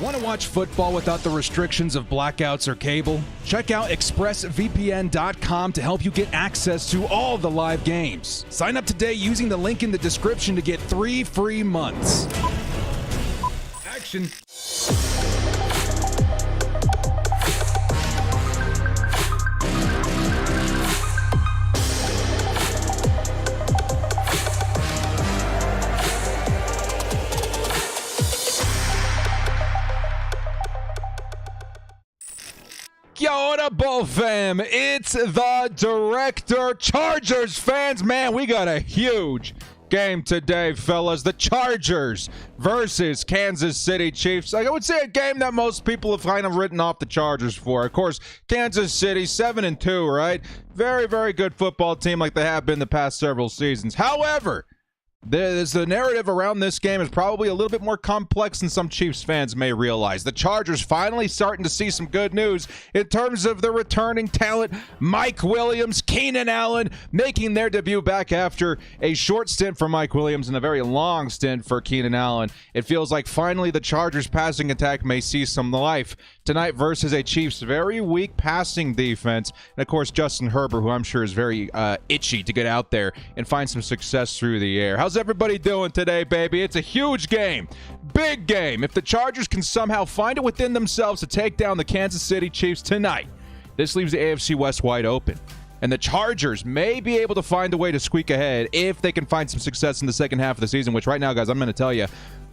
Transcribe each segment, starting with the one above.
Want to watch football without the restrictions of blackouts or cable? Check out expressvpn.com to help you get access to all the live games. Sign up today using the link in the description to get 3 free months. Action. Kia ora, Bull fam. It's the director. Chargers fans, man, we got a huge game today, fellas. The Chargers versus Kansas City Chiefs. I would say a game that most people have kind of written off the Chargers for. Of course, Kansas City 7-2, right? Very, very good football team like they have been the past several seasons. However, the narrative around this game is probably a little bit more complex than some Chiefs fans may realize. The Chargers finally starting to see some good news in terms of the returning talent. Mike Williams, Keenan Allen making their debut back after a short stint for Mike Williams and a very long stint for Keenan Allen. It feels like finally the Chargers passing attack may see some life tonight versus a Chiefs very weak passing defense. And of course, Justin Herbert, who I'm sure is very itchy to get out there and find some success through the air. How's everybody doing today, baby? It's a huge game. Big game. If the Chargers can somehow find it within themselves to take down the Kansas City Chiefs tonight, this leaves the AFC West wide open. And the Chargers may be able to find a way to squeak ahead if they can find some success in the second half of the season, which right now, guys, I'm going to tell you,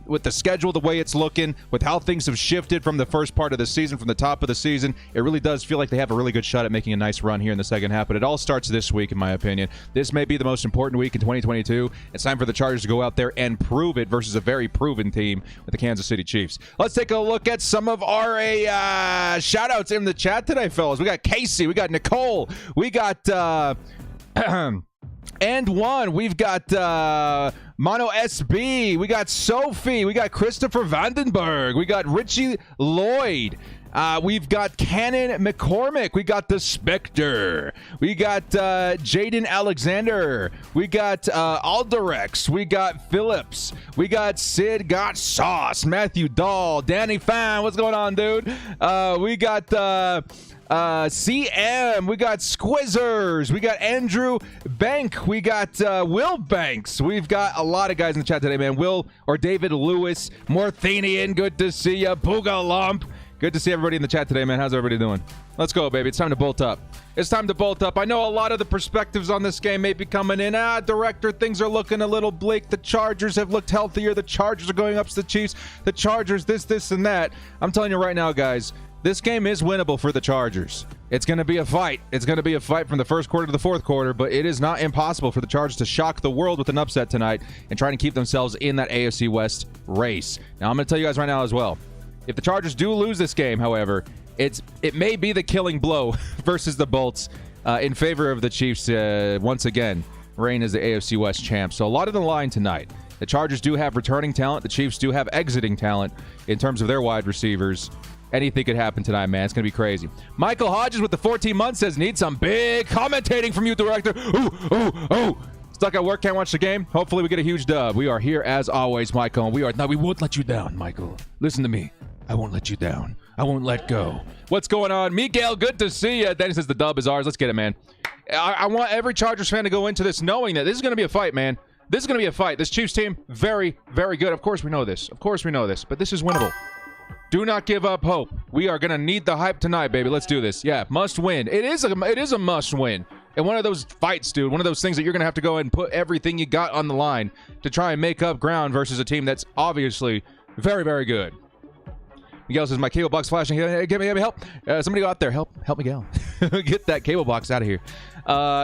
with the schedule, the way it's looking, with how things have shifted from the first part of the season, from the top of the season, it really does feel like they have a really good shot at making a nice run here in the second half. But it all starts this week, in my opinion. This may be the most important week in 2022. It's time for the Chargers to go out there and prove it versus a very proven team with the Kansas City Chiefs. Let's take a look at some of our shout-outs in the chat today, fellas. We got Casey. We got Nicole. We got... And one, we've got Mono SB, we got Sophie, we got Christopher Vandenberg, we got Richie Lloyd, we've got Cannon McCormick, we got the Spectre, we got Jaden Alexander, we got Alderex, we got Phillips, we got Sid Got Sauce, Matthew Dahl, Danny Fan, what's going on, dude? We got CM, we got Squizzers, we got Andrew Bank, we got Will Banks, we've got a lot of guys in the chat today, man. Will or David Lewis, Morthanian, good to see ya. Booga Lump, good to see everybody in the chat today, man. How's everybody doing? Let's go, baby. It's time to bolt up. It's time to bolt up. I know a lot of the perspectives on this game may be coming in. Director, things are looking a little bleak. The Chargers have looked healthier. The Chargers are going up to the Chiefs. The Chargers, this, and that. I'm telling you right now, guys, this game is winnable for the Chargers. It's going to be a fight. It's going to be a fight from the first quarter to the fourth quarter, but it is not impossible for the Chargers to shock the world with an upset tonight and try to keep themselves in that AFC West race. Now, I'm going to tell you guys right now as well, if the Chargers do lose this game, however, it may be the killing blow versus the Bolts in favor of the Chiefs once again reign as the AFC West champs. So a lot on the line tonight. The Chargers do have returning talent. The Chiefs do have exiting talent in terms of their wide receivers. Anything could happen tonight, man. It's going to be crazy. Michael Hodges with the 14 months says, need some big commentating from you, director. Ooh. Stuck at work, can't watch the game. Hopefully we get a huge dub. We are here as always, Michael. We won't let you down, Michael. Listen to me. I won't let you down. I won't let go. What's going on? Miguel, good to see you. Dennis says the dub is ours. Let's get it, man. I want every Chargers fan to go into this knowing that this is going to be a fight, man. This is going to be a fight. This Chiefs team, very, very good. Of course we know this. But this is winnable. Do not give up hope. We are going to need the hype tonight, baby. Let's do this. Yeah, must win. It is a must win. And one of those fights, dude, one of those things that you're going to have to go and put everything you got on the line to try and make up ground versus a team that's obviously very, very good. Miguel says, my cable box flashing. Hey, give me help. Somebody go out there. Help Miguel. Get that cable box out of here.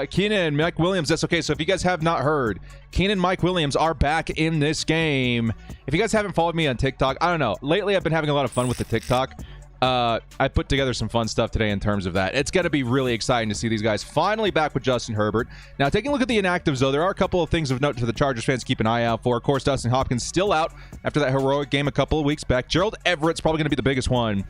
Keenan and Mike Williams, that's okay. So if you guys have not heard, Keenan and Mike Williams are back in this game. If you guys haven't followed me on TikTok, I don't know. Lately, I've been having a lot of fun with the TikTok. I put together some fun stuff today in terms of that. It's going to be really exciting to see these guys finally back with Justin Herbert. Now, taking a look at the inactives, though, there are a couple of things of note for the Chargers fans to keep an eye out for. Of course, Dustin Hopkins still out after that heroic game a couple of weeks back. Gerald Everett's probably going to be the biggest one.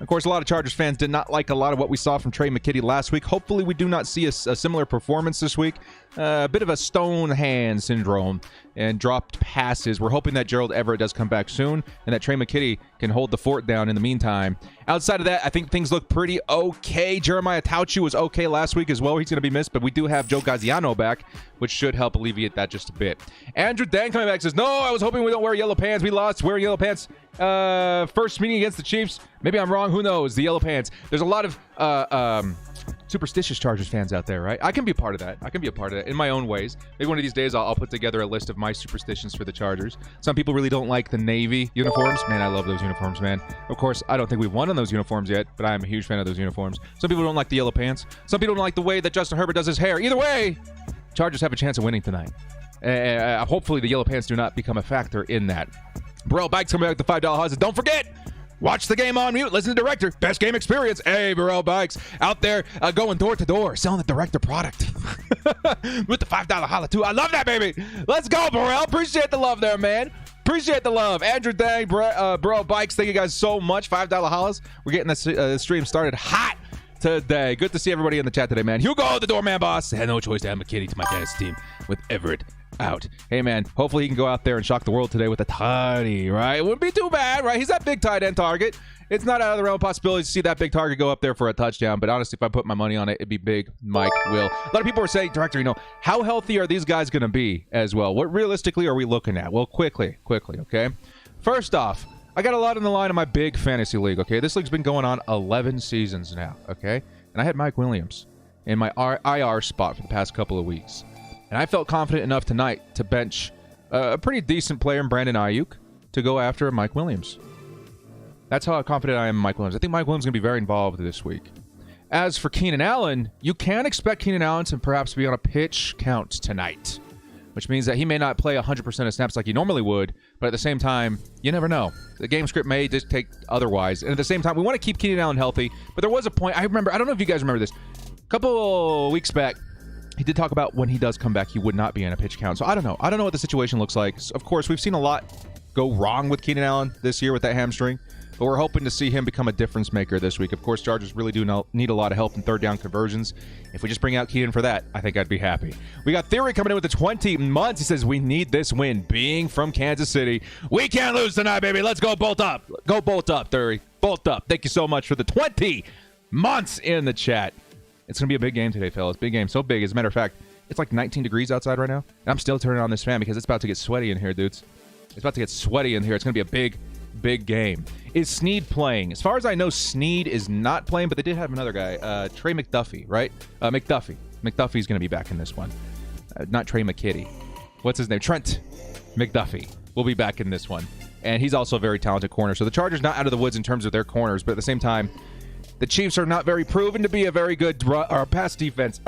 Of course, a lot of Chargers fans did not like a lot of what we saw from Trey McKitty last week. Hopefully, we do not see a similar performance this week. A bit of a stone hand syndrome and dropped passes. We're hoping that Gerald Everett does come back soon and that Trey McKitty can hold the fort down in the meantime. Outside of that, I think things look pretty okay. Jeremiah Tauchi was okay last week as well. He's going to be missed, but we do have Joe Gaziano back, which should help alleviate that just a bit. Andrew Dan coming back says, no, I was hoping we don't wear yellow pants. We lost wearing yellow pants. First meeting against the Chiefs. Maybe I'm wrong. Who knows? The yellow pants. There's a lot of superstitious Chargers fans out there, right? I can be a part of that. I can be a part of that in my own ways. Maybe one of these days I'll put together a list of my superstitions for the Chargers. Some people really don't like the Navy uniforms. Man, I love those uniforms, man. Of course, I don't think we've won on those uniforms yet, but I am a huge fan of those uniforms. Some people don't like the yellow pants. Some people don't like the way that Justin Herbert does his hair. Either way, Chargers have a chance of winning tonight. Hopefully the yellow pants do not become a factor in that. Burrell Bikes coming back with the $5 hustle. Don't forget, watch the game on mute. Listen to Director. Best game experience. Hey, Burrell Bikes out there going door to door, selling the Director product with the $5 holla too. I love that, baby. Let's go, Burrell. Appreciate the love there, man. Appreciate the love. Andrew Dang, Burrell Bikes, thank you guys so much. $5 hollas. We're getting this stream started hot today. Good to see everybody in the chat today, man. Hugo, the doorman boss. I had no choice to add McKitty to my fantasy team with Everett out. Hey, man, hopefully he can go out there and shock the world today with a tutty, right? It wouldn't be too bad, right? He's that big tight end target. It's not out of the realm of possibility to see that big target go up there for a touchdown, but honestly, if I put my money on it, it'd be big Mike Will. A lot of people are saying, Director, how healthy are these guys going to be as well? What realistically are we looking at? Well, quickly, okay? First off, I got a lot on the line in my big fantasy league, okay? This league's been going on 11 seasons now, okay? And I had Mike Williams in my IR spot for the past couple of weeks. And I felt confident enough tonight to bench a pretty decent player in Brandon Ayuk to go after Mike Williams. That's how confident I am in Mike Williams. I think Mike Williams is going to be very involved this week. As for Keenan Allen, you can expect Keenan Allen to perhaps be on a pitch count tonight, which means that he may not play 100% of snaps like he normally would, but at the same time, you never know. The game script may dictate otherwise. And at the same time, we want to keep Keenan Allen healthy, but there was a point, I don't know if you guys remember this, a couple weeks back, he did talk about when he does come back, he would not be in a pitch count. So I don't know. I don't know what the situation looks like. Of course, we've seen a lot go wrong with Keenan Allen this year with that hamstring, but we're hoping to see him become a difference maker this week. Of course, Chargers really do need a lot of help in third down conversions. If we just bring out Keenan for that, I think I'd be happy. We got Theory coming in with the 20 months. He says, we need this win. Being from Kansas City, we can't lose tonight, baby. Let's go bolt up. Go bolt up, Theory. Bolt up. Thank you so much for the 20 months in the chat. It's going to be a big game today, fellas. Big game. So big, as a matter of fact, it's like 19 degrees outside right now. And I'm still turning on this fan because it's about to get sweaty in here, dudes. It's about to get sweaty in here. It's going to be a big game. Is Snead playing? As far as I know, Snead is not playing, but they did have another guy, Trey McDuffie, right? McDuffie. McDuffie's going to be back in this one. Not Trey McKitty. What's his name? Trent McDuffie will be back in this one. And he's also a very talented corner. So the Chargers not out of the woods in terms of their corners, but at the same time, the Chiefs are not very proven to be a very good pass defense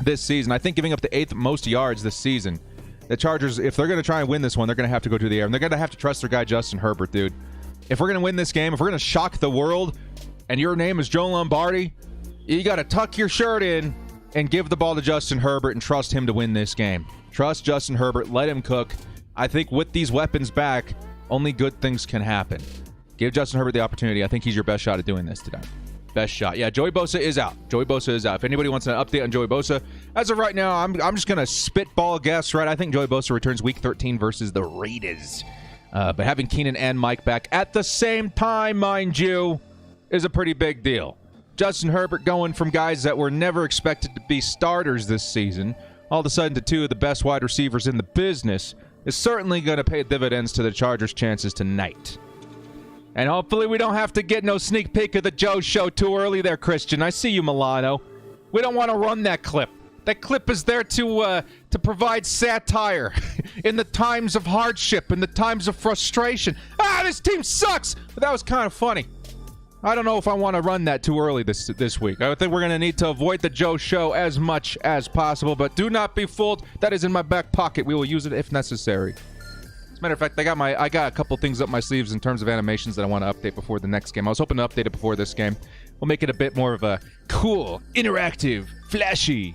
this season. I think giving up the 8th most yards this season. The Chargers, if they're going to try and win this one, they're going to have to go to the air. And they're going to have to trust their guy, Justin Herbert, dude. If we're going to win this game, if we're going to shock the world, and your name is Joe Lombardi, you got to tuck your shirt in and give the ball to Justin Herbert and trust him to win this game. Trust Justin Herbert. Let him cook. I think with these weapons back, only good things can happen. Give Justin Herbert the opportunity. I think he's your best shot at doing this today. Best shot. Yeah, Joey Bosa is out. Joey Bosa is out. If anybody wants an update on Joey Bosa, as of right now, I'm just going to spitball guess, right? I think Joey Bosa returns week 13 versus the Raiders. But having Keenan and Mike back at the same time, mind you, is a pretty big deal. Justin Herbert going from guys that were never expected to be starters this season, all of a sudden to two of the best wide receivers in the business, is certainly going to pay dividends to the Chargers' chances tonight. And hopefully we don't have to get no sneak peek of the Joe Show too early there, Christian. I see you, Milano. We don't want to run that clip. That clip is there to provide satire in the times of hardship, in the times of frustration. This team sucks! But that was kind of funny. I don't know if I want to run that too early this week. I think we're going to need to avoid the Joe Show as much as possible, but do not be fooled. That is in my back pocket. We will use it if necessary. Matter of fact, I got a couple things up my sleeves in terms of animations that I want to update before the next game. I was hoping to update it before this game. We'll make it a bit more of a cool, interactive, flashy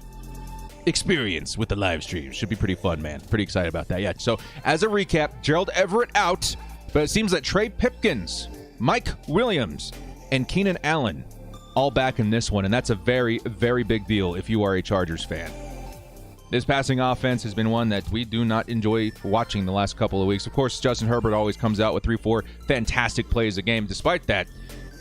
experience with the live stream. Should be pretty fun, man. Pretty excited about that. Yeah. So as a recap, Gerald Everett out, but it seems that Trey Pipkins, Mike Williams, and Keenan Allen all back in this one, and that's a very, very big deal if you are a Chargers fan. This passing offense has been one that we do not enjoy watching the last couple of weeks. Of course, Justin Herbert always comes out with 3-4 fantastic plays a game despite that,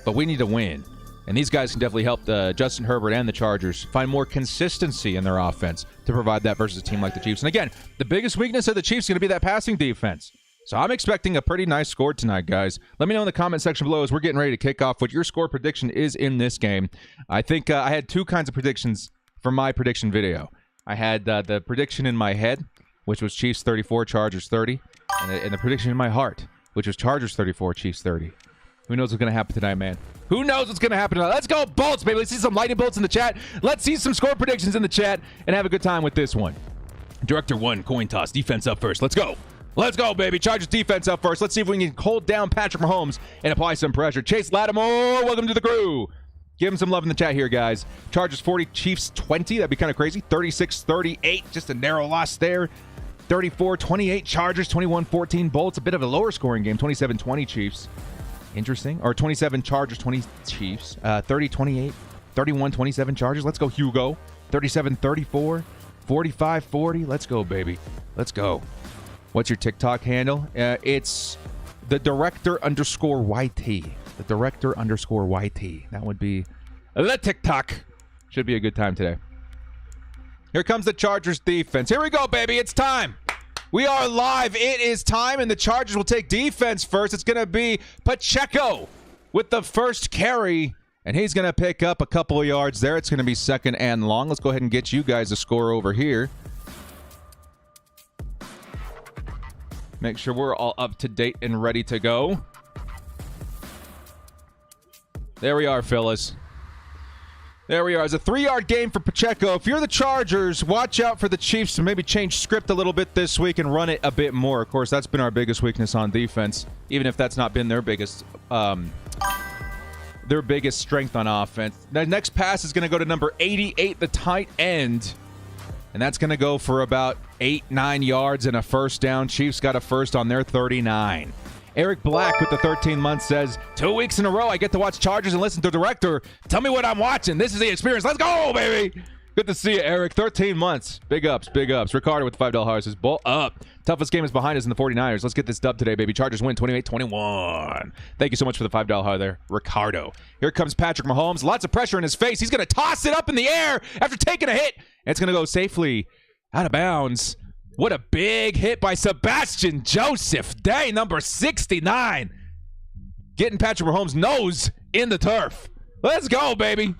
but we need to win. And these guys can definitely help Justin Herbert and the Chargers find more consistency in their offense to provide that versus a team like the Chiefs. And again, the biggest weakness of the Chiefs is going to be that passing defense. So I'm expecting a pretty nice score tonight, guys. Let me know in the comment section below as we're getting ready to kick off what your score prediction is in this game. I think I had two kinds of predictions for my prediction video. I had the prediction in my head, which was Chiefs 34, Chargers 30, and the prediction in my heart, which was Chargers 34, Chiefs 30. Who knows what's going to happen tonight, man? Who knows what's going to happen tonight? Let's go Bolts, baby. Let's see some lightning bolts in the chat. Let's see some score predictions in the chat and have a good time with this one. Director 1, coin toss. Defense up first. Let's go. Let's go, baby. Chargers defense up first. Let's see if we can hold down Patrick Mahomes and apply some pressure. Chase Lattimore, welcome to the crew. Give him some love in the chat here, guys. Chargers 40, Chiefs 20. That'd be kind of crazy. 36-38, just a narrow loss there. 34-28, Chargers. 21-14, Bolts. A bit of a lower scoring game. 27-20, Chiefs. Interesting. Or 27, Chargers, 20, Chiefs. 30-28, 31-27, Chargers. Let's go, Hugo. 37-34, 45-40. Let's go, baby. Let's go. What's your TikTok handle? It's the director_YT. The director_YT. That would be the TikTok. Should be a good time today. Here comes the Chargers defense. Here we go, baby. It's time. We are live. It is time, and the Chargers will take defense first. It's going to be Pacheco with the first carry, and he's going to pick up a couple of yards there. It's going to be second and long. Let's go ahead and get you guys a score over here. Make sure we're all up to date and ready to go. There we are, fellas. There we are. It's a 3-yard game for Pacheco. If you're the Chargers, watch out for the Chiefs to maybe change script a little bit this week and run it a bit more. Of course, that's been our biggest weakness on defense, even if that's not been their biggest strength on offense. The next pass is going to go to number 88, the tight end. And that's going to go for about 8-9 yards and a first down. Chiefs got a first on their 39. Eric Black with the 13 months says, 2 weeks in a row I get to watch Chargers and listen to the director. Tell me what I'm watching. This is the experience. Let's go, baby. Good to see you, Eric. 13 months. Big ups, big ups. Ricardo with the $5 says, ball up. Toughest game is behind us in the 49ers. Let's get this dub today, baby. Chargers win 28-21. Thank you so much for the $5 there, Ricardo. Here comes Patrick Mahomes. Lots of pressure in his face. He's going to toss it up in the air after taking a hit. And it's going to go safely out of bounds. What a big hit by Sebastian Joseph. Day number 69. Getting Patrick Mahomes' nose in the turf. Let's go, baby.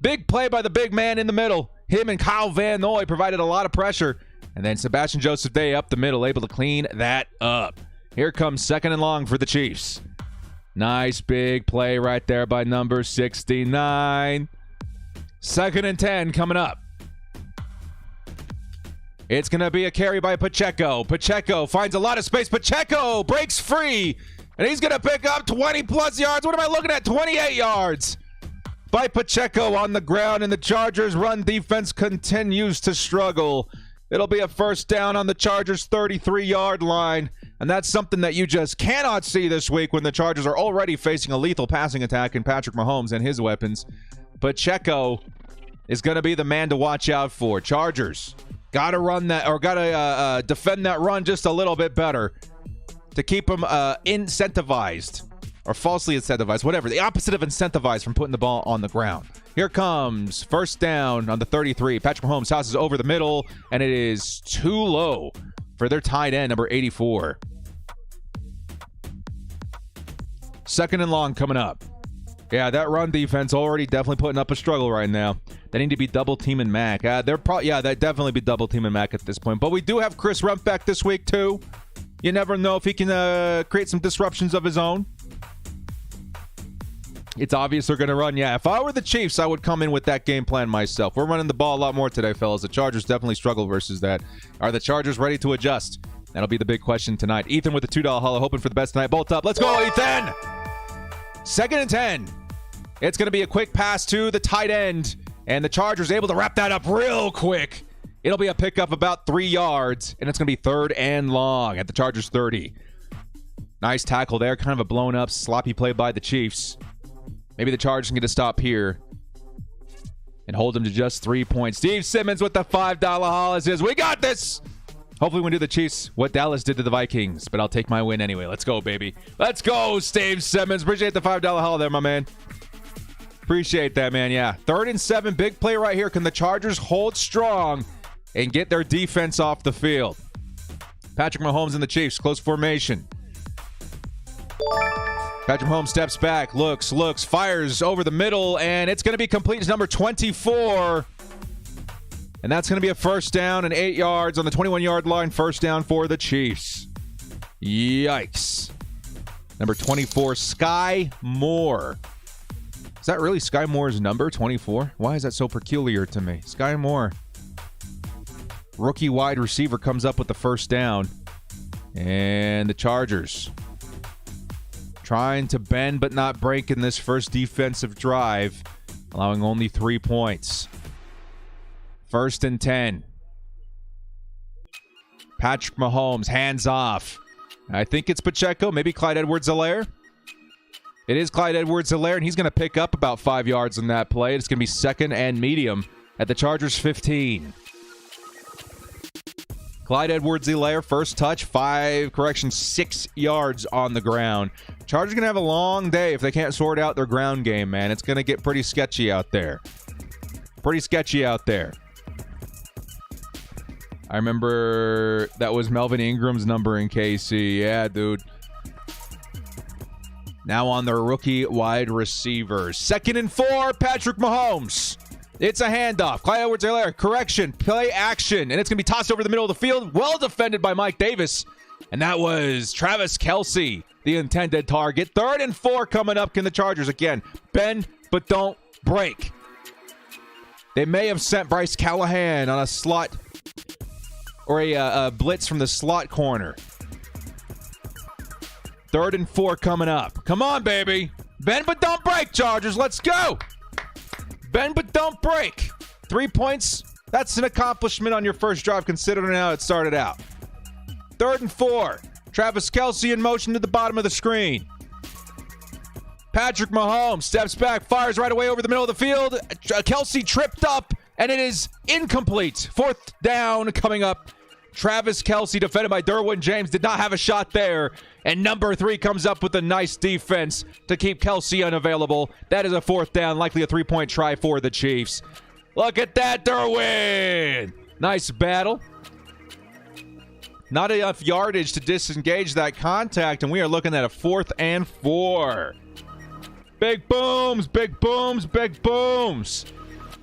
Big play by the big man in the middle. Him and Kyle Van Noy provided a lot of pressure. And then Sebastian Joseph Day up the middle, able to clean that up. Here comes second and long for the Chiefs. Nice big play right there by number 69. Second and 10 coming up. It's going to be a carry by Pacheco. Pacheco finds a lot of space. Pacheco breaks free, and he's going to pick up 20-plus yards. What am I looking at? 28 yards by Pacheco on the ground, and the Chargers' run defense continues to struggle. It'll be a first down on the Chargers' 33-yard line, and that's something that you just cannot see this week when the Chargers are already facing a lethal passing attack in Patrick Mahomes and his weapons. Pacheco is going to be the man to watch out for. Chargers got to run that, or got to defend that run just a little bit better to keep them incentivized, or falsely incentivized, whatever. The opposite of incentivized from putting the ball on the ground. Here comes first down on the 33. Patrick Mahomes tosses over the middle, and it is too low for their tight end, number 84. Second and long coming up. Yeah, that run defense already definitely putting up a struggle right now. They need to be double teaming Mac. They'd definitely be double teaming Mac at this point. But we do have Chris Rumph back this week too. You never know if he can create some disruptions of his own. It's obvious they're going to run. Yeah, if I were the Chiefs, I would come in with that game plan myself. We're running the ball a lot more today, fellas. The Chargers definitely struggle versus that. Are the Chargers ready to adjust? That'll be the big question tonight. Ethan with the $2 holler, hoping for the best tonight. Bolt up. Let's go, Ethan! Second and 10. It's going to be a quick pass to the tight end, and the Chargers able to wrap that up real quick. It'll be a pickup about 3 yards, and it's going to be third and long at the Chargers 30. Nice tackle there. Kind of a blown up, sloppy play by the Chiefs. Maybe the Chargers can get a stop here. and hold them to just 3 points. Steve Simmons with the $5 holla says, we got this. Hopefully we do the Chiefs what Dallas did to the Vikings, but I'll take my win anyway. Let's go, baby. Let's go, Steve Simmons. Appreciate the $5 holla there, my man. Appreciate that, man. Yeah. 3rd and 7. Big play right here. Can the Chargers hold strong and get their defense off the field? Patrick Mahomes and the Chiefs. Close formation. Patrick Mahomes steps back, looks, fires over the middle, and it's going to be complete. It's number 24. And that's going to be a first down and 8 yards on the 21-yard line. First down for the Chiefs. Yikes. Number 24, Sky Moore. Is that really Sky Moore's number, 24? Why is that so peculiar to me? Sky Moore. Rookie wide receiver comes up with the first down. And the Chargers trying to bend but not break in this first defensive drive, allowing only 3 points. 1st and 10. Patrick Mahomes, hands off. I think it's Pacheco, maybe Clyde Edwards-Helaire. It is Clyde Edwards-Helaire, and he's going to pick up about 5 yards on that play. It's going to be 2nd and medium at the Chargers' 15. Clyde Edwards-Helaire, first touch, 6 yards on the ground. Chargers going to have a long day if they can't sort out their ground game, man. It's going to get pretty sketchy out there. I remember that was Melvin Ingram's number in KC. Yeah, dude. Now on their rookie wide receivers. 2nd and 4, Patrick Mahomes. It's a handoff. Clyde Edwards-Helaire, correction, play action. And it's going to be tossed over the middle of the field. Well defended by Mike Davis. And that was Travis Kelce, the intended target. 3rd and 4 coming up. Can the Chargers, again, bend but don't break. They may have sent Bryce Callahan on a slot or a blitz from the slot corner. 3rd and 4 coming up. Come on, baby. Bend but don't break, Chargers. Let's go. Bend but don't break. 3 points. That's an accomplishment on your first drive considering how it started out. 3rd and 4. Travis Kelce in motion to the bottom of the screen. Patrick Mahomes steps back, fires right away over the middle of the field. Kelce tripped up, and it is incomplete. 4th down coming up. Travis Kelce, defended by Derwin James, did not have a shot there. And number 3 comes up with a nice defense to keep Kelce unavailable. That is a 4th down, likely a 3-point try for the Chiefs. Look at that, Derwin! Nice battle. Not enough yardage to disengage that contact, and we are looking at a 4th and 4. Big booms, big booms, big booms.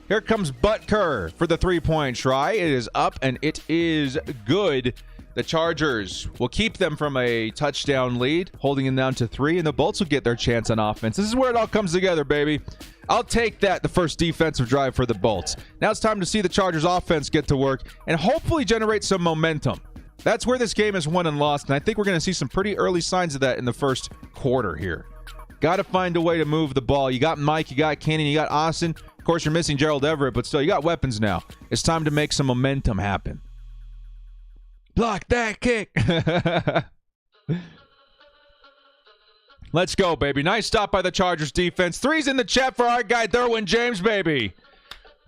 Here comes Butker for the 3-point try. It is up, and it is good. The Chargers will keep them from a touchdown lead, holding them down to 3, and the Bolts will get their chance on offense. This is where it all comes together, baby. I'll take that, the first defensive drive for the Bolts. Now it's time to see the Chargers offense get to work and hopefully generate some momentum. That's where this game is won and lost, and I think we're going to see some pretty early signs of that in the first quarter here. Got to find a way to move the ball. You got Mike, you got Kenyon, you got Austin. Of course, you're missing Gerald Everett, but still, you got weapons now. It's time to make some momentum happen. Block that kick. Let's go, baby. Nice stop by the Chargers defense. 3's in the chat for our guy, Derwin James, baby.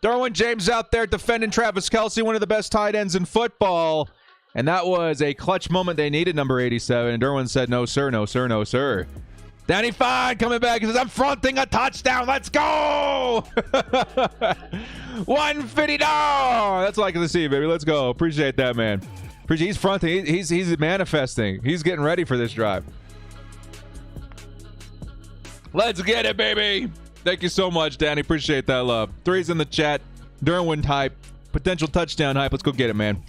Derwin James out there defending Travis Kelce, one of the best tight ends in football. And that was a clutch moment they needed, number 87. And Derwin said, no, sir, no, sir, no, sir. Danny Fine coming back. He says, I'm fronting a touchdown. Let's go. 150. That's all I can see, baby. Let's go. Appreciate that, man. He's fronting. He's manifesting. He's getting ready for this drive. Let's get it, baby. Thank you so much, Danny. Appreciate that love. 3's in the chat. Derwin hype. Potential touchdown hype. Let's go get it, man.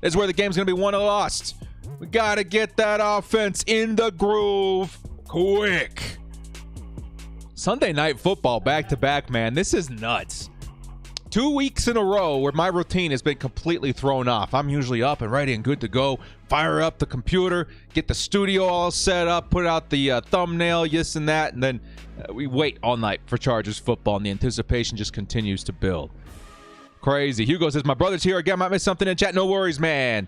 This is where the game's going to be won or lost. We got to get that offense in the groove quick. Sunday night football back-to-back, man. This is nuts. 2 weeks in a row where my routine has been completely thrown off. I'm usually up and ready and good to go. Fire up the computer, get the studio all set up, put out the thumbnail, this and that, and then we wait all night for Chargers football, and the anticipation just continues to build. Crazy. Hugo says, my brother's here again. Might miss something in chat. No worries, man.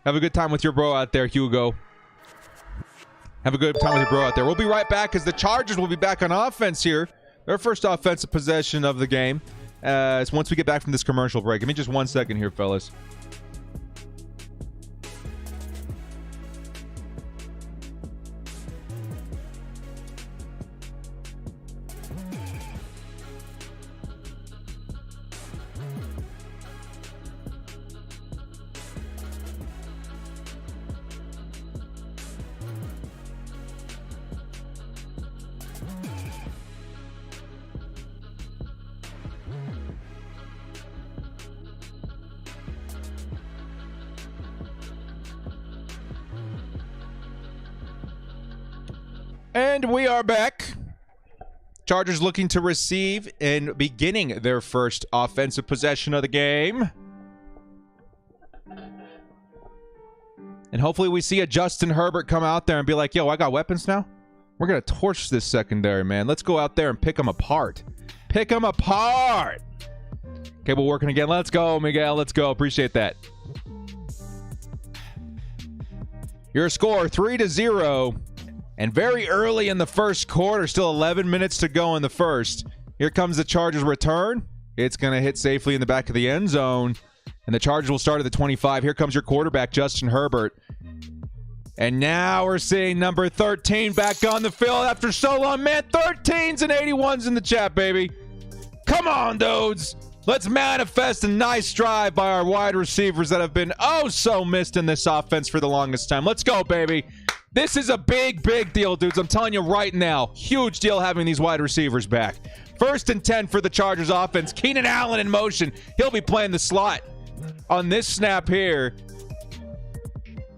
Have a good time with your bro out there, Hugo. Have a good time with your bro out there. We'll be right back as the Chargers will be back on offense here. Their first offensive possession of the game. It's once we get back from this commercial break. Give me just 1 second here, fellas. And we are back. Chargers looking to receive and beginning their first offensive possession of the game. And hopefully we see a Justin Herbert come out there and be like, yo, I got weapons now? We're going to torch this secondary, man. Let's go out there and pick them apart. Pick them apart! Cable working again. Let's go, Miguel. Let's go. Appreciate that. Your score, 3-0. And very early in the first quarter, still 11 minutes to go in the first. Here comes the Chargers return. It's going to hit safely in the back of the end zone. And the Chargers will start at the 25. Here comes your quarterback, Justin Herbert. And now we're seeing number 13 back on the field after so long. Man, 13s and 81s in the chat, baby. Come on, dudes. Let's manifest a nice drive by our wide receivers that have been oh so missed in this offense for the longest time. Let's go, baby. This is a big, big deal, dudes. I'm telling you right now. Huge deal having these wide receivers back. 1st and 10 for the Chargers offense. Keenan Allen in motion. He'll be playing the slot on this snap here.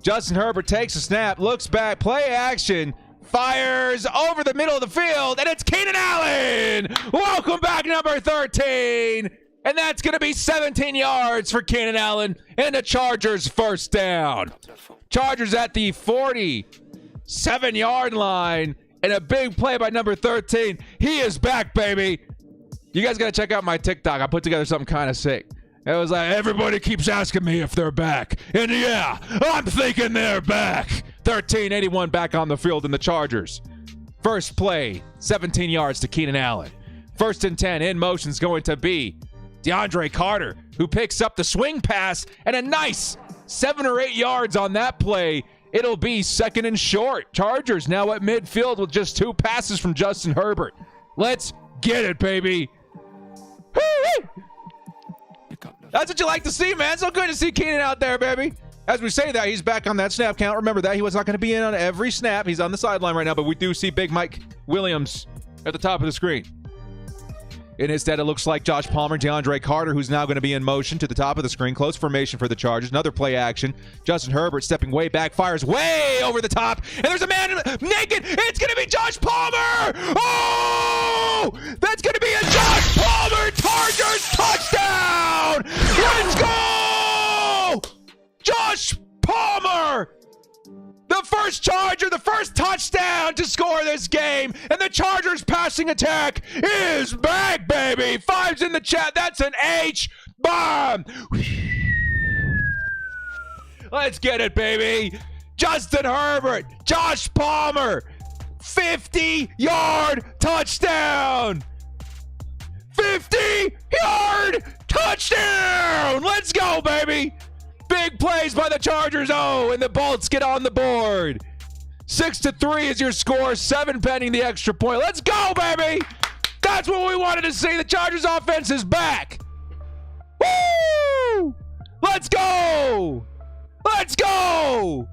Justin Herbert takes a snap, looks back, play action, fires over the middle of the field, and it's Keenan Allen! Welcome back, number 13! And that's going to be 17 yards for Keenan Allen and the Chargers first down. Chargers at the 47-yard line, and a big play by number 13. He is back, baby. You guys got to check out my TikTok. I put together something kind of sick. It was like, everybody keeps asking me if they're back. And yeah, I'm thinking they're back. 13-81 back on the field in the Chargers. First play, 17 yards to Keenan Allen. 1st and 10 in motion is going to be DeAndre Carter, who picks up the swing pass and a nice 7 or 8 yards on that play. It'll be 2nd and short. Chargers now at midfield with just 2 passes from Justin Herbert. Let's get it, baby. Woo-wee! That's what you like to see, man. So good to see Keenan out there, baby. As we say that, he's back on that snap count. Remember that. He was not going to be in on every snap. He's on the sideline right now, but we do see Big Mike Williams at the top of the screen. And instead, it looks like Josh Palmer, DeAndre Carter, who's now going to be in motion to the top of the screen. Close formation for the Chargers. Another play action. Justin Herbert stepping way back, fires way over the top. And there's a man naked. It's going to be Josh Palmer. Oh! That's going to be a Josh Palmer Chargers touchdown! Let's go! Josh Palmer! The first Charger, the first touchdown to score this game. And the Chargers passing attack is back, baby. 5's in the chat. That's an H-bomb. Let's get it, baby. Justin Herbert, Josh Palmer, 50-yard touchdown. 50-yard touchdown. Let's go, baby. Big plays by the Chargers. Oh, and the Bolts get on the board. 6-3 is your score. 7 pending the extra point. Let's go, baby. That's what we wanted to see. The Chargers offense is back. Woo! Let's go. Let's go.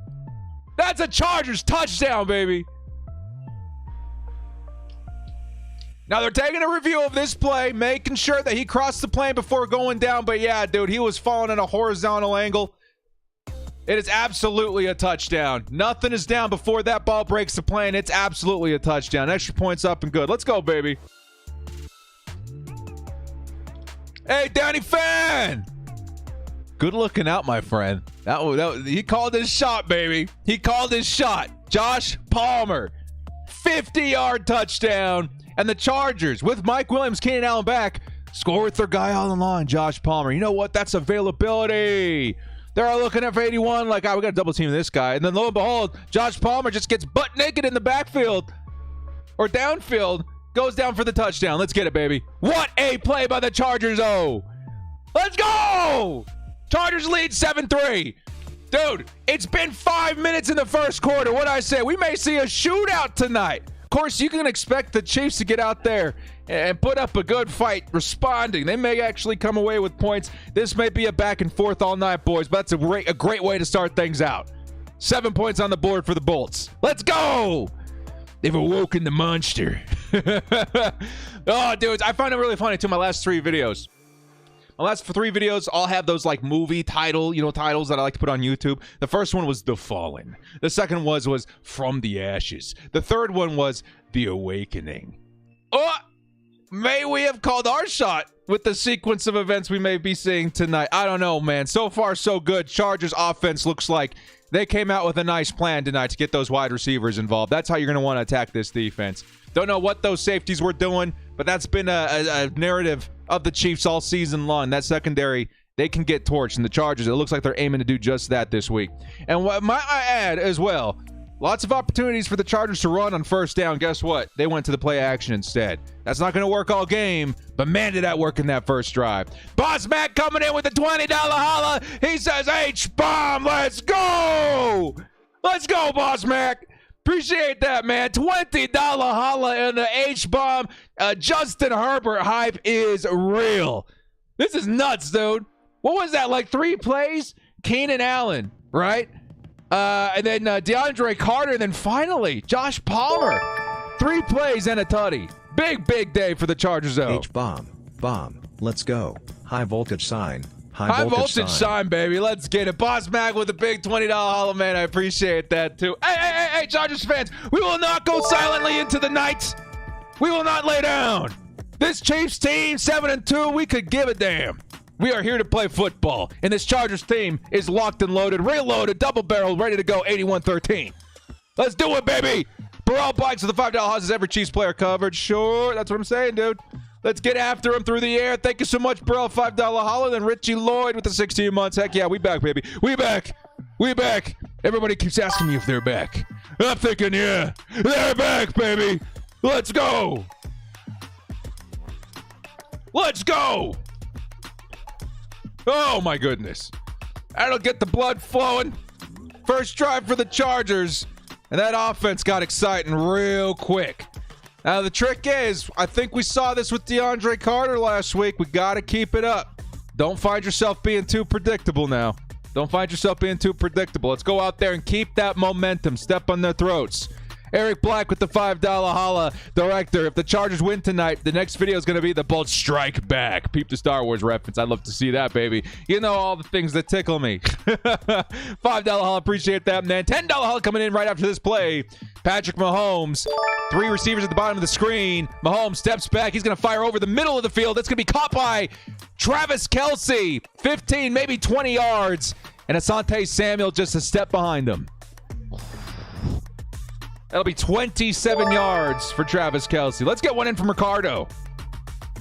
That's a Chargers touchdown, baby. Now they're taking a review of this play, making sure that he crossed the plane before going down. But yeah, dude, he was falling in a horizontal angle. It is absolutely a touchdown. Nothing is down before that ball breaks the plane. It's absolutely a touchdown. Extra points up and good. Let's go, baby. Hey, Danny Fan. Good looking out, my friend. He called his shot, baby. He called his shot. Josh Palmer, 50-yard touchdown. And the Chargers, with Mike Williams, Keenan Allen back, score with their guy on the line, Josh Palmer. You know what? That's availability. They're all looking at for 81 like, we got to double team this guy. And then lo and behold, Josh Palmer just gets butt naked in the backfield or downfield Goes down for the touchdown. Let's get it, baby. What a play by the Chargers, oh. Let's go! Chargers lead 7-3. Dude, it's been 5 minutes in the first quarter. What'd I say? We may see a shootout tonight. Of course, you can expect the Chiefs to get out there and put up a good fight responding. They may actually come away with points. This may be a back and forth all night, boys, but that's a great way to start things out. 7 points on the board for the Bolts. Let's go! They've awoken the monster. Oh, dudes, I find it really funny, too, my last 3 videos. My last 3 videos all have those like movie titles that I like to put on YouTube. The first one was The Fallen. The second was From the Ashes. The third one was The Awakening. Oh, may we have called our shot with the sequence of events we may be seeing tonight. I don't know, man. So far, so good. Chargers offense looks like they came out with a nice plan tonight to get those wide receivers involved. That's how you're going to want to attack this defense. Don't know what those safeties were doing, but that's been a narrative of the Chiefs all season long. That secondary, they can get torched. And the Chargers, it looks like they're aiming to do just that this week. And what might I add as well, lots of opportunities for the Chargers to run on first down. Guess what? They went to the play action instead. That's not going to work all game, but man, did that work in that first drive. Boss Mac coming in with a $20 holla. He says, H-bomb, let's go! Let's go, Boss Mac. Appreciate that, man. $20 holla and the H-bomb. Justin Herbert hype is real. This is nuts, dude. What was that, like 3 plays? Keenan Allen, right? And then DeAndre Carter, and then finally, Josh Palmer. 3 plays and a tutty. Big day for the Chargers, though. H-bomb, let's go. High voltage sign. High voltage sign, baby. Let's get it. Boss Mac with a big $20 holla, man. I appreciate that, too. Hey, Chargers fans. We will not go silently into the night. We will not lay down. This Chiefs team, 7-2, we could give a damn. We are here to play football, and this Chargers team is locked and loaded, reloaded, double-barreled, ready to go 81-13. Let's do it, baby. Burrell Bikes with the $5 houses, every Chiefs player covered. Sure, that's what I'm saying, dude. Let's get after him through the air. Thank you so much, Burrell. $5 holla. Then Richie Lloyd with the 16 months. Heck yeah, we back, baby. We back. Everybody keeps asking me if they're back. I'm thinking, yeah, they're back, baby. Let's go. Oh, my goodness. That'll get the blood flowing. First drive for the Chargers. And that offense got exciting real quick. Now, the trick is, I think we saw this with DeAndre Carter last week. We got to keep it up. Don't find yourself being too predictable now. Let's go out there and keep that momentum. Step on their throats. Eric Black with the $5 holla. Director, if the Chargers win tonight, the next video is going to be the Bolts strike back. Peep the Star Wars reference. I'd love to see that, baby. You know all the things that tickle me. $5 holla. Appreciate that, man. $10 holla coming in right after this play. Patrick Mahomes. 3 receivers at the bottom of the screen. Mahomes steps back. He's going to fire over the middle of the field. That's going to be caught by Travis Kelce. 15, maybe 20 yards. And Asante Samuel just a step behind him. That'll be 27 yards for Travis Kelce. Let's get one in from Ricardo.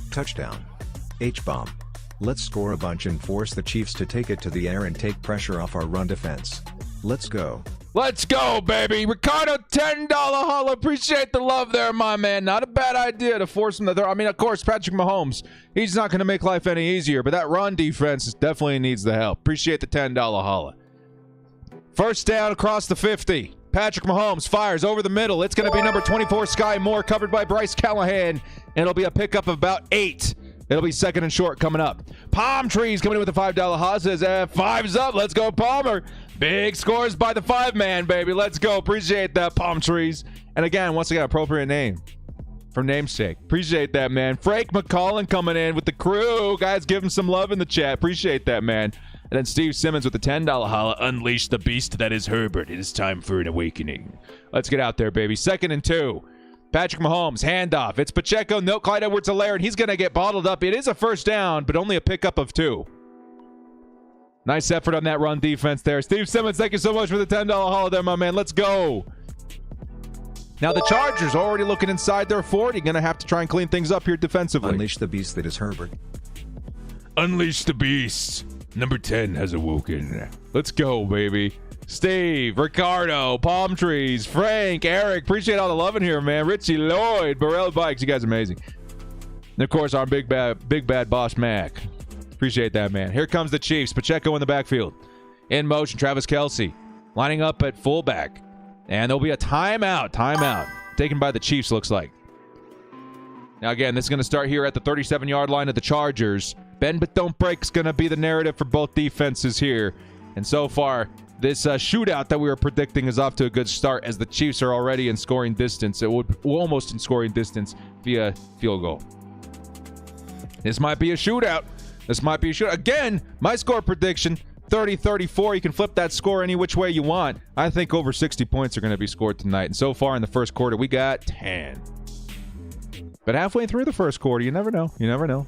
Touchdown. H-bomb. Let's score a bunch and force the Chiefs to take it to the air and take pressure off our run defense. Let's go. Let's go, baby. Ricardo, $10 holla. Appreciate the love there, my man. Not a bad idea to force him to throw. I mean, of course, Patrick Mahomes, he's not going to make life any easier, but that run defense definitely needs the help. Appreciate the $10 holla. First down across the 50. Patrick Mahomes fires over the middle. It's going to be number 24, Sky Moore, covered by Bryce Callahan. And it'll be a pickup of about 8. It'll be second and short coming up. Palm Trees coming in with the $5 holla. Says, 5's up. Let's go, Palmer. Big scores by the 5-man, baby. Let's go. Appreciate that, Palm Trees. And again, once again, appropriate name for namesake. Appreciate that, man. Frank McCollin coming in with the crew. Guys, give him some love in the chat. Appreciate that, man. And then Steve Simmons with the $10 holla. Unleash the beast that is Herbert. It is time for an awakening. Let's get out there, baby. Second and 2. Patrick Mahomes, handoff. It's Pacheco. No, Clyde Edwards-Helaire, and he's going to get bottled up. It is a first down, but only a pickup of 2. Nice effort on that run defense there. Steve Simmons, thank you so much for the $10 holla there, my man. Let's go. Now the Chargers already looking inside their 40. Going to have to try and clean things up here defensively. Unleash the beast that is Herbert. Unleash the beast. Number 10 has awoken. Let's go, baby. Steve, Ricardo, Palm Trees, Frank, Eric. Appreciate all the love in here, man. Richie, Lloyd, Burrell Bikes. You guys are amazing. And, of course, our big bad boss, Mac. Appreciate that, man. Here comes the Chiefs. Pacheco in the backfield. In motion, Travis Kelce lining up at fullback. And there'll be a timeout. Taken by the Chiefs, looks like. Now, again, this is going to start here at the 37-yard line of the Chargers. Bend but don't break is going to be the narrative for both defenses here. And so far, this shootout that we were predicting is off to a good start as the Chiefs are already in scoring distance. Almost in scoring distance via field goal. This might be a shootout. Again, my score prediction, 30-34. You can flip that score any which way you want. I think over 60 points are going to be scored tonight. And so far in the first quarter, we got 10. But halfway through the first quarter, you never know.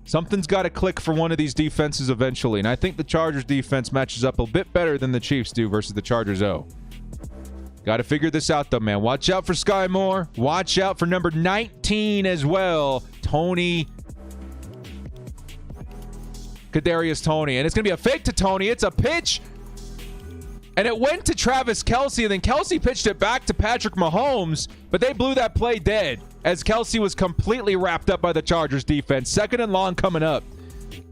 Something's got to click for one of these defenses eventually. And I think the Chargers defense matches up a bit better than the Chiefs do versus the Chargers O. Got to figure this out, though, man. Watch out for Sky Moore. Watch out for number 19 as well, Tony. Kadarius Toney. And it's going to be a fake to Tony. It's a pitch. And it went to Travis Kelce, and then Kelce pitched it back to Patrick Mahomes, but they blew that play dead as Kelce was completely wrapped up by the Chargers defense. Second and long coming up.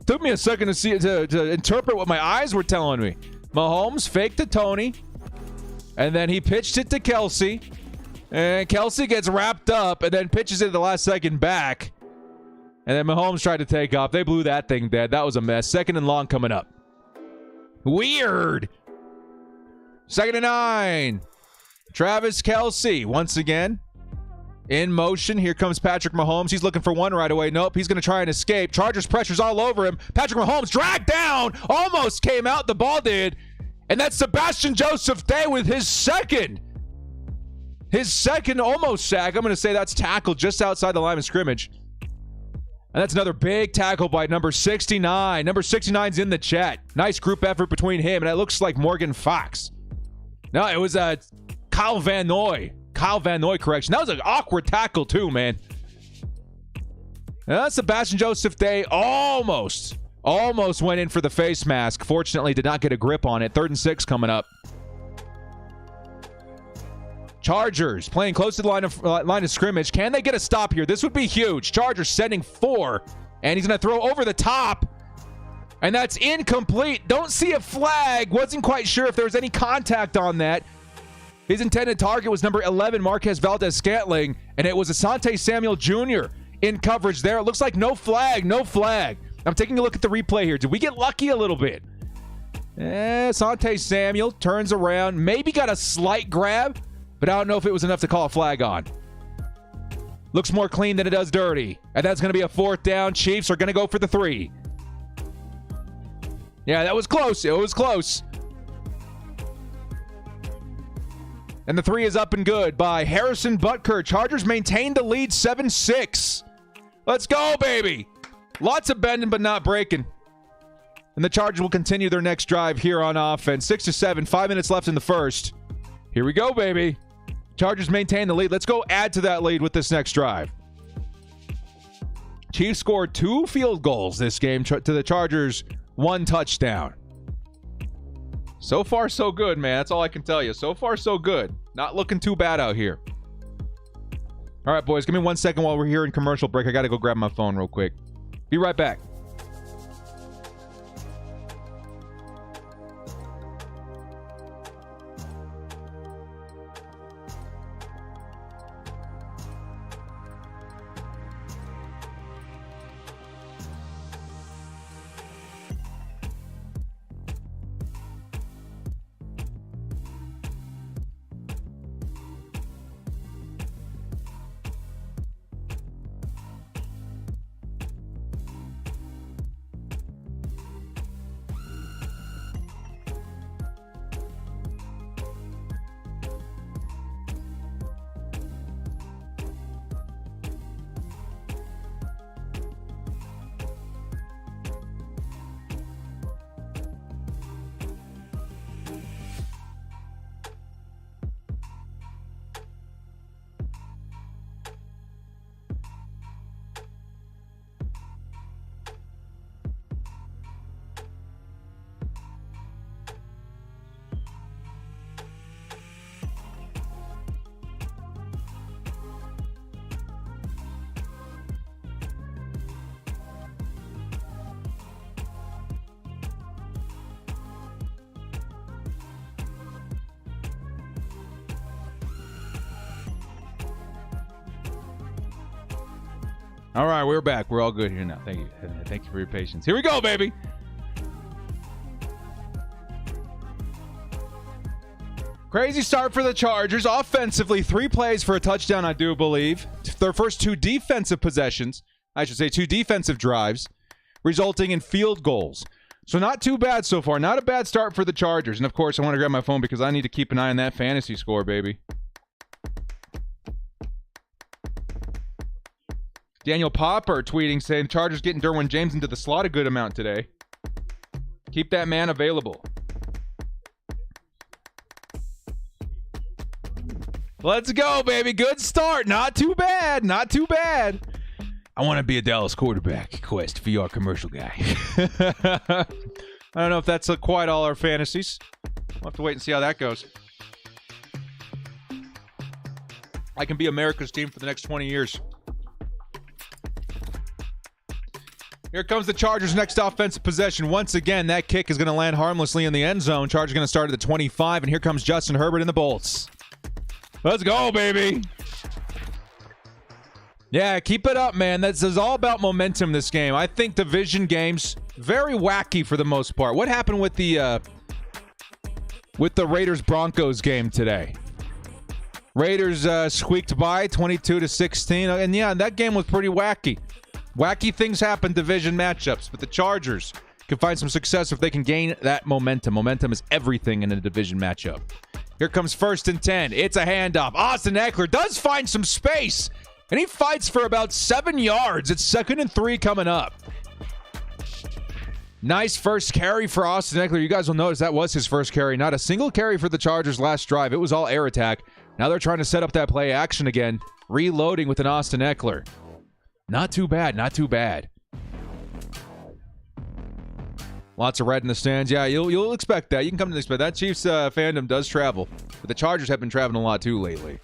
Took me a second to interpret what my eyes were telling me. Mahomes faked to Tony, and then he pitched it to Kelce, and Kelce gets wrapped up and then pitches it at the last second back. And then Mahomes tried to take off. They blew that thing dead. That was a mess. Second and long coming up. Weird. Second and 9. Travis Kelce once again in motion. Here comes Patrick Mahomes. He's looking for one right away. Nope. He's going to try and escape. Chargers pressure's all over him. Patrick Mahomes dragged down. Almost came out. The ball did. And that's Sebastian Joseph Day with his second almost sack. I'm going to say that's tackle just outside the line of scrimmage. And that's another big tackle by number 69. Number 69's in the chat. Nice group effort between him, and it looks like Morgan Fox. No, it was Kyle Van Noy. Kyle Van Noy, correction. That was an awkward tackle, too, man. Sebastian Joseph Day almost went in for the face mask. Fortunately, did not get a grip on it. 3rd and 6 coming up. Chargers playing close to the line of scrimmage. Can they get a stop here? This would be huge. Chargers sending 4, and he's going to throw over the top, and that's incomplete. Don't see a flag. Wasn't quite sure if there was any contact on that. His intended target was number 11, Marquez Valdez-Scantling, and it was Asante Samuel Jr. in coverage there. It looks like no flag. I'm taking a look at the replay here. Did we get lucky a little bit? Asante Samuel turns around, maybe got a slight grab, but I don't know if it was enough to call a flag on. Looks more clean than it does dirty. And that's going to be a 4th down. Chiefs are going to go for the 3. Yeah, that was close. It was close. And the 3 is up and good by Harrison Butker. Chargers maintain the lead 7-6. Let's go, baby. Lots of bending but not breaking. And the Chargers will continue their next drive here on offense. 6-7, 5 minutes left in the first. Here we go, baby. Chargers maintain the lead. Let's go add to that lead with this next drive. Chiefs scored 2 field goals this game to the Chargers' 1 touchdown. So far, so good, man. That's all I can tell you. So far, so good. Not looking too bad out here. All right, boys. Give me 1 second while we're here in commercial break. I got to go grab my phone real quick. Be right back. All right, we're back. We're all good here now. Thank you. Thank you for your patience. Here we go, baby. Crazy start for the Chargers. Offensively, 3 plays for a touchdown, I do believe. Their first 2 defensive possessions, I should say 2 defensive drives, resulting in field goals. So not too bad so far. Not a bad start for the Chargers. And, of course, I want to grab my phone because I need to keep an eye on that fantasy score, baby. Daniel Popper tweeting saying the Chargers getting Derwin James into the slot a good amount today. Keep that man available. Let's go, baby. Good start. Not too bad. Not too bad. I want to be a Dallas quarterback. Quest VR commercial guy. I don't know if that's quite all our fantasies. We'll have to wait and see how that goes. I can be America's team for the next 20 years. Here comes the Chargers' next offensive possession. Once again, that kick is going to land harmlessly in the end zone. Chargers going to start at the 25, and here comes Justin Herbert in the Bolts. Let's go, baby. Yeah, keep it up, man. This is all about momentum, this game. I think division games, very wacky for the most part. What happened with the Raiders-Broncos game today? Raiders squeaked by 22-16. And, yeah, that game was pretty wacky. Wacky things happen division matchups, but the Chargers can find some success if they can gain that momentum. Momentum is everything in a division matchup. Here comes 1st and 10. It's a handoff. Austin Eckler does find some space, and he fights for about 7 yards. It's 2nd and 3 coming up. Nice first carry for Austin Eckler. You guys will notice that was his first carry. Not a single carry for the Chargers last drive. It was all air attack. Now they're trying to set up that play action again. Reloading with an Austin Eckler. Not too bad. Not too bad. Lots of red in the stands. Yeah, you'll expect that. You can come to expect that. Chiefs fandom does travel. But the Chargers have been traveling a lot too lately.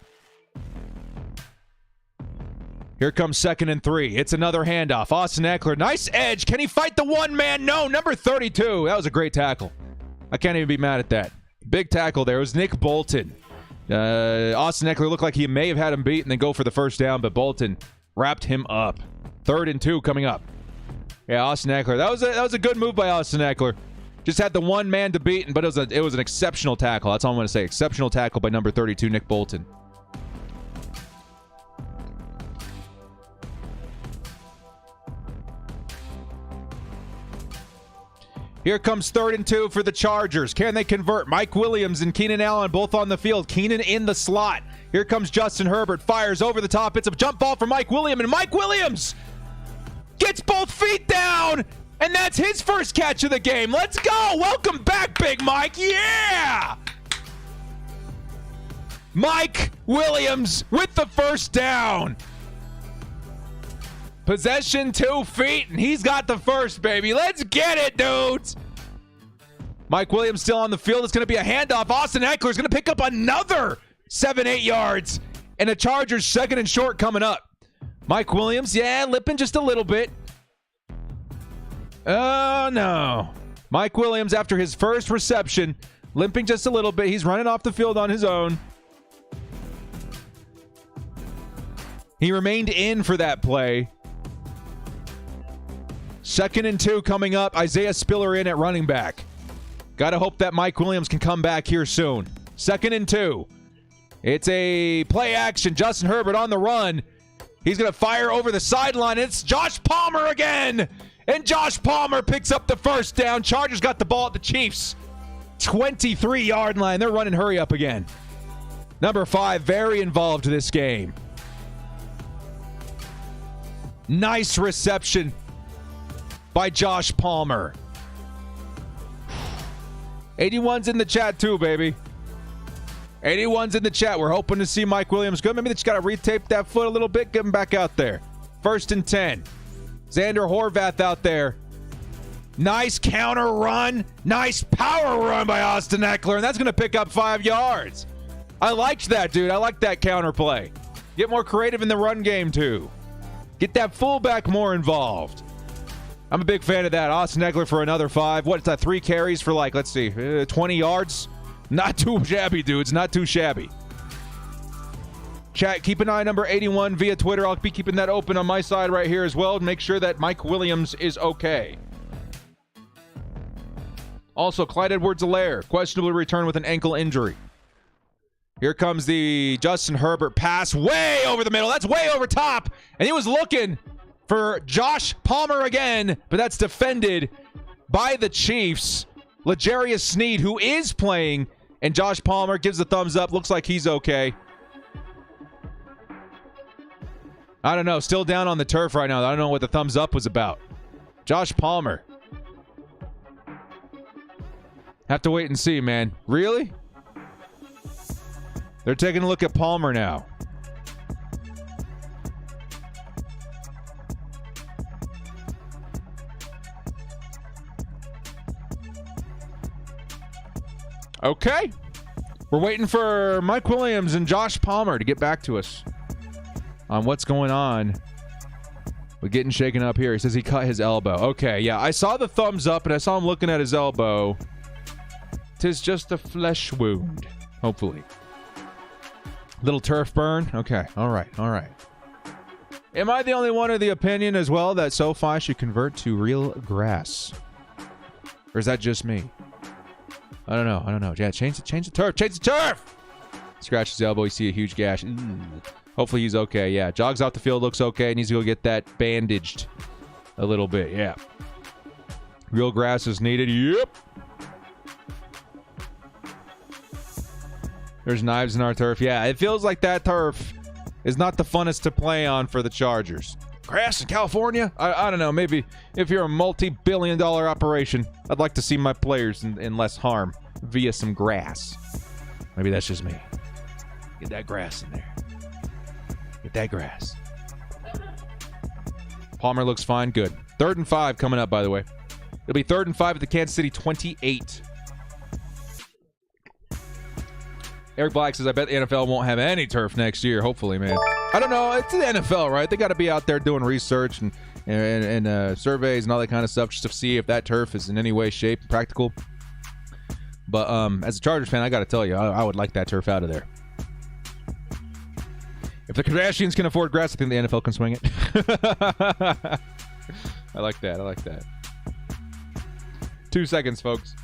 Here comes 2nd and 3. It's another handoff. Austin Eckler. Nice edge. Can he fight the one man? No. Number 32. That was a great tackle. I can't even be mad at that. Big tackle there. It was Nick Bolton. Austin Eckler looked like he may have had him beat and then go for the first down, but Bolton wrapped him up. 3rd and 2 coming up. Yeah, Austin Eckler. That was a good move by Austin Eckler. Just had the one man to beat, but it was an exceptional tackle. That's all I'm going to say. Exceptional tackle by number 32, Nick Bolton. Here comes 3rd and 2 for the Chargers. Can they convert? Mike Williams and Keenan Allen both on the field. Keenan in the slot. Here comes Justin Herbert. Fires over the top. It's a jump ball for Mike Williams, and Mike Williams gets both feet down, and that's his first catch of the game. Let's go. Welcome back, Big Mike. Yeah! Mike Williams with the first down. Possession 2 feet, and he's got the first, baby. Let's get it, dudes. Mike Williams still on the field. It's going to be a handoff. Austin Eckler is going to pick up another 7-8 yards, and the Chargers 2nd and short coming up. Mike Williams, yeah, limping just a little bit. Oh, no. Mike Williams, after his first reception, limping just a little bit. He's running off the field on his own. He remained in for that play. 2nd and 2 coming up. Isaiah Spiller in at running back. Got to hope that Mike Williams can come back here soon. 2nd and 2. It's a play action. Justin Herbert on the run. He's going to fire over the sideline. It's Josh Palmer again. And Josh Palmer picks up the first down. Chargers got the ball at the Chiefs' 23-yard line. They're running hurry up again. Number 5, very involved this game. Nice reception by Josh Palmer. 81's in the chat too, baby. 81's in the chat. We're hoping to see Mike Williams good. Maybe they just got to retape that foot a little bit, get him back out there. 1st and 10. Xander Horvath out there. Nice counter run. Nice power run by Austin Eckler, and that's going to pick up 5 yards. I liked that, dude. I like that counter play. Get more creative in the run game, too. Get that fullback more involved. I'm a big fan of that. Austin Eckler for another 5. What's that? 3 carries for, like, let's see, 20 yards? Not too shabby, dudes. Not too shabby. Chat, keep an eye on number 81 via Twitter. I'll be keeping that open on my side right here as well. Make sure that Mike Williams is okay. Also, Clyde Edwards-Helaire, questionably returned with an ankle injury. Here comes the Justin Herbert pass way over the middle. That's way over top. And he was looking for Josh Palmer again, but that's defended by the Chiefs. L'Jarius Sneed, who is playing, and Josh Palmer gives the thumbs up. Looks like he's okay. I don't know. Still down on the turf right now. I don't know what the thumbs up was about. Josh Palmer. Have to wait and see, man. Really? They're taking a look at Palmer now. Okay. We're waiting for Mike Williams and Josh Palmer to get back to us on what's going on. We're getting shaken up here. He says he cut his elbow. Okay, yeah. I saw the thumbs up and I saw him looking at his elbow. 'Tis just a flesh wound. Hopefully. Little turf burn? Okay. All right. All right. Am I the only one of the opinion as well that SoFi should convert to real grass? Or is that just me? I don't know. I don't know. Yeah, change the turf. Change the turf! Scratch his elbow. You see a huge gash. Ooh. Hopefully he's okay. Yeah, jogs off the field. Looks okay. Needs to go get that bandaged a little bit. Yeah. Real grass is needed. Yep. There's knives in our turf. Yeah, it feels like that turf is not the funnest to play on for the Chargers. Grass in California? I don't know. Maybe if you're a multi-billion-dollar operation, I'd like to see my players in less harm via some grass. Maybe that's just me. Get that grass in there. Get that grass. Palmer looks fine. Good. 3rd and 5 coming up, by the way. It'll be 3rd and 5 at the Kansas City 28. Eric Black says, I bet the NFL won't have any turf next year. Hopefully, man. I don't know. It's the NFL, right? They got to be out there doing research and surveys and all that kind of stuff just to see if that turf is in any way, shape, practical. But as a Chargers fan, I got to tell you, I would like that turf out of there. If the Kardashians can afford grass, I think the NFL can swing it. I like that. I like that. 2 seconds, folks.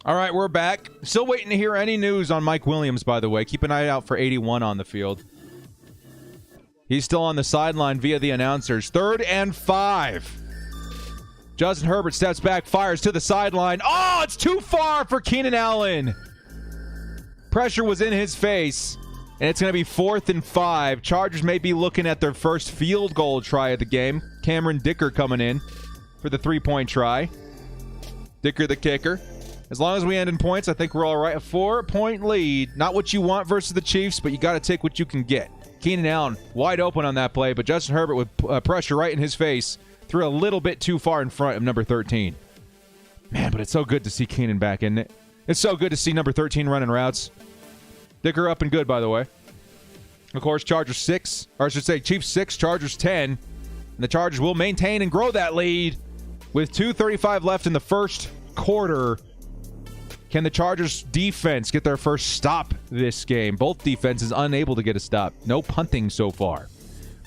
All right, we're back. Still waiting to hear any news on Mike Williams, by the way. Keep an eye out for 81 on the field. He's still on the sideline via the announcers. 3rd and 5. Justin Herbert steps back, fires to the sideline. Oh, it's too far for Keenan Allen. Pressure was in his face, and it's going to be 4th and 5. Chargers may be looking at their first field goal try of the game. Cameron Dicker coming in for the 3-point try. Dicker the kicker. As long as we end in points, I think we're all right. A 4-point lead. Not what you want versus the Chiefs, but you got to take what you can get. Keenan Allen wide open on that play, but Justin Herbert with pressure right in his face threw a little bit too far in front of number 13. Man, but it's so good to see Keenan back, isn't it? It's so good to see number 13 running routes. Dicker up and good, by the way. Of course, Chargers 6, or I should say Chiefs 6, Chargers 10. And the Chargers will maintain and grow that lead with 2:35 left in the first quarter. Can the Chargers defense get their first stop this game? Both defenses unable to get a stop. No punting so far.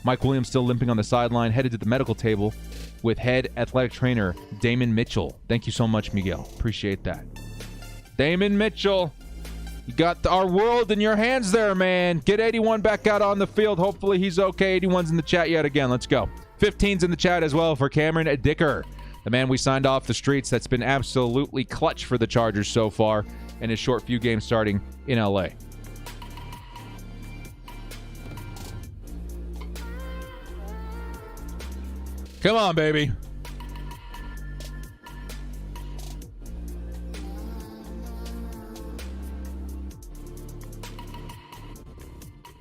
Mike Williams still limping on the sideline, headed to the medical table with head athletic trainer Damon Mitchell. Thank you so much, Miguel. Appreciate that. Damon Mitchell, you got our world in your hands there, man. Get 81 back out on the field. Hopefully he's okay. 81's in the chat yet again. Let's go. 15's in the chat as well for Cameron Dicker. The man we signed off the streets that's been absolutely clutch for the Chargers so far in his short few games starting in LA. Come on, baby.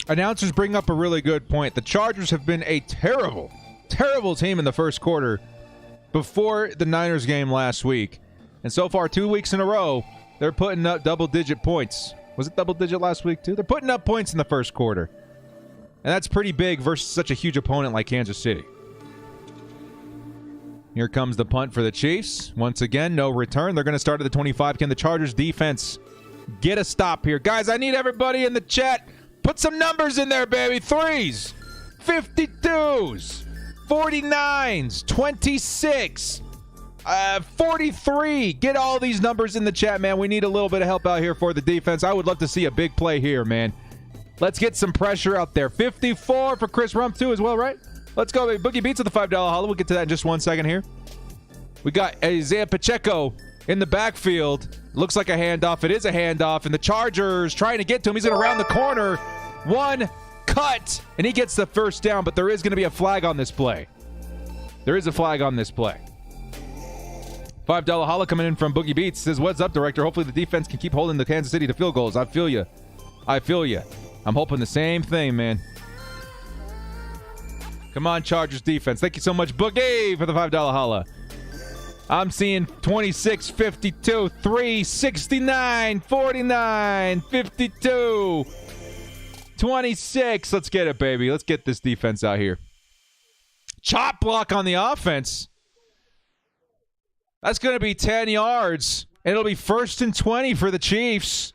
Announcers bring up a really good point. The Chargers have been a terrible, terrible team in the first quarter before the Niners game last week. And so far, 2 weeks in a row, they're putting up double-digit points. Was it double-digit last week, too? They're putting up points in the first quarter. And that's pretty big versus such a huge opponent like Kansas City. Here comes the punt for the Chiefs. Once again, no return. They're going to start at the 25. Can the Chargers defense get a stop here? Guys, I need everybody in the chat. Put some numbers in there, baby. 3s, 52s, 49s, 26, 43. Get all these numbers in the chat, man. We need a little bit of help out here for the defense. I would love to see a big play here, man. Let's get some pressure out there. 54 for Chris Rump, too, as well, right? Let's go, baby. Boogie Beats at the $5 holla. We'll get to that in just 1 second here. We got Isaiah Pacheco in the backfield. Looks like a handoff. It is a handoff, and the Chargers trying to get to him. He's going to round the corner. One cut, and he gets the first down, but there is going to be a flag on this play. There is a flag on this play. $5 holla coming in from Boogie Beats. Says, what's up, director? Hopefully the defense can keep holding the Kansas City to field goals. I feel you. I feel you. I'm hoping the same thing, man. Come on, Chargers defense. Thank you so much, Boogie, for the $5 holla. I'm seeing 26, 52, 3, 69, 49, 52, 26. Let's get it, baby. Let's get this defense out here. Chop block on the offense. That's going to be 10 yards. It'll be 1st and 20 for the Chiefs.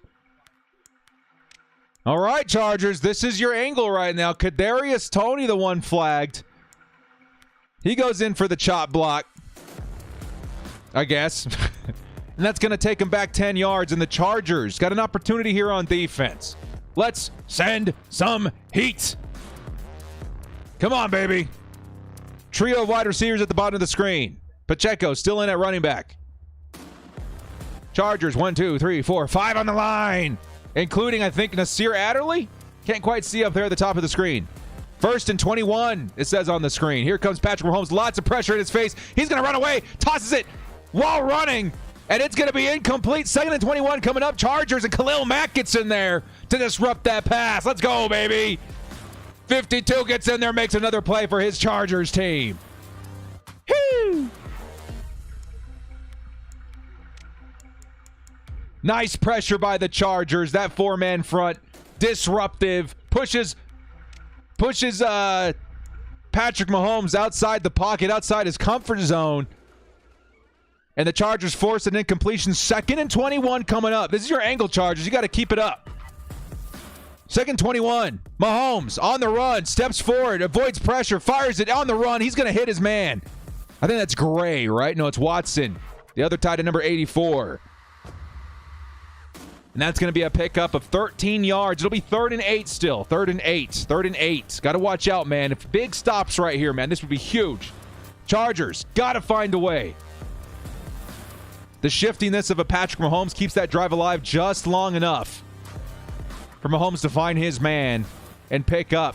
All right, Chargers, this is your angle right now. Kadarius Toney, the one flagged. He goes in for the chop block, I guess. And that's going to take him back 10 yards. And the Chargers got an opportunity here on defense. Let's send some heat. Come on, baby. Trio of wide receivers at the bottom of the screen. Pacheco still in at running back. Chargers, 1, 2, 3, 4, 5 on the line, including, I think, Nasir Adderley. Can't quite see up there at the top of the screen. 1st and 21, it says on the screen. Here comes Patrick Mahomes. Lots of pressure in his face. He's going to run away. Tosses it while running, and it's going to be incomplete. 2nd and 21 coming up. Chargers, and Khalil Mack gets in there to disrupt that pass. Let's go, baby. 52 gets in there, makes another play for his Chargers team. Woo! Nice pressure by the Chargers. That four-man front, disruptive, pushes Patrick Mahomes outside the pocket, outside his comfort zone. And the Chargers force an incompletion. 2nd and 21 coming up. This is your angle, Chargers. You got to keep it up. 2nd 21. Mahomes on the run, steps forward, avoids pressure, fires it on the run. He's going to hit his man. I think that's Gray, right? No, it's Watson. The other tight end, number 84. And that's going to be a pickup of 13 yards. It'll be 3rd and 8 still. 3rd and 8. 3rd and 8. Got to watch out, man. If big stops right here, man, this would be huge. Chargers, got to find a way. The shiftiness of a Patrick Mahomes keeps that drive alive just long enough for Mahomes to find his man and pick up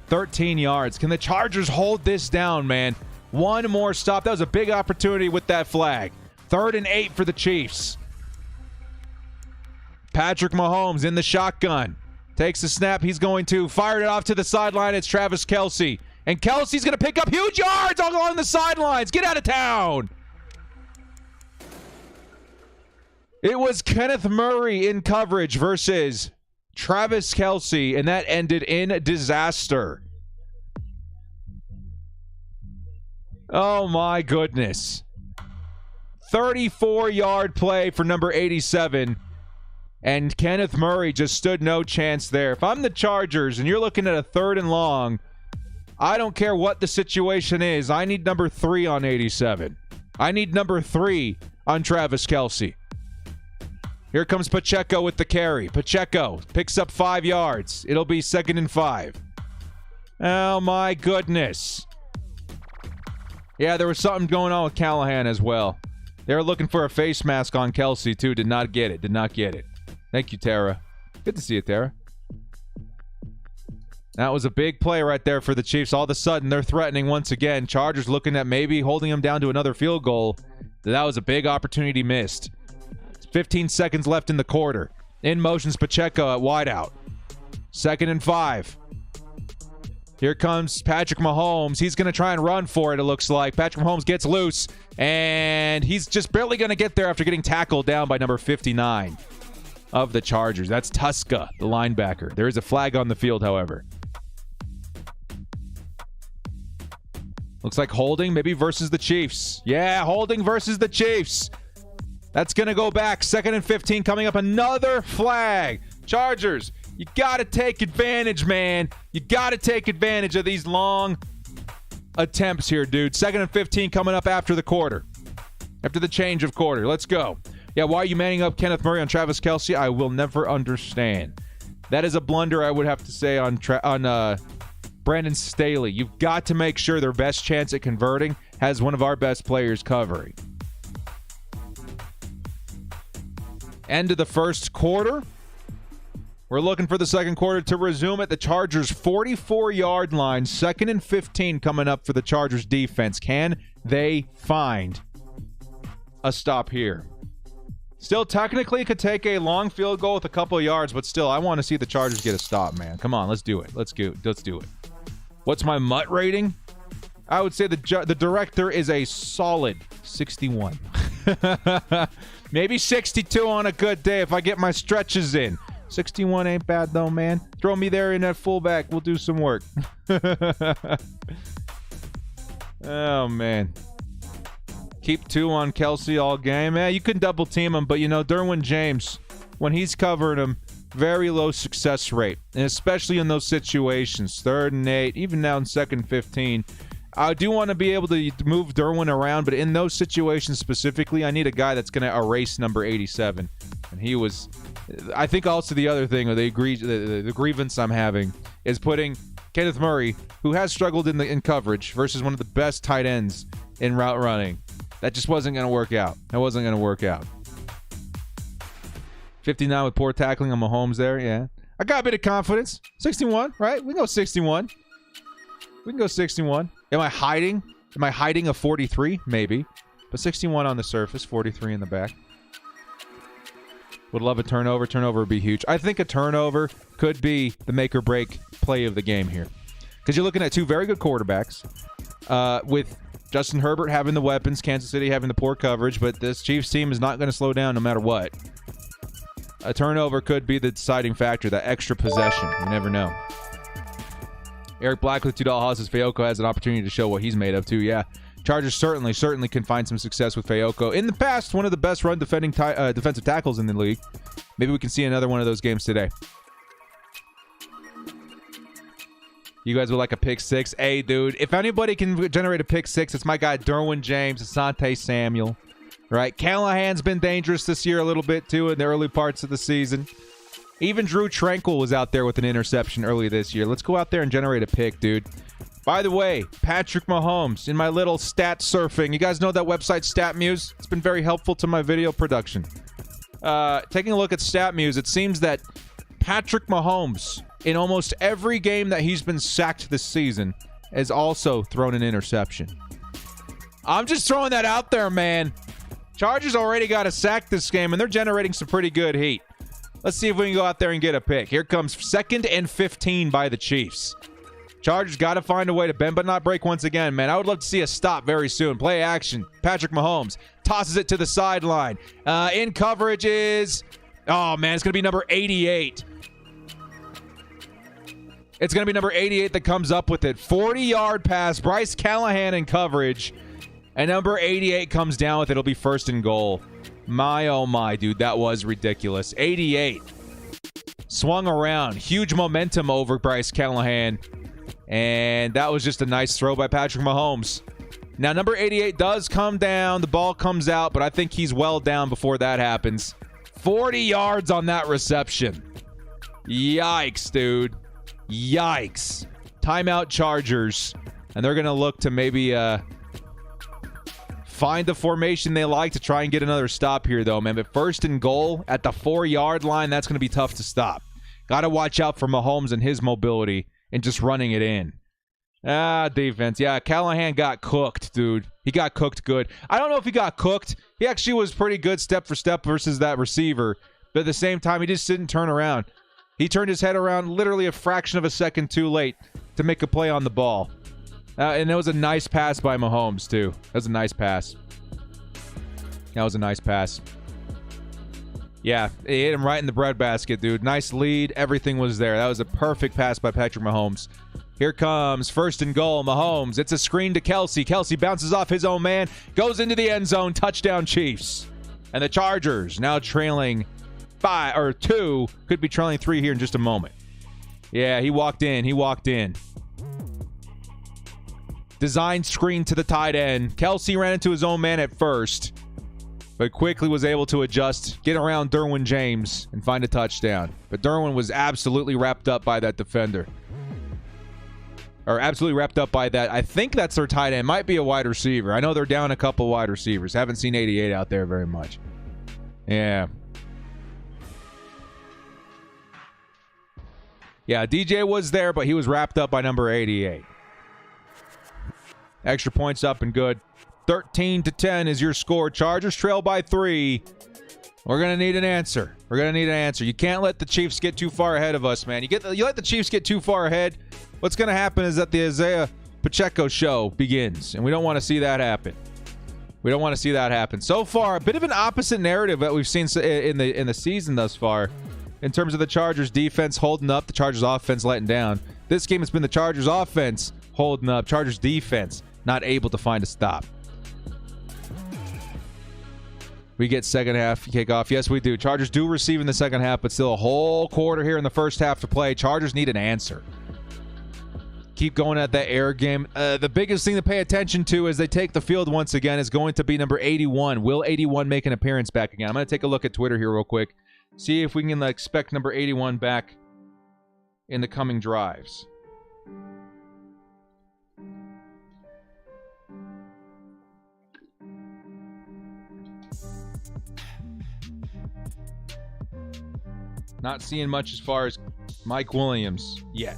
13 yards. Can the Chargers hold this down, man? One more stop. That was a big opportunity with that flag. 3rd and 8 for the Chiefs. Patrick Mahomes in the shotgun. Takes the snap. He's going to fire it off to the sideline. It's Travis Kelce. And Kelce's going to pick up huge yards all along the sidelines. Get out of town. It was Kenneth Murray in coverage versus Travis Kelce, and that ended in disaster. Oh, my goodness. 34-yard play for number 87. And Kenneth Murray just stood no chance there. If I'm the Chargers and you're looking at a 3rd and long, I don't care what the situation is. I need number 3 on 87. I need number 3 on Travis Kelce. Here comes Pacheco with the carry. Pacheco picks up 5 yards. It'll be 2nd and 5. Oh, my goodness. Yeah, there was something going on with Callahan as well. They were looking for a face mask on Kelce, too. Did not get it. Did not get it. Thank you, Tara. Good to see you, Tara. That was a big play right there for the Chiefs. All of a sudden, they're threatening once again. Chargers looking at maybe holding them down to another field goal. That was a big opportunity missed. 15 seconds left in the quarter. In motion's Pacheco at wideout. 2nd and 5. Here comes Patrick Mahomes. He's going to try and run for it, it looks like. Patrick Mahomes gets loose, and he's just barely going to get there after getting tackled down by number 59 of the Chargers. That's Tuska, the linebacker. There is a flag on the field, however. Looks like holding, maybe versus the Chiefs. Yeah, holding versus the Chiefs. That's going to go back. 2nd and 15 coming up. Another flag. Chargers, you got to take advantage, man. You got to take advantage of these long attempts here, dude. 2nd and 15 coming up after the quarter. After the change of quarter. Let's go. Yeah, why are you manning up Kenneth Murray on Travis Kelce? I will never understand. That is a blunder, I would have to say, on Brandon Staley. You've got to make sure their best chance at converting has one of our best players covering. End of the first quarter. We're looking for the second quarter to resume at the Chargers' 44-yard line. 2nd and 15 coming up for the Chargers defense. Can they find a stop here? Still, technically, could take a long field goal with a couple of yards, but still, I want to see the Chargers get a stop, man. Come on, let's do it. Let's do it. What's my MUT rating? I would say the director is a solid 61. Maybe 62 on a good day if I get my stretches in. 61 ain't bad, though, man. Throw me there in that fullback. We'll do some work. Oh, man. Keep 2 on Kelce all game. Man, you can double team him, but, Derwin James, when he's covering him, very low success rate, and especially in those situations. 3rd and 8, even now in 2nd and 15. I do want to be able to move Derwin around, but in those situations specifically, I need a guy that's going to erase number 87. And he was, I think also the other thing, or the grievance I'm having, is putting Kenneth Murray, who has struggled in coverage, versus one of the best tight ends in route running. That just wasn't going to work out. 59 with poor tackling on Mahomes there, yeah. I got a bit of confidence. 61, right? We can go 61. Am I hiding? A 43? Maybe. But 61 on the surface, 43 in the back. Would love a turnover. Turnover would be huge. I think a turnover could be the make or break play of the game here. Because you're looking at 2 very good quarterbacks. With Justin Herbert having the weapons, Kansas City having the poor coverage, but this Chiefs team is not going to slow down no matter what. A turnover could be the deciding factor, that extra possession. You never know. Eric Black with $2 says Fayoko has an opportunity to show what he's made of too. Yeah, Chargers certainly can find some success with Fayoko. In the past, one of the best run defending defensive tackles in the league. Maybe we can see another one of those games today. You guys would like a pick 6? Hey, dude, if anybody can generate a pick 6, it's my guy Derwin James, Asante Samuel. Right? Callahan's been dangerous this year a little bit too in the early parts of the season. Even Drew Tranquil was out there with an interception early this year. Let's go out there and generate a pick, dude. By the way, Patrick Mahomes, in my little stat surfing. You guys know that website, StatMuse? It's been very helpful to my video production. Taking a look at StatMuse, it seems that Patrick Mahomes, in almost every game that he's been sacked this season, has also thrown an interception. I'm just throwing that out there, man. Chargers already got a sack this game, and they're generating some pretty good heat. Let's see if we can go out there and get a pick. Here comes 2nd and 15 by the Chiefs. Chargers got to find a way to bend but not break once again, man. I would love to see a stop very soon. Play action. Patrick Mahomes tosses it to the sideline. In coverage is... Oh, man, it's going to be number 88. It's going to be number 88 that comes up with it. 40-yard pass. Bryce Callahan in coverage. And number 88 comes down with it. It'll be 1st and goal. My, oh my, dude. That was ridiculous. 88. Swung around. Huge momentum over Bryce Callahan. And that was just a nice throw by Patrick Mahomes. Now, number 88 does come down. The ball comes out, but I think he's well down before that happens. 40 yards on that reception. Yikes, dude. Yikes. Timeout Chargers. And they're going to look to maybe find the formation they like to try and get another stop here, though, man. But 1st and goal at the 4-yard line, that's going to be tough to stop. Got to watch out for Mahomes and his mobility and just running it in. Defense. Yeah, Callahan got cooked, dude. He got cooked good. I don't know if he got cooked. He actually was pretty good step for step versus that receiver. But at the same time, he just didn't turn around. He turned his head around literally a fraction of a second too late to make a play on the ball. And it was a nice pass by Mahomes, too. That was a nice pass. That was a nice pass. Yeah, he hit him right in the breadbasket, dude. Nice lead. Everything was there. That was a perfect pass by Patrick Mahomes. Here comes first and goal, Mahomes. It's a screen to Kelsey. Kelsey bounces off his own man, goes into the end zone. Touchdown, Chiefs. And the Chargers now trailing 2, could be trailing 3 here in just a moment. Yeah, he walked in. He walked in. Design screen to the tight end. Kelsey ran into his own man at first, but quickly was able to adjust, get around Derwin James, and find a touchdown. But Derwin was absolutely wrapped up by that defender. Or absolutely wrapped up by that. I think that's their tight end. Might be a wide receiver. I know they're down a couple wide receivers. Haven't seen 88 out there very much. Yeah. Yeah, DJ was there, but he was wrapped up by number 88. Extra points up and good. 13-10 is your score. Chargers trail by 3. We're going to need an answer. We're going to need an answer. You can't let the Chiefs get too far ahead of us, man. You let the Chiefs get too far ahead, what's going to happen is that the Isaiah Pacheco show begins, and we don't want to see that happen. We don't want to see that happen. So far, a bit of an opposite narrative that we've seen in the season thus far in terms of the Chargers defense holding up, the Chargers offense letting down. This game has been the Chargers offense holding up, Chargers defense not able to find a stop. We get second half kickoff. Yes, we do. Chargers do receive in the second half, but still a whole quarter here in the first half to play. Chargers need an answer. Keep going at that air game. The biggest thing to pay attention to as they take the field once again is going to be number 81. Will 81 make an appearance back again? I'm going to take a look at Twitter here real quick. See if we can expect number 81 back in the coming drives. Not seeing much as far as Mike Williams yet.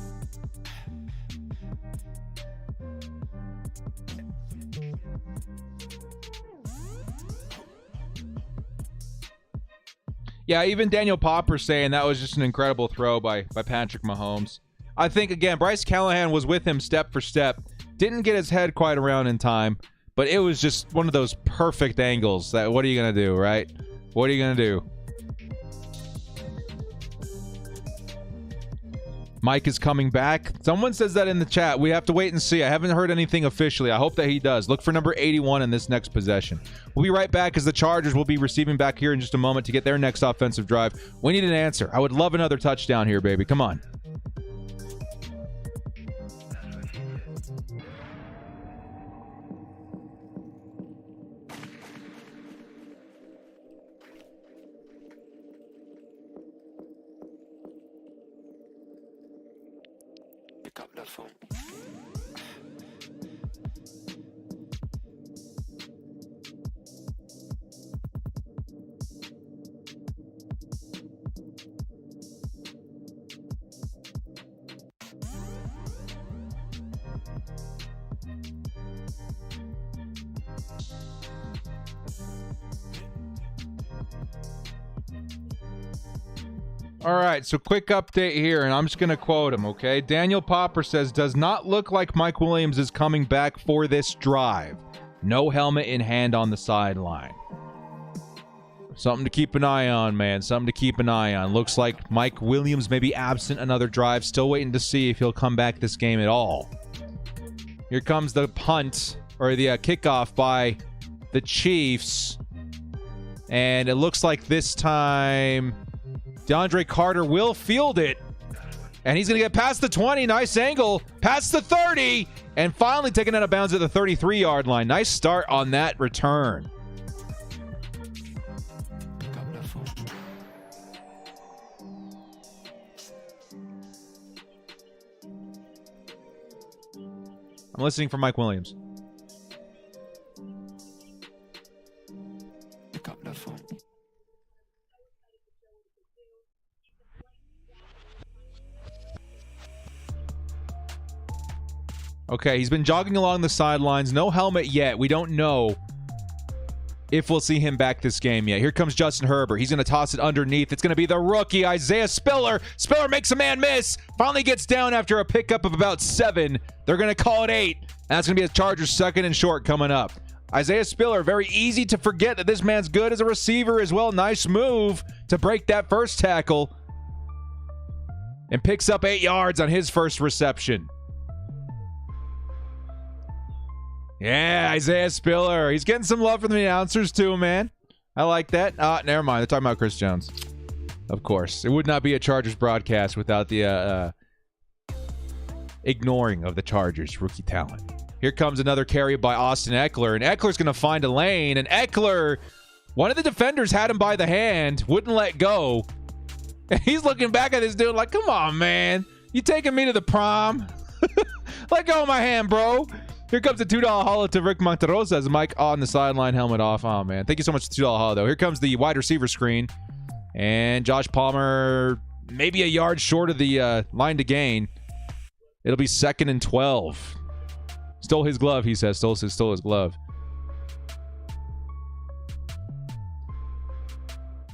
Yeah, even Daniel Popper saying that was just an incredible throw by Patrick Mahomes. I think, again, Bryce Callahan was with him step for step. Didn't get his head quite around in time, but it was just one of those perfect angles that what are you going to do, right? What are you going to do? Mike is coming back. Someone says that in the chat. We have to wait and see. I haven't heard anything officially. I hope that he does. Look for number 81 in this next possession. We'll be right back as the Chargers will be receiving back here in just a moment to get their next offensive drive. We need an answer. I would love another touchdown here, baby. Come on. Pick up that phone. All right, so quick update here, and I'm just going to quote him, okay? Daniel Popper says, does not look like Mike Williams is coming back for this drive. No helmet in hand on the sideline. Something to keep an eye on, man. Something to keep an eye on. Looks like Mike Williams may be absent another drive. Still waiting to see if he'll come back this game at all. Here comes the punt, or the kickoff by the Chiefs. And it looks like this time DeAndre Carter will field it. And he's going to get past the 20. Nice angle. Past the 30. And finally taken out of bounds at the 33-yard line. Nice start on that return. I'm listening for Mike Williams. Pick up that phone. Okay, he's been jogging along the sidelines. No helmet yet. We don't know if we'll see him back this game yet. Here comes Justin Herbert. He's going to toss it underneath. It's going to be the rookie, Isaiah Spiller. Spiller makes a man miss. Finally gets down after a pickup of about 7. They're going to call it 8. And that's going to be a Chargers 2nd and short coming up. Isaiah Spiller, very easy to forget that this man's good as a receiver as well. Nice move to break that first tackle. And picks up 8 yards on his first reception. Yeah, Isaiah Spiller. He's getting some love from the announcers too, man. I like that. Never mind. They're talking about Chris Jones. Of course. It would not be a Chargers broadcast without the ignoring of the Chargers rookie talent. Here comes another carry by Austin Eckler, and Eckler's going to find a lane, and Eckler, one of the defenders had him by the hand, wouldn't let go, and he's looking back at this dude like, come on, man. You taking me to the prom? Let go of my hand, bro. Here comes the $2 holo to Rick Monterosa as Mike on the sideline, helmet off. Oh, man. Thank you so much for the $2 holo, though. Here comes the wide receiver screen, and Josh Palmer maybe a yard short of the line to gain. It'll be 2nd and 12. Stole his glove, he says. Stole his glove.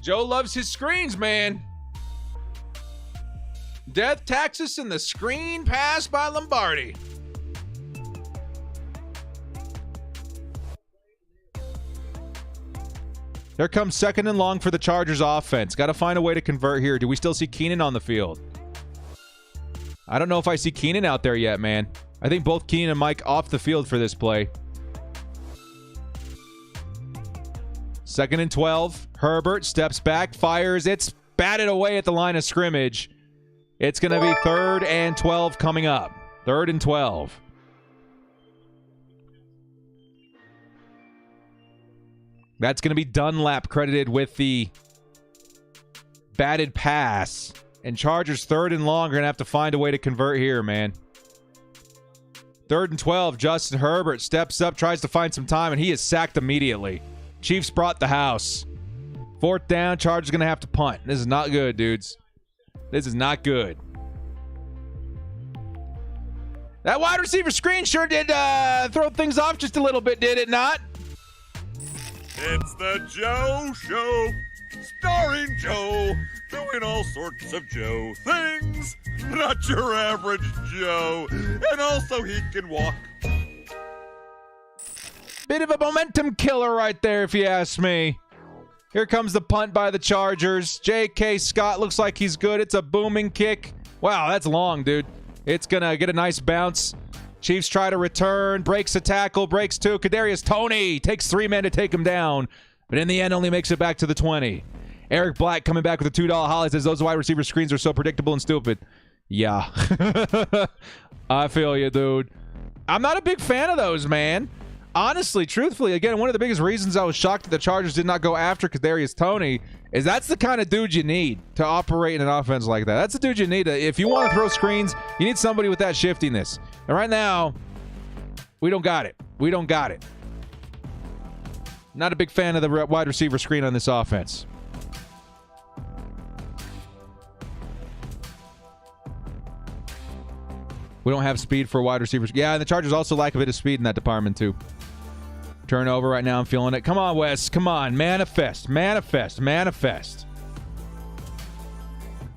Joe loves his screens, man. Death, taxes, and the screen pass by Lombardi. There comes 2nd and long for the Chargers offense. Got to find a way to convert here. Do we still see Keenan on the field? I don't know if I see Keenan out there yet, man. I think both Keenan and Mike off the field for this play. 2nd and 12. Herbert steps back, fires. It's batted away at the line of scrimmage. It's going to be 3rd and 12 coming up. 3rd and 12. That's going to be Dunlap credited with the batted pass. And Chargers 3rd and long are going to have to find a way to convert here, man. 3rd and 12, Justin Herbert steps up, tries to find some time, and he is sacked immediately. Chiefs brought the house. 4th down, Chargers going to have to punt. This is not good, dudes. This is not good. That wide receiver screen sure did throw things off just a little bit, did it not? It's the Joe Show, starring Joe, doing all sorts of Joe things. Not your average Joe. And also he can walk. Bit of a momentum killer right there, if you ask me. Here comes the punt by the Chargers. J.K. Scott looks like he's good. It's a booming kick. Wow, that's long, dude. It's going to get a nice bounce. Chiefs try to return, breaks a tackle, breaks 2. Kadarius Toney takes 3 men to take him down, but in the end only makes it back to the 20. Eric Black coming back with a $2 holiday says those wide receiver screens are so predictable and stupid. Yeah. I feel you, dude. I'm not a big fan of those, man. Honestly, truthfully, again, one of the biggest reasons I was shocked that the Chargers did not go after Kadarius Toney is that's the kind of dude you need to operate in an offense like that. That's the dude you need. If you want to throw screens, you need somebody with that shiftiness. And right now, we don't got it. We don't got it. Not a big fan of the wide receiver screen on this offense. We don't have speed for wide receivers. Yeah, and the Chargers also lack a bit of speed in that department, too. Turnover right now. I'm feeling it. Come on, Wes. Come on. Manifest. Manifest. Manifest.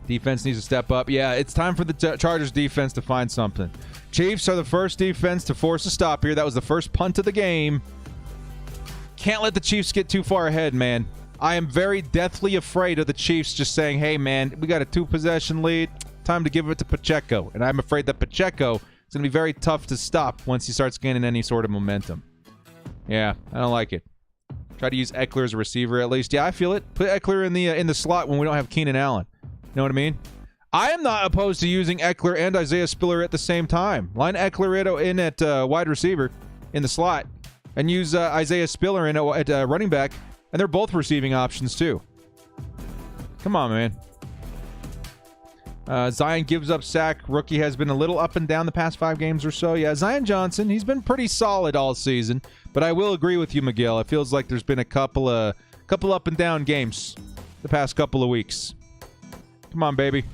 Defense needs to step up. Yeah, it's time for the Chargers defense to find something. Chiefs are the first defense to force a stop here. That was the first punt of the game. Can't let the Chiefs get too far ahead, man. I am very deathly afraid of the Chiefs just saying, hey, man, we got a 2-possession lead. Time to give it to Pacheco. And I'm afraid that Pacheco is going to be very tough to stop once he starts gaining any sort of momentum. Yeah, I don't like it. Try to use Eckler as a receiver at least. Yeah, I feel it. Put Eckler in the slot when we don't have Keenan Allen. You know what I mean? I am not opposed to using Eckler and Isaiah Spiller at the same time. Line Eckler in at wide receiver in the slot and use Isaiah Spiller in at running back, and they're both receiving options too. Come on, man. Zion gives up sack. Rookie has been a little up and down the past 5 games or so. Yeah, Zion Johnson, he's been pretty solid all season. But I will agree with you, Miguel. It feels like there's been a couple up and down games the past couple of weeks. Come on, baby.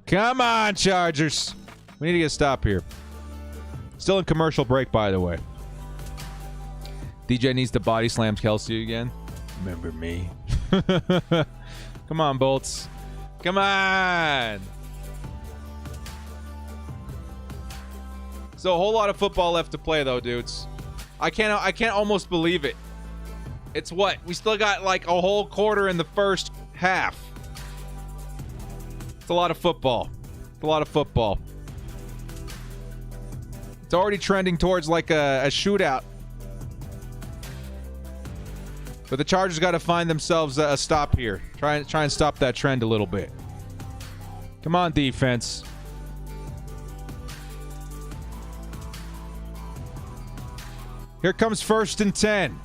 Come on, Chargers. We need to get a stop here. Still in commercial break, by the way. DJ needs to body slam Kelsey again. Remember me? Come on, Bolts. Come on. So a whole lot of football left to play, though, dudes. I can't almost believe it. It's what? We still got like a whole quarter in the first half. It's a lot of football. It's a lot of football. It's already trending towards like a shootout. But the Chargers got to find themselves a stop here. Try and stop that trend a little bit. Come on, defense. Here comes 1st and 10.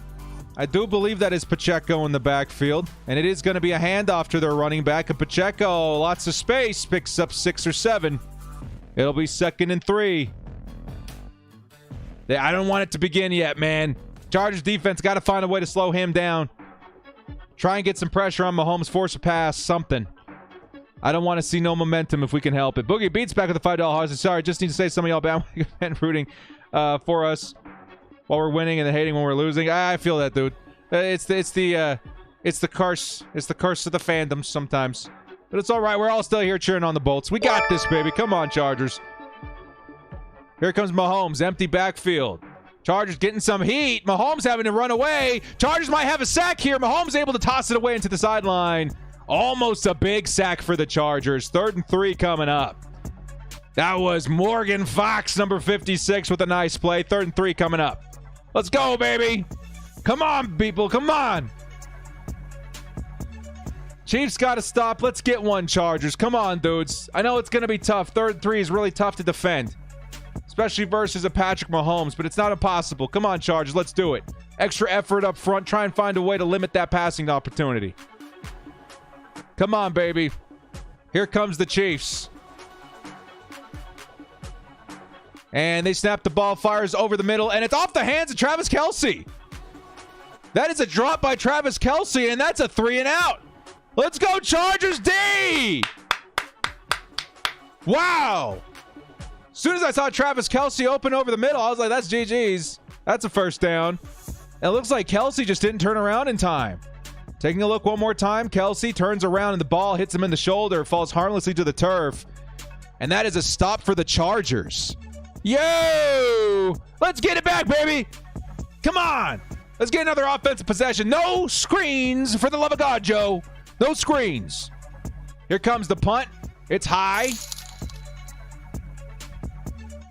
I do believe that is Pacheco in the backfield. And it is going to be a handoff to their running back. And Pacheco, lots of space, picks up 6 or 7. It'll be 2nd and 3. I don't want it to begin yet, man. Chargers defense got to find a way to slow him down. Try and get some pressure on Mahomes. Force a pass. Something. I don't want to see no momentum if we can help it. Boogie Beats back with the $5 house. Sorry, just need to say some of y'all bandwagon rooting for us while we're winning and then hating when we're losing. I feel that, dude. It's the curse. It's the curse of the fandom sometimes. But it's all right. We're all still here cheering on the Bolts. We got this, baby. Come on, Chargers. Here comes Mahomes. Empty backfield. Chargers getting some heat. Mahomes having to run away. Chargers might have a sack here. Mahomes able to toss it away into the sideline. Almost a big sack for the Chargers. 3rd and 3 coming up. That was Morgan Fox, number 56, with a nice play. 3rd and 3 coming up. Let's go, baby. Come on, people. Come on. Chiefs got to stop. Let's get one, Chargers. Come on, dudes. I know it's going to be tough. 3rd and 3 is really tough to defend, especially versus a Patrick Mahomes, but it's not impossible. Come on, Chargers. Let's do it. Extra effort up front. Try and find a way to limit that passing opportunity. Come on, baby. Here comes the Chiefs. And they snap the ball, fires over the middle, and it's off the hands of Travis Kelce. That is a drop by Travis Kelce, and that's a 3 and out. Let's go, Chargers D! Wow. As soon as I saw Travis Kelce open over the middle, I was like, that's GG's. That's a 1st down. And it looks like Kelce just didn't turn around in time. Taking a look one more time, Kelce turns around and the ball hits him in the shoulder, falls harmlessly to the turf. And that is a stop for the Chargers. Yo! Let's get it back, baby! Come on! Let's get another offensive possession. No screens, for the love of God, Joe. No screens. Here comes the punt. It's high.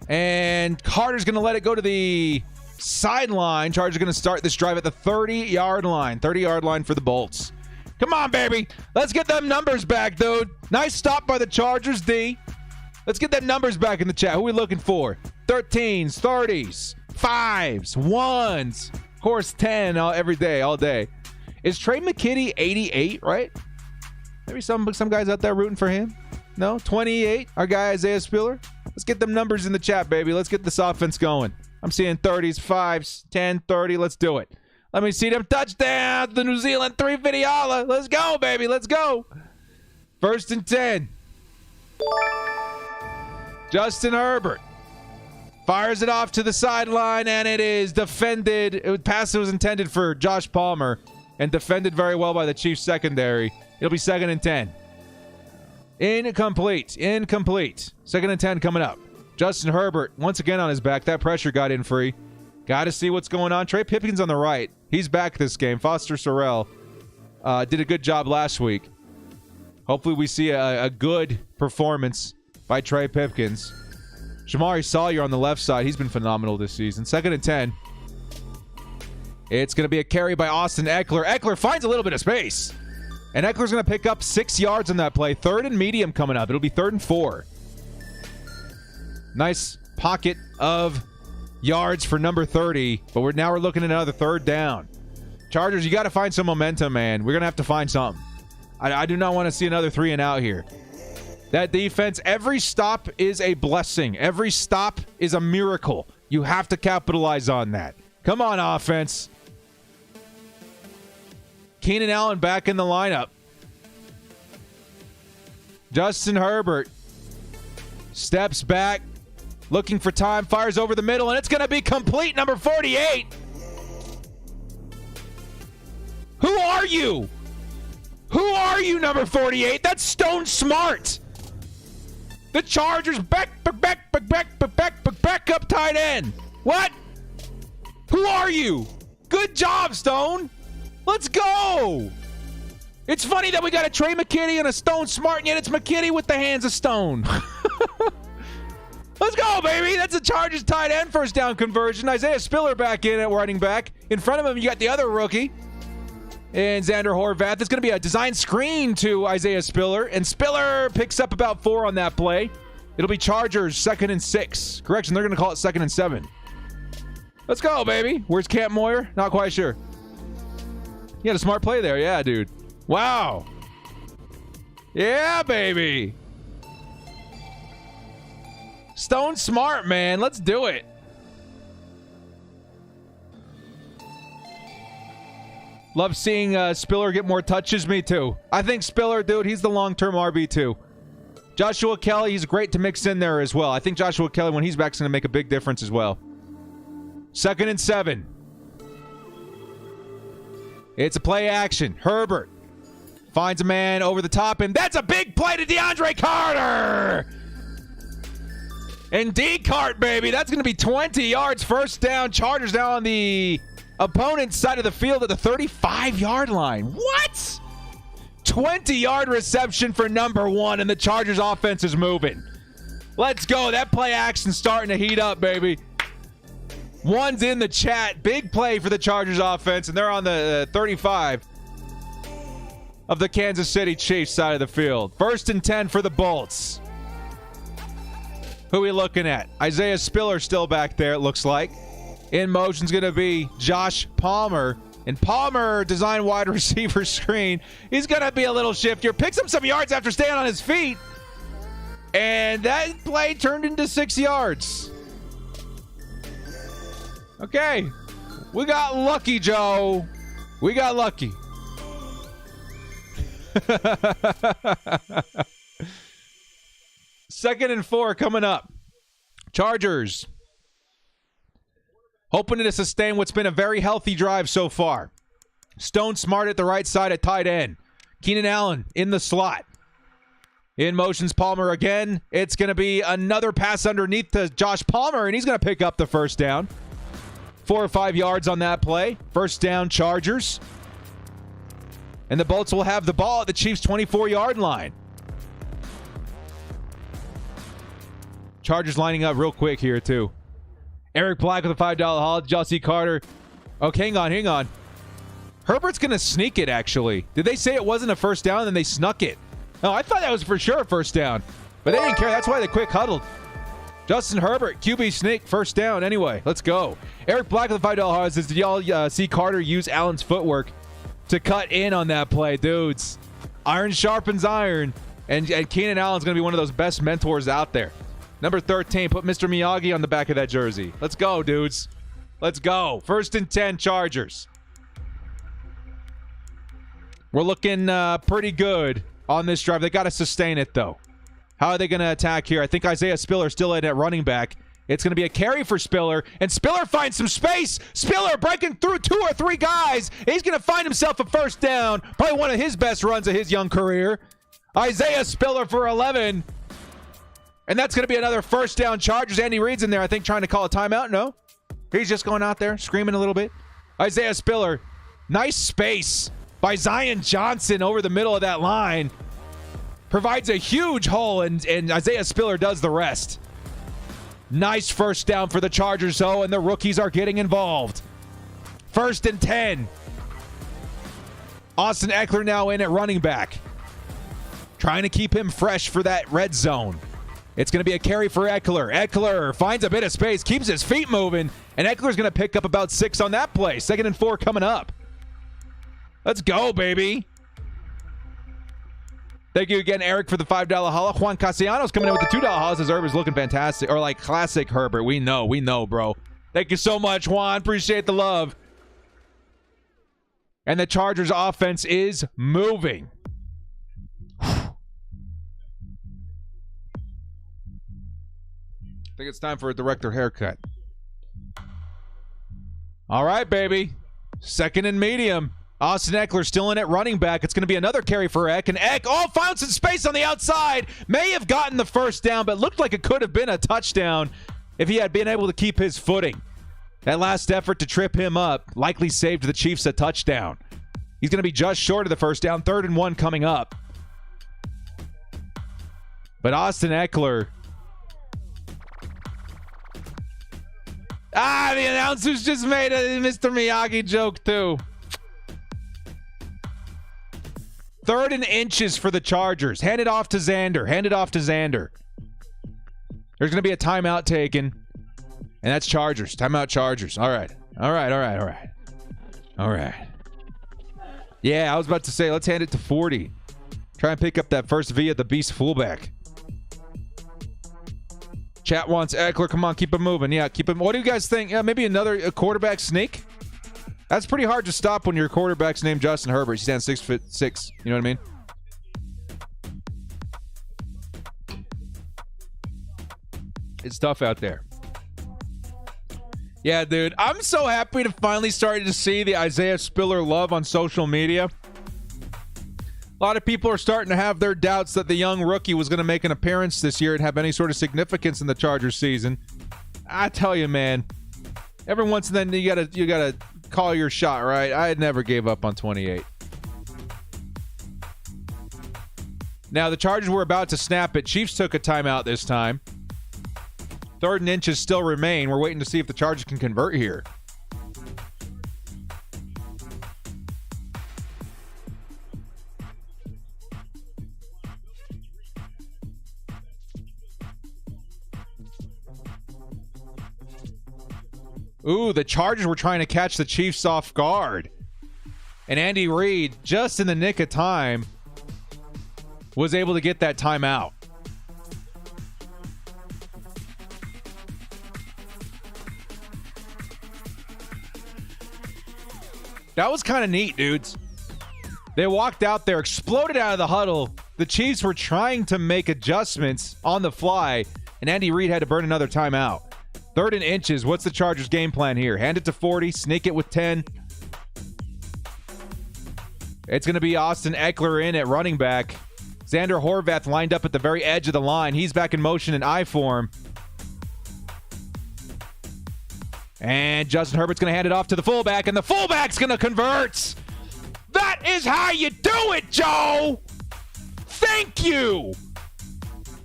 And Carter's going to let it go to the sideline. Chargers are going to start this drive at the 30-yard line. 30-yard line for the Bolts. Come on, baby. Let's get them numbers back, dude. Nice stop by the Chargers, D. Let's get them numbers back in the chat. Who are we looking for? 13s, 30s, 5s, 1s. Of course, 10 every day, all day. Is Trey McKitty 88, right? Maybe some guys out there rooting for him. No? 28, our guy Isaiah Spiller. Let's get them numbers in the chat, baby. Let's get this offense going. I'm seeing 30s, 5s, 10, 30. Let's do it. Let me see them touchdowns. The New Zealand 350 Alla. Let's go, baby. Let's go. 1st and 10. Justin Herbert fires it off to the sideline, and it is defended. Pass was intended for Josh Palmer and defended very well by the Chiefs secondary. It'll be 2nd and 10. Incomplete. 2nd and 10 coming up. Justin Herbert, once again on his back. That pressure got in free. Got to see what's going on. Trey Pipkins on the right. He's back this game. Foster Sorrell did a good job last week. Hopefully we see a good performance by Trey Pipkins. Shamari Sawyer on the left side. He's been phenomenal this season. 2nd and 10. It's going to be a carry by Austin Eckler. Eckler finds a little bit of space. And Eckler's going to pick up 6 yards on that play. 3rd and medium coming up. It'll be 3rd and 4. Nice pocket of yards for number 30. But we're looking at another 3rd down. Chargers, you got to find some momentum, man. We're going to have to find something. I do not want to see another 3 and out here. That defense, every stop is a blessing. Every stop is a miracle. You have to capitalize on that. Come on, offense. Keenan Allen back in the lineup. Justin Herbert steps back, looking for time, fires over the middle, and it's going to be complete. Number 48. Who are you? Who are you, number 48? That's Stone Smart. The Chargers back up tight end. What? Who are you? Good job, Stone. Let's go. It's funny that we got a Trey McKitty and a Stone Smart, and yet it's McKitty with the hands of stone. Let's go, baby. That's a Chargers tight end first down conversion. Isaiah Spiller back in at running back. In front of him, you got the other rookie. And Xander Horvath. It's going to be a design screen to Isaiah Spiller. And Spiller picks up about 4 on that play. It'll be Chargers 2nd and 6. Correction, they're going to call it 2nd and 7. Let's go, baby. Where's Camp Moyer? Not quite sure. You had a smart play there. Yeah, dude. Wow. Yeah, baby. Stone Smart, man. Let's do it. Love seeing Spiller get more touches. Me too. I think Spiller, dude, he's the long-term RB2. Joshua Kelly, he's great to mix in there as well. I think Joshua Kelly, when he's back, is going to make a big difference as well. 2nd and 7. It's a play action. Herbert finds a man over the top, and that's a big play to DeAndre Carter. And D-Cart, baby. That's going to be 20 yards first down. Chargers now on the opponent's side of the field at the 35-yard line. What? 20-yard reception for number 1, and the Chargers offense is moving. Let's go. That play action starting to heat up, baby. One's in the chat. Big play for the Chargers offense, and they're on the 35 of the Kansas City Chiefs side of the field. 1st and 10 for the Bolts. Who are we looking at? Isaiah Spiller still back there, it looks like. In motion's going to be Josh Palmer. And Palmer, design wide receiver screen. He's going to be a little shiftier. Picks up some yards after staying on his feet. And that play turned into 6 yards. Okay. We got lucky, Joe. We got lucky. Second and 4 coming up. Chargers hoping to sustain what's been a very healthy drive so far. Stone Smart at the right side at tight end. Keenan Allen in the slot. In motion's Palmer again. It's going to be another pass underneath to Josh Palmer, and he's going to pick up the first down. 4 or 5 yards on that play. First down, Chargers. And the Bolts will have the ball at the Chiefs' 24-yard line. Chargers lining up real quick here, too. Eric Black with a $5 haul. Did y'all see Carter? Okay, hang on. Herbert's going to sneak it, actually. Did they say it wasn't a first down, and then they snuck it? No, I thought that was for sure a first down. But they didn't care. That's why they quick huddled. Justin Herbert, QB sneak, first down. Anyway, let's go. Eric Black with a $5 haul says, did y'all see Carter use Allen's footwork to cut in on that play? Dudes, iron sharpens iron. And Keenan Allen's going to be one of those best mentors out there. Number 13, put Mr. Miyagi on the back of that jersey. Let's go, dudes. Let's go. 1st and 10, Chargers. We're looking pretty good on this drive. They got to sustain it, though. How are they going to attack here? I think Isaiah Spiller still in at running back. It's going to be a carry for Spiller, and Spiller finds some space. Spiller breaking through 2 or 3 guys. He's going to find himself a first down. Probably one of his best runs of his young career. Isaiah Spiller for 11. And that's going to be another first down, Chargers. Andy Reid's in there, I think, trying to call a timeout. No. He's just going out there, screaming a little bit. Isaiah Spiller. Nice space by Zion Johnson over the middle of that line. Provides a huge hole, and Isaiah Spiller does the rest. Nice first down for the Chargers, though, and the rookies are getting involved. 1st and 10. Austin Eckler now in at running back. Trying to keep him fresh for that red zone. It's going to be a carry for Eckler. Eckler finds a bit of space, keeps his feet moving, and Eckler's going to pick up about 6 on that play. 2nd and 4 coming up. Let's go, baby. Thank you again, Eric, for the $5 holla. Juan Castellanos coming in with the $2 holla. Says Herbert's looking fantastic. Or like classic Herbert. We know, bro. Thank you so much, Juan. Appreciate the love. And the Chargers offense is moving. I think it's time for a director haircut. All right, baby. 2nd and medium. Austin Eckler still in at running back. It's going to be another carry for Eck. And Eck, found some space on the outside. May have gotten the first down, but looked like it could have been a touchdown if he had been able to keep his footing. That last effort to trip him up likely saved the Chiefs a touchdown. He's going to be just short of the first down. 3rd and 1 coming up. But Austin Eckler. The announcers just made a Mr. Miyagi joke too. 3rd and inches for the Chargers. Hand it off to Xander. There's going to be a timeout taken. And that's Chargers. Timeout Chargers. All right. Yeah, I was about to say, let's hand it to 40. Try and pick up that first via the Beast fullback. Chat wants Eckler. Come on, keep him moving. Yeah, keep him. What do you guys think? Maybe another quarterback sneak? That's pretty hard to stop when your quarterback's named Justin Herbert. He stands 6'6". You know what I mean? It's tough out there. Yeah, dude. I'm so happy to finally start to see the Isaiah Spiller love on social media. A lot of people are starting to have their doubts that the young rookie was going to make an appearance this year and have any sort of significance in the Chargers season. I tell you, man, every once and then you gotta call your shot, right? I never gave up on 28. Now the Chargers were about to snap it. Chiefs took a timeout this time. 3rd and inches still remain. We're waiting to see if the Chargers can convert here. Ooh, the Chargers were trying to catch the Chiefs off guard. And Andy Reid, just in the nick of time, was able to get that timeout. That was kind of neat, dudes. They walked out there, exploded out of the huddle. The Chiefs were trying to make adjustments on the fly, and Andy Reid had to burn another timeout. 3rd and inches. What's the Chargers' game plan here? Hand it to 40, sneak it with 10. It's going to be Austin Eckler in at running back. Xander Horvath lined up at the very edge of the line. He's back in motion in I form. And Justin Herbert's going to hand it off to the fullback, and the fullback's going to convert. That is how you do it, Joe. Thank you.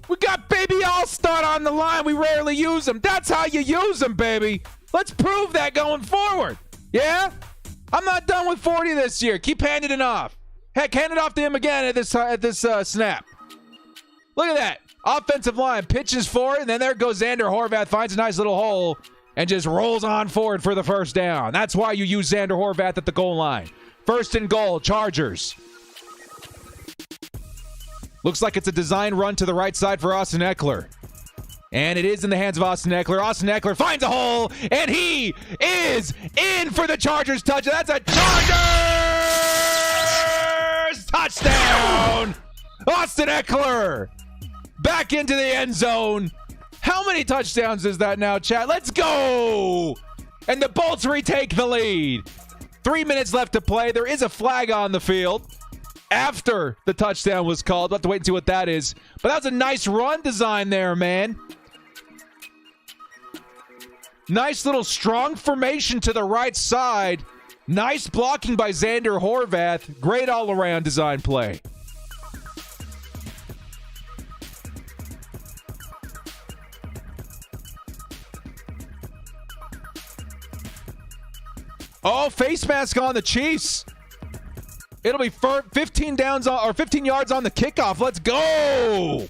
We got baby All-Star on the line. We rarely use them. That's how you use them, baby. Let's prove that going forward. Yeah? I'm not done with 40 this year. Keep handing it off. Heck, hand it off to him again at this snap. Look at that. Offensive line pitches for it, and then there goes Xander Horvath, finds a nice little hole, and just rolls on forward for the first down. That's why you use Xander Horvath at the goal line. 1st and goal, Chargers. Looks like it's a design run to the right side for Austin Eckler. And it is in the hands of Austin Eckler. Austin Eckler finds a hole, and he is in for the Chargers touchdown. That's a Chargers touchdown! Austin Eckler back into the end zone. How many touchdowns is that now, chat? Let's go! And the Bolts retake the lead. 3 minutes left to play. There is a flag on the field after the touchdown was called. We'll have to wait and see what that is. But that was a nice run design there, man. Nice little strong formation to the right side. Nice blocking by Xander Horvath. Great all-around design play. Oh, face mask on the Chiefs. It'll be 15 yards on the kickoff. Let's go.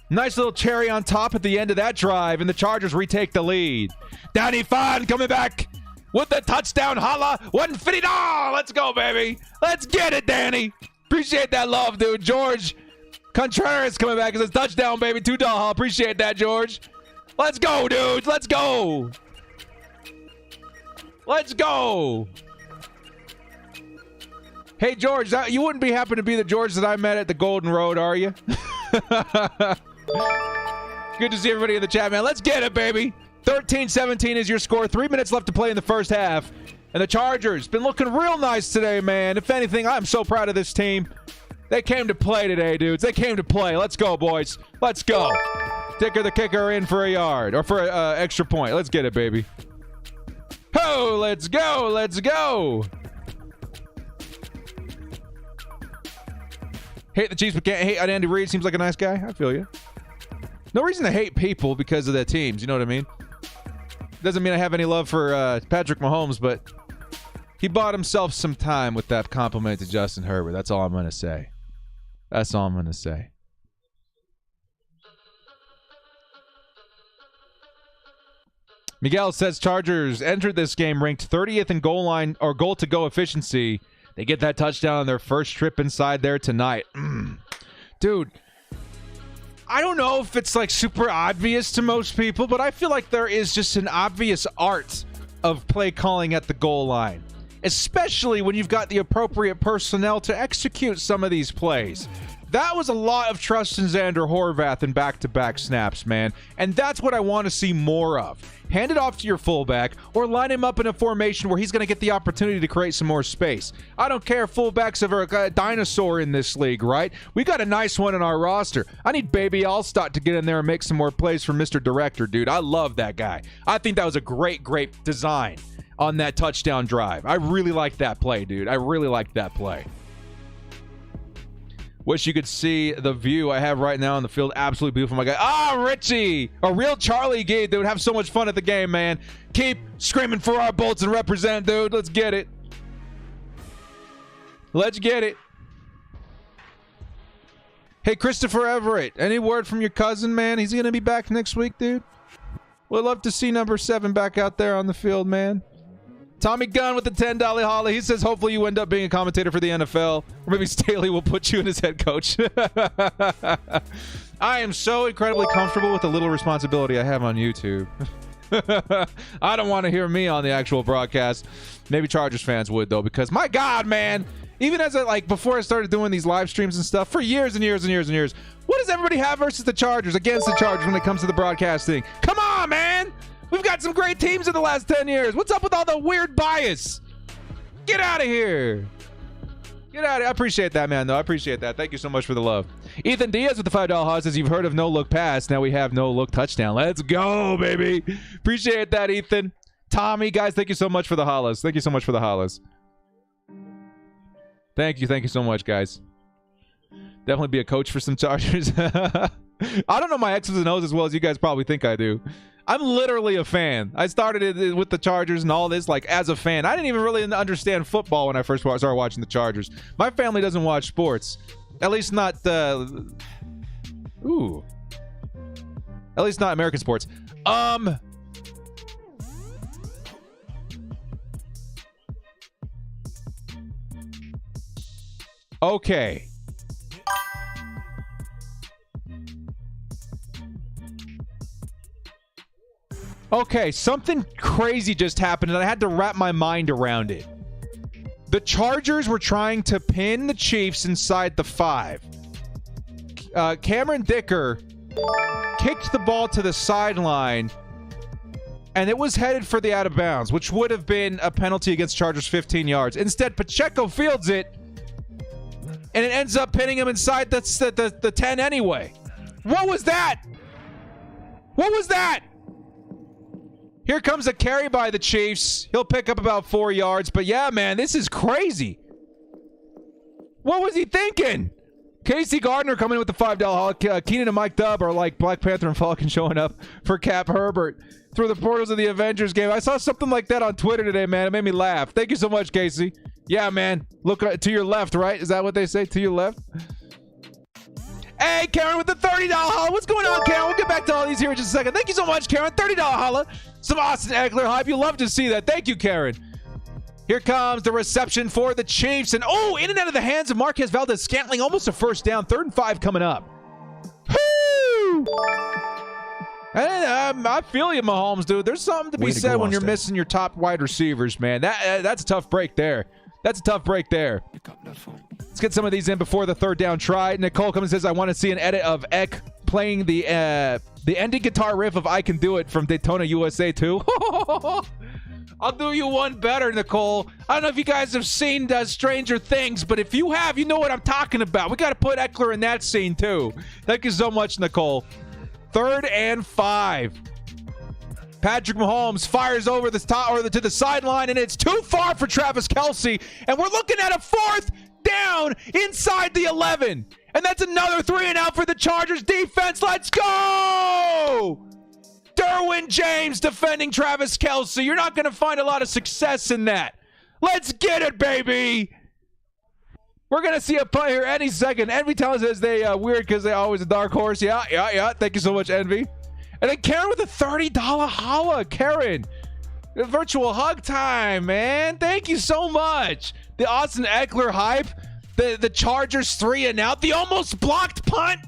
Nice little cherry on top at the end of that drive, and the Chargers retake the lead. Danny Fon coming back with the touchdown holla. 150. Oh, let's go, baby. Let's get it, Danny. Appreciate that love, dude. George Contreras coming back and says, touchdown, baby. $2. Appreciate that, George. Let's go, dudes. Let's go. Let's go. Hey, George, you wouldn't be happen to be the George that I met at the Golden Road, are you? Good to see everybody in the chat, man. Let's get it, baby. 13-17 is your score. 3 minutes left to play in the first half. And the Chargers been looking real nice today, man. If anything, I'm so proud of this team. They came to play today, dudes. They came to play. Let's go, boys. Let's go. Dicker the kicker in for a yard or for an extra point. Let's get it, baby. Ho, let's go. Let's go. Hate the Chiefs, but can't hate on Andy Reid. Seems like a nice guy. I feel you. No reason to hate people because of their teams. You know what I mean? Doesn't mean I have any love for Patrick Mahomes, but he bought himself some time with that compliment to Justin Herbert. That's all I'm going to say. That's all I'm going to say. Miguel says Chargers entered this game ranked 30th in goal line or goal to go efficiency. They get that touchdown on their first trip inside there tonight. Dude, I don't know if it's like super obvious to most people, but I feel like there is just an obvious art of play calling at the goal line, especially when you've got the appropriate personnel to execute some of these plays. That was a lot of trust in Xander Horvath in back-to-back snaps, man. And that's what I want to see more of. Hand it off to your fullback or line him up in a formation where he's going to get the opportunity to create some more space. I don't care if fullbacks are a dinosaur in this league, right? We got a nice one in our roster. I need Baby Allstott to get in there and make some more plays for Mr. Director, dude. I love that guy. I think that was a great, great design on that touchdown drive. I really like that play, dude. I really like that play. Wish you could see the view I have right now on the field. Absolutely beautiful, my guy. Ah, Richie! A real Charlie Gate, dude. Have so much fun at the game, man. Keep screaming for our Bolts and represent, dude. Let's get it. Let's get it. Hey, Christopher Everett. Any word from your cousin, man? He's going to be back next week, dude. We'd love to see number 7 back out there on the field, man. Tommy Gunn with the $10 holla. He says, hopefully you end up being a commentator for the NFL. Or maybe Staley will put you in as head coach. I am so incredibly comfortable with the little responsibility I have on YouTube. I don't want to hear me on the actual broadcast. Maybe Chargers fans would, though, because my God, man. Even as before I started doing these live streams and stuff for years and years and years and years, what does everybody have versus the Chargers, against the Chargers when it comes to the broadcasting? Come on, man. We've got some great teams in the last 10 years. What's up with all the weird bias? Get out of here. Get out of here. I appreciate that, man, though. I appreciate that. Thank you so much for the love. Ethan Diaz with the $5 holla says, you've heard of no-look pass. Now we have no-look touchdown. Let's go, baby. Appreciate that, Ethan. Tommy, guys, thank you so much for the hollas. Thank you so much for the hollas. Thank you. Thank you so much, guys. Definitely be a coach for some Chargers. I don't know my X's and O's as well as you guys probably think I do. I'm literally a fan. I started it with the Chargers and all this as a fan. I didn't even really understand football when I first started watching the Chargers. My family doesn't watch sports. At least not at least not American sports. Okay. Okay, something crazy just happened, and I had to wrap my mind around it. The Chargers were trying to pin the Chiefs inside the 5. Cameron Dicker kicked the ball to the sideline, and it was headed for the out of bounds, which would have been a penalty against Chargers 15 yards. Instead, Pacheco fields it, and it ends up pinning him inside the 10 anyway. What was that? What was that? Here comes a carry by the Chiefs. He'll pick up about 4 yards. But yeah, man, this is crazy. What was he thinking? Casey Gardner coming in with the $5 holla. Keenan and Mike Dubb are like Black Panther and Falcon showing up for Cap Herbert through the portals of the Avengers game. I saw something like that on Twitter today, man. It made me laugh. Thank you so much, Casey. Yeah, man. Look to your left, right? Is that what they say? To your left? Hey, Karen with the $30 holla. What's going on, Karen? We'll get back to all these here in just a second. Thank you so much, Karen. $30 holla. Some Austin Eckler hype. You love to see that. Thank you, Karen. Here comes the reception for the Chiefs. And, in and out of the hands of Marquez Valdez-Scantling. Almost a first down. 3rd and 5 coming up. Woo! And, I feel you, Mahomes, dude. There's something to be said when you're missing your top wide receivers, man. That's a tough break there. That's a tough break there. Let's get some of these in before the 3rd down try. Nicole comes and says, I want to see an edit of Eck playing the ending guitar riff of I Can Do It from Daytona USA too. I'll do you one better, Nicole. I don't know if you guys have seen Stranger Things, but if you have, you know what I'm talking about. We got to put Eckler in that scene, too. Thank you so much, Nicole. 3rd and 5. Patrick Mahomes fires over the top or to the sideline, and it's too far for Travis Kelce. And we're looking at a 4th down inside the 11. And that's another 3 and out for the Chargers defense. Let's go! Derwin James defending Travis Kelce. You're not going to find a lot of success in that. Let's get it, baby. We're going to see a punt here any second. Envy tells us they weird because they're always a dark horse. Yeah. Thank you so much, Envy. And then Karen with a $30 holla. Karen, virtual hug time, man. Thank you so much. The Austin Eckler hype. The Chargers 3 and out. The almost blocked punt.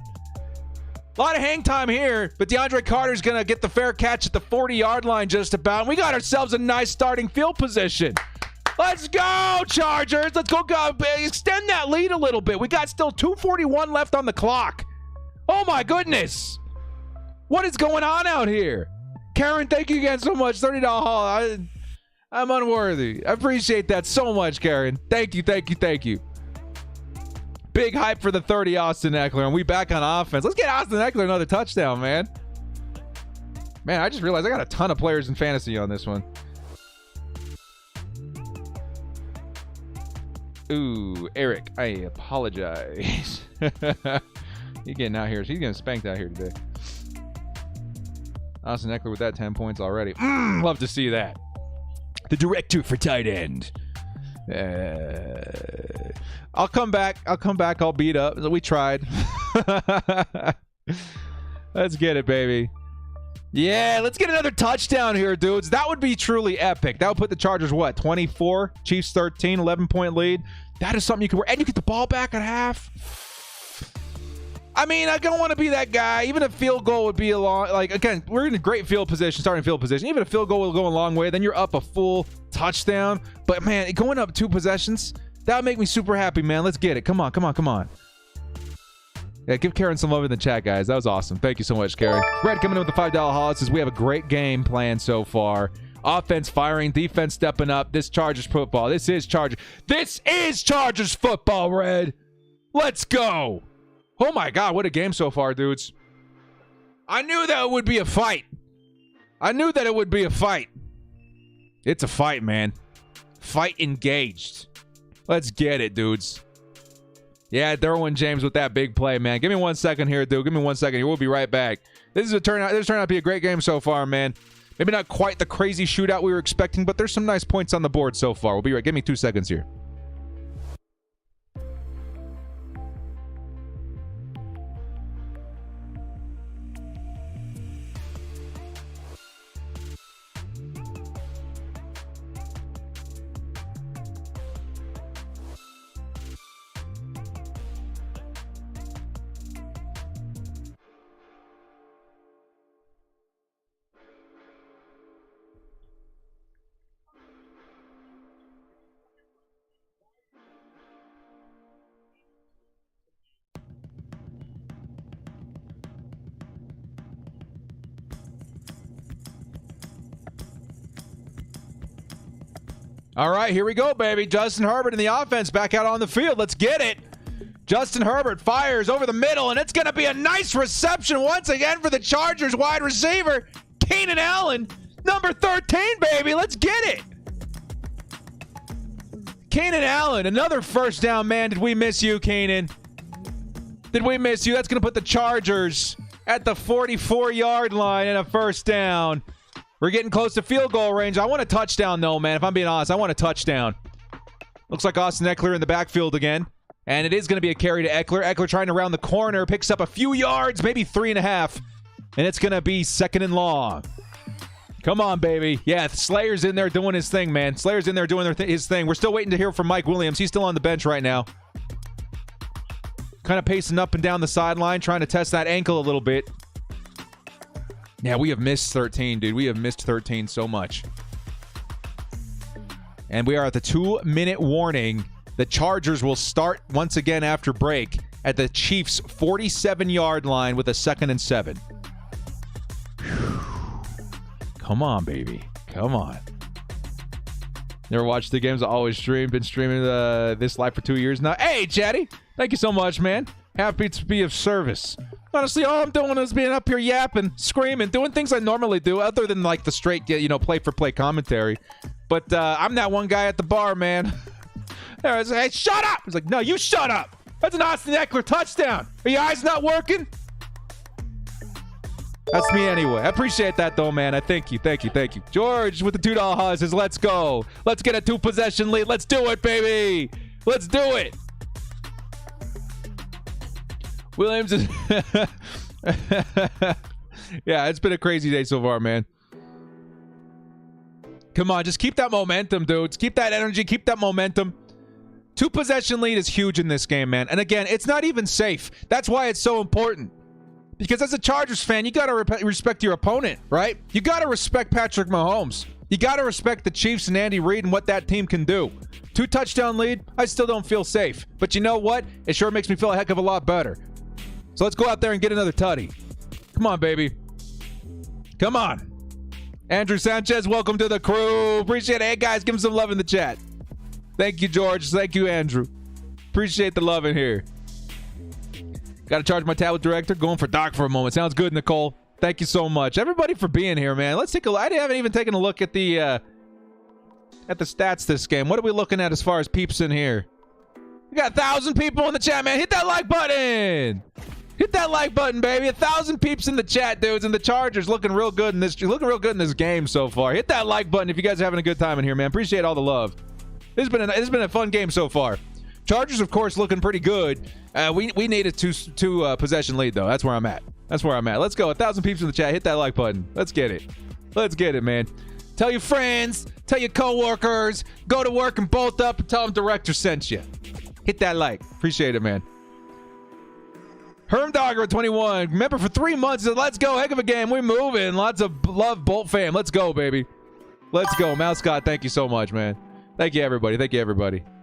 A lot of hang time here, but DeAndre Carter's going to get the fair catch at the 40-yard line just about. And we got ourselves a nice starting field position. Let's go, Chargers. Let's go extend that lead a little bit. We got still 2:41 left on the clock. Oh, my goodness. What is going on out here? Karen, thank you again so much. $30 haul. I'm unworthy. I appreciate that so much, Karen. Thank you. Big hype for the 30 Austin Eckler, and we back on offense. Let's get Austin Eckler another touchdown, man. Man, I just realized I got a ton of players in fantasy on this one. Ooh, Eric, I apologize. He's getting out here. He's getting spanked out here today. Austin Eckler with that 10 points already. Love to see that. The director for tight end. I'll come back. I'll beat up. We tried. Let's get it, baby. Yeah, let's get another touchdown here, dudes. That would be truly epic. That would put the Chargers, 24? Chiefs 13, 11-point lead. That is something you can wear. And you get the ball back at half. I mean, I don't want to be that guy. Even a field goal would be a long... again, we're in a great field position, starting field position. Even a field goal will go a long way. Then you're up a full touchdown. But, man, going up 2 possessions, that would make me super happy, man. Let's get it. Come on. Yeah, give Karen some love in the chat, guys. That was awesome. Thank you so much, Karen. Red coming in with the $5 haul. Says we have a great game plan so far. Offense firing, defense stepping up. This Chargers football. This is Chargers football, Red. Let's go. Oh, my God. What a game so far, dudes. I knew that it would be a fight. It's a fight, man. Fight engaged. Let's get it, dudes. Yeah, Derwin James with that big play, man. Give me 1 second here, dude. Give me 1 second here. We'll be right back. This turned out to be a great game so far, man. Maybe not quite the crazy shootout we were expecting, but there's some nice points on the board so far. We'll be right. Give me 2 seconds here. All right, here we go, baby. Justin Herbert in the offense back out on the field. Let's get it. Justin Herbert fires over the middle, and it's going to be a nice reception once again for the Chargers wide receiver, Keenan Allen, number 13, baby. Let's get it. Keenan Allen, another first down, man. Did we miss you, Keenan? Did we miss you? That's going to put the Chargers at the 44-yard line and a first down. We're getting close to field goal range. I want a touchdown, though, man. If I'm being honest, I want a touchdown. Looks like Austin Eckler in the backfield again. And it is going to be a carry to Eckler. Eckler trying to round the corner. Picks up a few yards, maybe 3.5. And it's going to be 2nd and long. Come on, baby. Yeah, Slayer's in there doing his thing, man. Slayer's in there doing his thing. We're still waiting to hear from Mike Williams. He's still on the bench right now. Kind of pacing up and down the sideline, trying to test that ankle a little bit. Yeah, we have missed 13, dude. We have missed 13 so much. And we are at the 2-minute warning. The Chargers will start once again after break at the Chiefs' 47-yard line with a 2nd and 7. Whew. Come on, baby. Come on. Never watched the games. I always stream. Been streaming this live for 2 years now. Hey, Chatty. Thank you so much, man. Happy to be of service. Honestly, all I'm doing is being up here yapping, screaming, doing things I normally do, other than like the straight, play-for-play commentary. But I'm that one guy at the bar, man. Hey, shut up! He's like, no, you shut up! That's an Austin Eckler touchdown. Are your eyes not working? That's me anyway. I appreciate that, though, man. I thank you. George with the $2 huzz says, let's go. Let's get a 2-possession lead. Let's do it, baby. Let's do it. Williams is... Yeah, it's been a crazy day so far, man. Come on, just keep that momentum, dudes. Keep that energy. Keep that momentum. 2-possession lead is huge in this game, man. And again, it's not even safe. That's why it's so important. Because as a Chargers fan, you got to respect your opponent, right? You got to respect Patrick Mahomes. You got to respect the Chiefs and Andy Reid and what that team can do. 2-touchdown lead, I still don't feel safe. But you know what? It sure makes me feel a heck of a lot better. So let's go out there and get another tutty. Come on, baby. Come on. Andrew Sanchez, welcome to the crew. Appreciate it. Hey, guys, give him some love in the chat. Thank you, George. Thank you, Andrew. Appreciate the love in here. Got to charge my tablet director. Going for Doc for a moment. Sounds good, Nicole. Thank you so much. Everybody for being here, man. Let's take a look. I haven't even taken a look at the stats this game. What are we looking at as far as peeps in here? We got 1,000 people in the chat, man. Hit that like button. Hit that like button, baby. 1,000 peeps in the chat, dudes. And the Chargers looking real good in this game so far. Hit that like button if you guys are having a good time in here, man. Appreciate all the love. This has been a fun game so far. Chargers, of course, looking pretty good. We need a two possession lead, though. That's where I'm at. Let's go. 1,000 peeps in the chat. Hit that like button. Let's get it, man. Tell your friends. Tell your coworkers. Go to work and bolt up and tell them director sent you. Hit that like. Appreciate it, man. Hermdogger at 21. Remember, for 3 months, let's go. Heck of a game. We're moving. Lots of love, Bolt fam. Let's go, baby. Let's go. Mouse Scott, thank you so much, man. Thank you, everybody.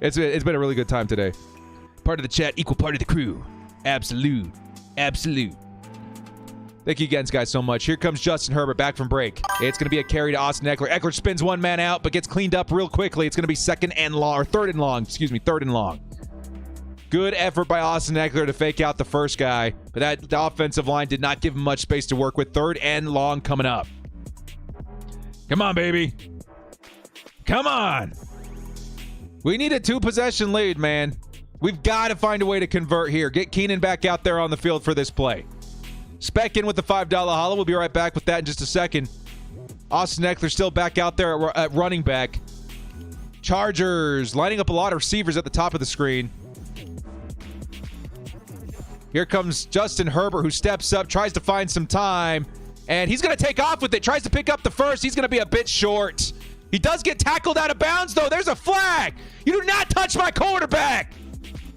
It's been a really good time today. Part of the chat, equal part of the crew. Absolute. Thank you again, guys, so much. Here comes Justin Herbert back from break. It's going to be a carry to Austin Eckler. Eckler spins one man out, but gets cleaned up real quickly. It's going to be third and long. Good effort by Austin Eckler to fake out the first guy, but the offensive line did not give him much space to work with. 3rd and long coming up. Come on, baby. Come on. We need a 2-possession lead, man. We've got to find a way to convert here. Get Keenan back out there on the field for this play. Spec in with the $5 hollow. We'll be right back with that in just a second. Austin Eckler still back out there at running back. Chargers lining up a lot of receivers at the top of the screen. Here comes Justin Herbert, who steps up, tries to find some time, and he's going to take off with it. Tries to pick up the first. He's going to be a bit short. He does get tackled out of bounds, though. There's a flag. You do not touch my quarterback.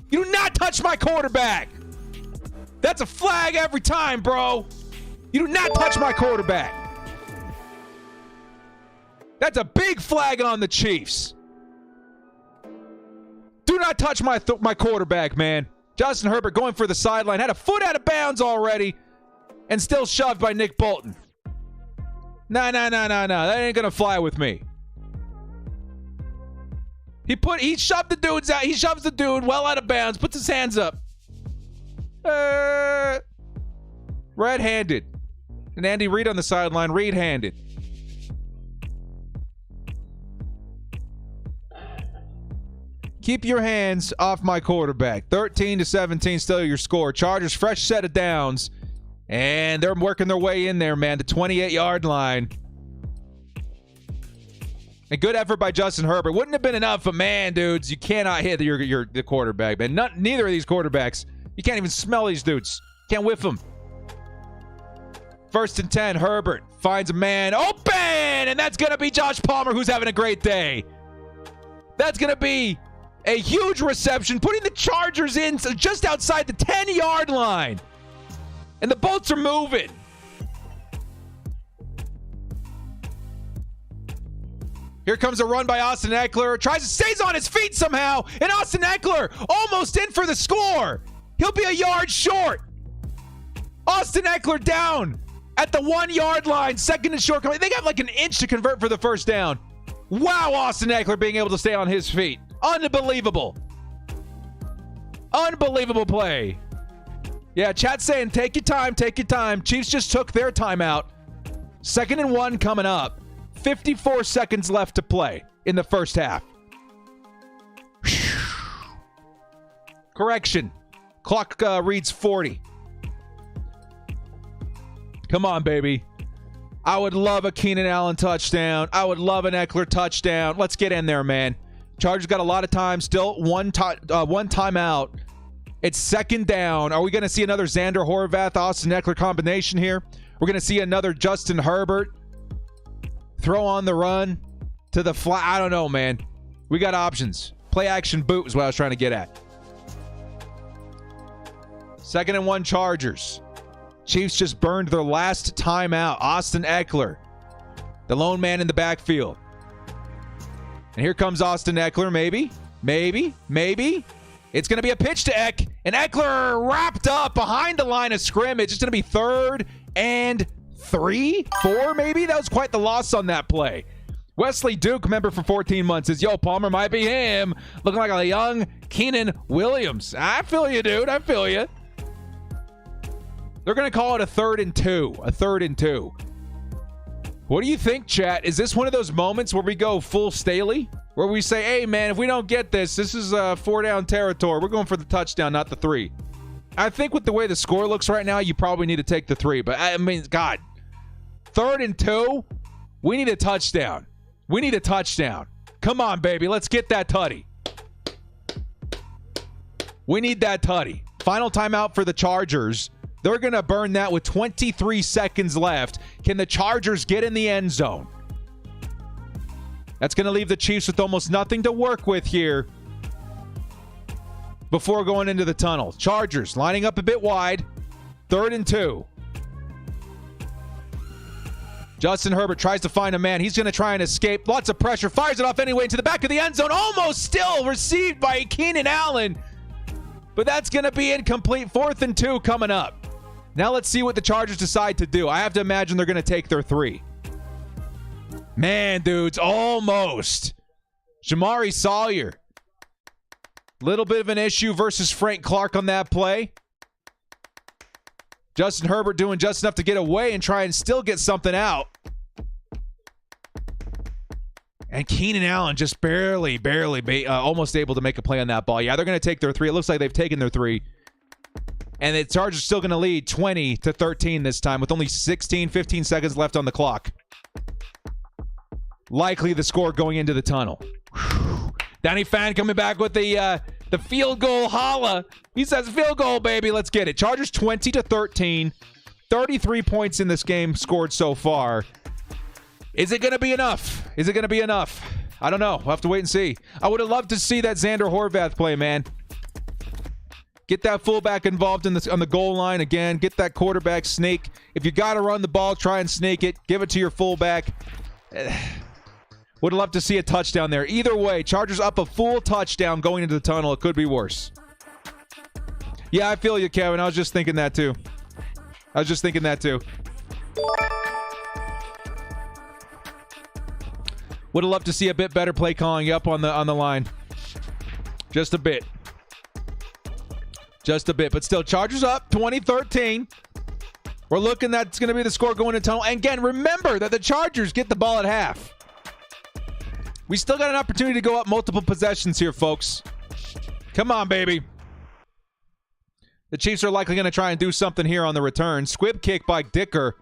You do not touch my quarterback. That's a flag every time, bro. You do not touch my quarterback. That's a big flag on the Chiefs. Do not touch my quarterback, man. Justin Herbert going for the sideline. Had a foot out of bounds already and still shoved by Nick Bolton. No. That ain't going to fly with me. He shoved the dudes out. He shoves the dude well out of bounds. Puts his hands up. Red-handed. And Andy Reid on the sideline. Reid-handed. Keep your hands off my quarterback. 13-17 still your score. Chargers fresh set of downs. And they're working their way in there, man. The 28-yard line. A good effort by Justin Herbert. Wouldn't have been enough, but man, dudes, you cannot hit the quarterback, man. Neither of these quarterbacks. You can't even smell these dudes. Can't whiff them. 1st and 10, Herbert finds a man open, and that's going to be Josh Palmer, who's having a great day. That's going to be a huge reception, putting the Chargers in just outside the 10-yard line. And the Bolts are moving. Here comes a run by Austin Eckler. Stays on his feet somehow. And Austin Eckler almost in for the score. He'll be a yard short. Austin Eckler down at the 1-yard line. 2nd and short. They got like an inch to convert for the first down. Wow, Austin Eckler being able to stay on his feet. Unbelievable. Unbelievable play. Yeah, chat's saying take your time, take your time. Chiefs just took their timeout. 2nd and 1 coming up. 54 seconds left to play in the first half. Correction. Clock reads 40. Come on, baby. I would love a Keenan Allen touchdown. I would love an Eckler touchdown. Let's get in there, man. Chargers got a lot of time. Still one timeout. It's 2nd down. Are we going to see another Xander Horvath, Austin Eckler combination here? We're going to see another Justin Herbert throw on the run to the flat. I don't know, man. We got options. Play action boot is what I was trying to get at. 2nd and 1 Chargers. Chiefs just burned their last timeout. Austin Eckler, the lone man in the backfield. And here comes Austin Eckler, maybe. It's going to be a pitch to Eck. And Eckler wrapped up behind the line of scrimmage. It's going to be 3rd and 3, 4 maybe? That was quite the loss on that play. Wesley Duke, member for 14 months, says, yo, Palmer might be him. Looking like a young Keenan Williams. I feel you, dude. I feel you. They're going to call it a 3rd and 2. A 3rd and 2. What do you think, chat? Is this one of those moments where we go full Staley? Where we say, hey, man, if we don't get this is 4-down territory. We're going for the touchdown, not the 3. I think with the way the score looks right now, you probably need to take the 3. But, I mean, God. 3rd and 2? We need a touchdown. We need a touchdown. Come on, baby. Let's get that tutty. We need that tutty. Final timeout for the Chargers. They're going to burn that with 23 seconds left. Can the Chargers get in the end zone? That's going to leave the Chiefs with almost nothing to work with here before going into the tunnel. Chargers lining up a bit wide. 3rd and 2. Justin Herbert tries to find a man. He's going to try and escape. Lots of pressure. Fires it off anyway into the back of the end zone. Almost still received by Keenan Allen. But that's going to be incomplete. 4th and 2 coming up. Now let's see what the Chargers decide to do. I have to imagine they're going to take their 3. Man, dudes, almost. Jamari Sawyer. Little bit of an issue versus Frank Clark on that play. Justin Herbert doing just enough to get away and try and still get something out. And Keenan Allen just barely, almost able to make a play on that ball. Yeah, they're going to take their 3. It looks like they've taken their 3. And the Chargers still going to lead 20-13 this time with only 15 seconds left on the clock. Likely the score going into the tunnel. Whew. Danny Fan coming back with the field goal holla. He says, field goal, baby. Let's get it. Chargers 20-13. 33 points in this game scored so far. Is it going to be enough? Is it going to be enough? I don't know. We'll have to wait and see. I would have loved to see that Xander Horvath play, man. Get that fullback involved on the goal line again. Get that quarterback sneak. If you got to run the ball, try and sneak it. Give it to your fullback. Would love to see a touchdown there. Either way, Chargers up a full touchdown going into the tunnel. It could be worse. Yeah, I feel you, Kevin. I was just thinking that too. Would have loved to see a bit better play calling up on the line. Just a bit. But still, Chargers up 20-13. We're looking that's going to be the score going into tunnel. And again, remember that the Chargers get the ball at half. We still got an opportunity to go up multiple possessions here, folks. Come on, baby. The Chiefs are likely going to try and do something here on the return. Squib kick by Dicker.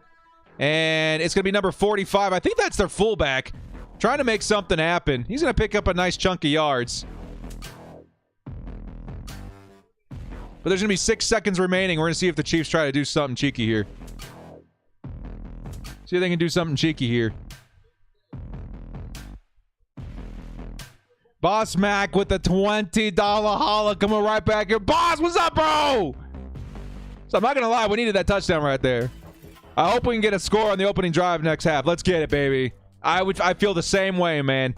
And it's going to be number 45. I think that's their fullback. Trying to make something happen. He's going to pick up a nice chunk of yards. But there's going to be 6 seconds remaining. We're going to see if the Chiefs try to do something cheeky here. See if they can do something cheeky here. Boss Mac with the $20 holla coming right back here. Boss, what's up, bro? So I'm not going to lie. We needed that touchdown right there. I hope we can get a score on the opening drive next half. Let's get it, baby. I feel the same way, man.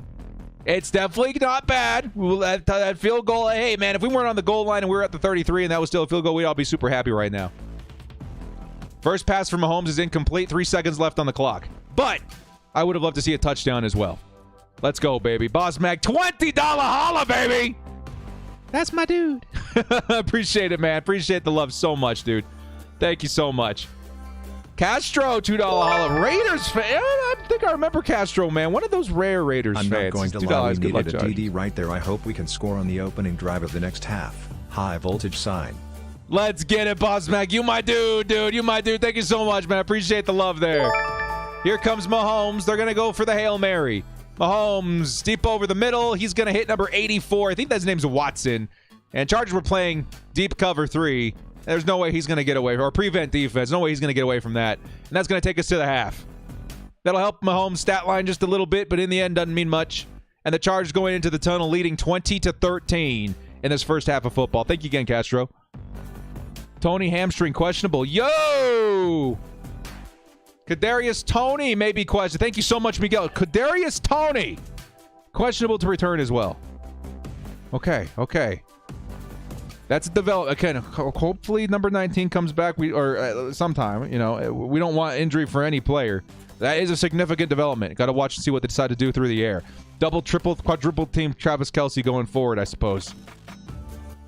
It's definitely not bad. That field goal. Hey, man, if we weren't on the goal line and we were at the 33 and that was still a field goal, we'd all be super happy right now. First pass from Mahomes is incomplete. 3 seconds left on the clock. But I would have loved to see a touchdown as well. Let's go, baby. Boss Mac, $20 holla, baby. That's my dude. Appreciate it, man. Appreciate the love so much, dude. Thank you so much. Castro, $2 holla. Raiders fan. I think I remember Castro, man. One of those rare Raiders I'm fans. not going to $2. lie, we Good luck, needed a Charlie. DD right there. I hope we can score on the opening drive of the next half. High voltage sign. Let's get it, Boss Mac. You my dude, dude. You my dude. Thank you so much, man. I appreciate the love there. Here comes Mahomes. They're going to go for the Hail Mary. Mahomes deep over the middle. He's going to hit number 84. I think his name's Watson. And Chargers were playing deep cover 3. There's no way he's going to get away, or prevent defense. No way he's going to get away from that. And that's going to take us to the half. That'll help Mahomes' stat line just a little bit, but in the end doesn't mean much. And the Chargers going into the tunnel leading 20-13 in this first half of football. Thank you again, Castro. Tony hamstring questionable. Yo! Kadarius Toney may be questioned. Thank you so much, Miguel. Kadarius Toney questionable to return as well. Okay. That's a development. Okay, hopefully number 19 comes back. Sometime. You know, we don't want injury for any player. That is a significant development. Got to watch and see what they decide to do through the air. Double, triple, quadruple team Travis Kelce going forward, I suppose.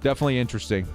Definitely interesting.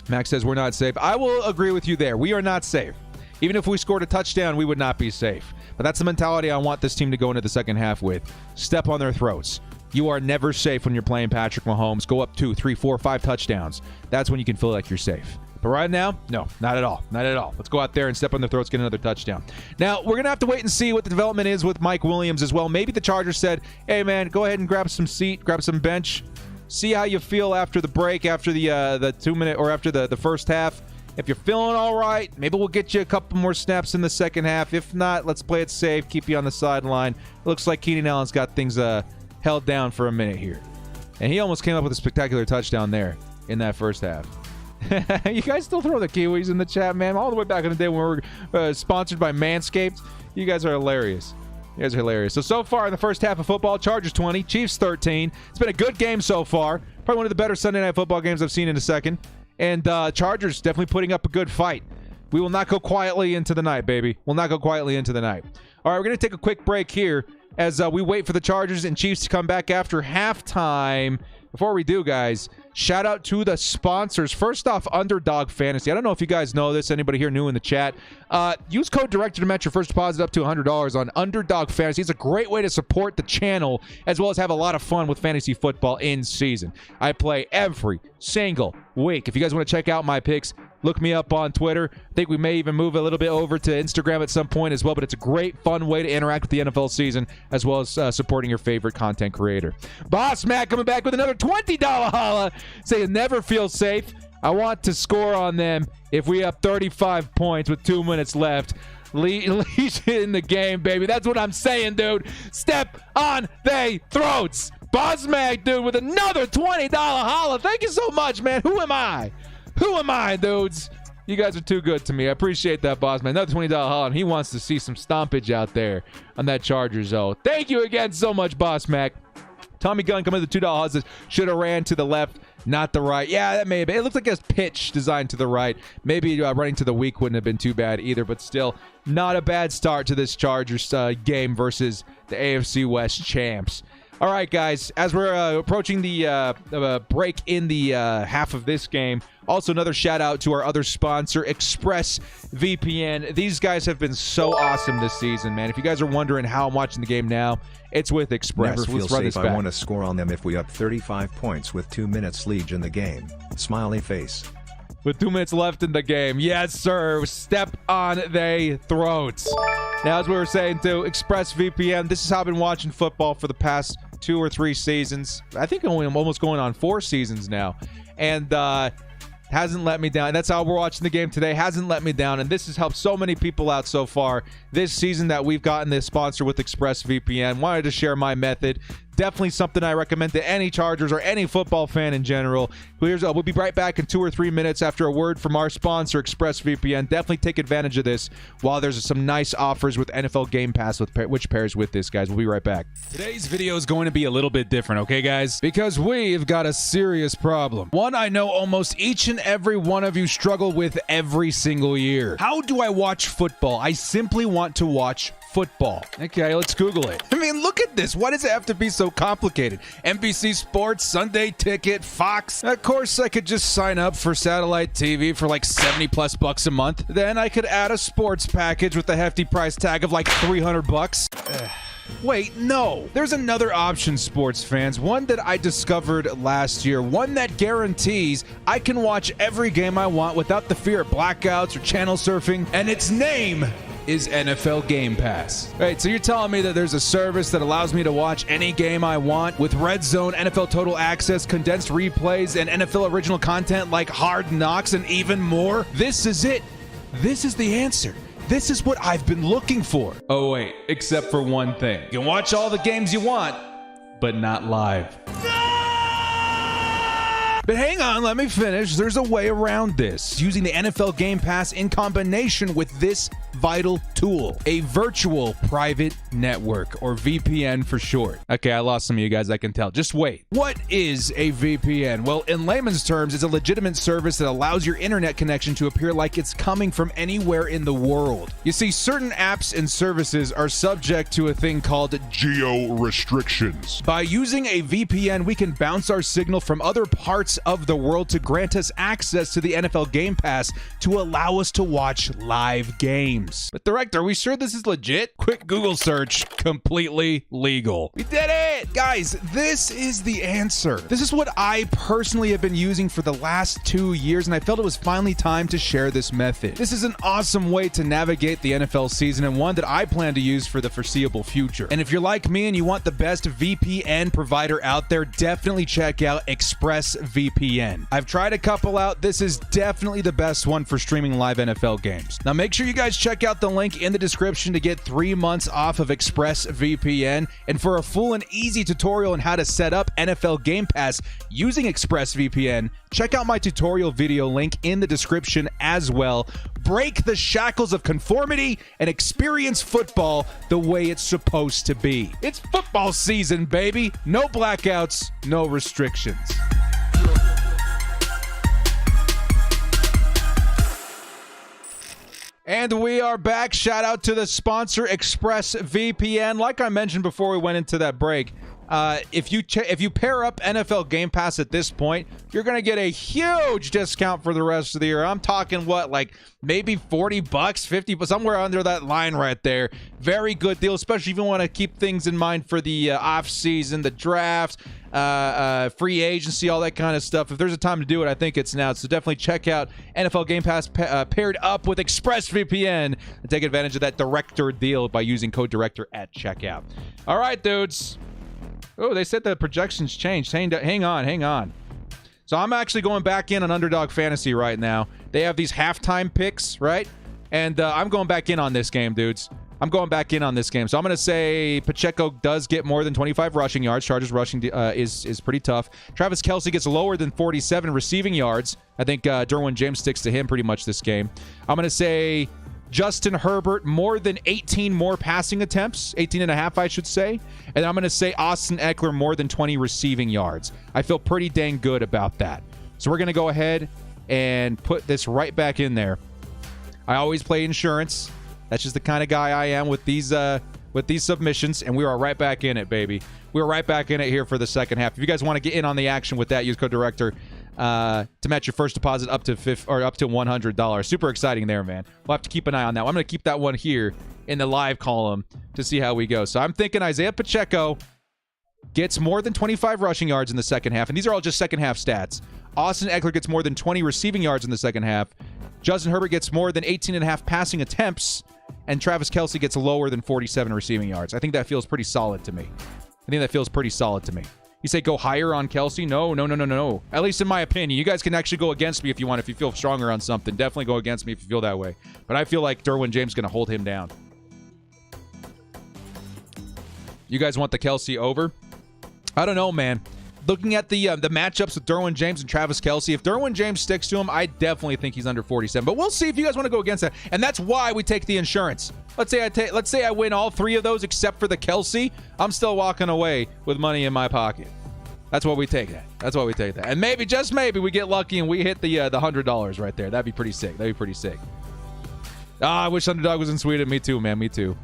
Max says we're not safe. I will agree with you there. We are not safe. Even if we scored a touchdown, we would not be safe. But that's the mentality I want this team to go into the second half with. Step on their throats. You are never safe when you're playing Patrick Mahomes. Go up 2, 3, 4, 5 touchdowns. That's when you can feel like you're safe. But right now, no, not at all. Not at all. Let's go out there and step on their throats, get another touchdown. Now, we're going to have to wait and see what the development is with Mike Williams as well. Maybe the Chargers said, hey, man, go ahead and grab some seat, grab some bench. See how you feel after the break, after the 2 minute, or after the first half. If you're feeling all right, maybe we'll get you a couple more snaps in the second half. If not, let's play it safe, keep you on the sideline. It looks like Keenan Allen's got things held down for a minute here. And he almost came up with a spectacular touchdown there in that first half. You guys still throw the Kiwis in the chat, man. All the way back in the day when we were sponsored by Manscaped. You guys are hilarious. You guys are hilarious. So far in the first half of football, Chargers 20, Chiefs 13. It's been a good game so far. Probably one of the better Sunday Night Football games I've seen in a second. And Chargers definitely putting up a good fight. We will not go quietly into the night, baby. We'll not go quietly into the night. All right, we're going to take a quick break here as we wait for the Chargers and Chiefs to come back after halftime. Before we do, guys, shout out to the sponsors. First off, Underdog Fantasy. I don't know if you guys know this. Anybody here new in the chat? Use code DIRECTOR to match your first deposit up to $100 on Underdog Fantasy. It's a great way to support the channel as well as have a lot of fun with fantasy football in season. I play every single week. If you guys want to check out my picks, look me up on Twitter. I think we may even move a little bit over to Instagram at some point as well, but it's a great, fun way to interact with the NFL season as well as supporting your favorite content creator. Boss Matt coming back with another $20 holla, saying never feel safe. I want to score on them if we have 35 points with 2 minutes left. Lead in the game, baby. That's what I'm saying, dude. Step on they throats. Boss Mac, dude, with another $20 holla. Thank you so much, man. Who am I? Who am I, dudes? You guys are too good to me. I appreciate that, boss man. Another $20 haul, and he wants to see some stompage out there on that Chargers zone. Thank you again so much, Boss Mac. Tommy Gunn coming with the $2 haul says, should have ran to the left, not the right. Yeah, that may have been. It looks like a pitch designed to the right. Maybe running to the weak wouldn't have been too bad either, but still not a bad start to this Chargers game versus the AFC West Champs. All right, guys, as we're approaching the break in the half of this game, also another shout out to our other sponsor, ExpressVPN. These guys have been so awesome this season, man. If you guys are wondering how I'm watching the game now, it's with Express. Never feel Let's run safe. this back. I want to score on them if we up 35 points with 2 minutes lead in the game. Smiley face. With 2 minutes left in the game. Yes, sir. Step on they throats. Now, as we were saying, too, ExpressVPN, this is how I've been watching football for the past 2 or 3 seasons. I think I'm almost going on 4 seasons now. And hasn't let me down. That's how we're watching the game today. Hasn't let me down. And this has helped so many people out so far this season that we've gotten this sponsor with ExpressVPN. Wanted to share my method. Definitely something I recommend to any Chargers or any football fan in general. We'll be right back in 2 or 3 minutes after a word from our sponsor, ExpressVPN. Definitely take advantage of this while there's some nice offers with NFL Game Pass, which pairs with this, guys. We'll be right back. Today's video is going to be a little bit different, okay, guys? Because we've got a serious problem. One I know almost each and every one of you struggle with every single year. How do I watch football? I simply want to watch football. Okay, let's Google it. I mean, look at this. Why does it have to be so complicated? NBC Sports, Sunday Ticket, Fox. Of course, I could just sign up for satellite TV for like $70+ a month. Then I could add a sports package with a hefty price tag of like $300. Wait, no. There's another option, sports fans. One that I discovered last year. One that guarantees I can watch every game I want without the fear of blackouts or channel surfing. And its name is NFL Game Pass. Right, so you're telling me that there's a service that allows me to watch any game I want with Red Zone, NFL Total Access, condensed replays, and NFL original content like Hard Knocks and even more? This is it. This is the answer. This is what I've been looking for. Oh wait, except for one thing. You can watch all the games you want, but not live. But hang on, let me finish. There's a way around this. Using the NFL Game Pass in combination with this vital tool, a virtual private network, or VPN for short. Okay, I lost some of you guys, I can tell. Just wait. What is a VPN? Well, in layman's terms, it's a legitimate service that allows your internet connection to appear like it's coming from anywhere in the world. You see, certain apps and services are subject to a thing called geo restrictions. By using a VPN, we can bounce our signal from other parts of the world to grant us access to the NFL Game Pass to allow us to watch live games. But director, are we sure this is legit? Quick Google search, completely legal. We did it! Guys, this is the answer. This is what I personally have been using for the last 2 years, and I felt it was finally time to share this method. This is an awesome way to navigate the NFL season and one that I plan to use for the foreseeable future. And if you're like me and you want the best VPN provider out there, definitely check out ExpressVPN. I've tried a couple out. This is definitely the best one for streaming live NFL games. Now make sure you guys check out the link in the description to get 3 months off of ExpressVPN. And for a full and easy tutorial on how to set up NFL Game Pass using ExpressVPN, check out my tutorial video link in the description as well. Break the shackles of conformity and experience football the way it's supposed to be. It's football season, baby. No blackouts, no restrictions. And we are back. Shout out to the sponsor, ExpressVPN. Like I mentioned before we went into that break, if you pair up NFL Game Pass at this point, you're going to get a huge discount for the rest of the year. I'm talking, what, like maybe $40, 50, somewhere under that line right there. Very good deal, especially if you want to keep things in mind for the off-season, the draft, free agency, all that kind of stuff. If there's a time to do it, I think it's now. So definitely check out NFL Game Pass paired up with ExpressVPN and take advantage of that director deal by using code director at checkout. All right, dudes. Oh, they said the projections changed. Hang on. So I'm actually going back in on Underdog Fantasy right now. They have these halftime picks, right? And I'm going back in on this game, dudes. I'm going back in on this game. So I'm going to say Pacheco does get more than 25 rushing yards. Chargers rushing is pretty tough. Travis Kelce gets lower than 47 receiving yards. I think Derwin James sticks to him pretty much this game. I'm going to say Justin Herbert more than 18 more passing attempts, 18 and a half, I should say. And I'm going to say Austin Eckler more than 20 receiving yards. I feel pretty dang good about that. So we're going to go ahead and put this right back in there. I always play insurance. That's just the kind of guy I am with these submissions, and we are right back in it, baby. We're right back in it here for the second half. If you guys want to get in on the action with that, use code director to match your first deposit up to $100. Super exciting there, man. We'll have to keep an eye on that. I'm going to keep that one here in the live column to see how we go. So I'm thinking Isaiah Pacheco gets more than 25 rushing yards in the second half, and these are all just second half stats. Austin Eckler gets more than 20 receiving yards in the second half. Justin Herbert gets more than 18 and a half passing attempts, and Travis Kelce gets lower than 47 receiving yards. I think that feels pretty solid to me. You say go higher on Kelce? No. At least in my opinion. You guys can actually go against me if you want. If you feel stronger on something, definitely go against me if you feel that way. But I feel like Derwin James is going to hold him down. You guys want the Kelce over? I don't know, man. Looking at the matchups with Derwin James and Travis Kelce, if Derwin James sticks to him, I definitely think he's under 47. But we'll see if you guys want to go against that. And that's why we take the insurance. Let's say I win all 3 of those except for the Kelce. I'm still walking away with money in my pocket. That's why we take that. That's why we take that. And maybe, just maybe, we get lucky and we hit the $100 right there. That'd be pretty sick. That'd be pretty sick. I wish Underdog was in Sweden. Me too, man. Me too.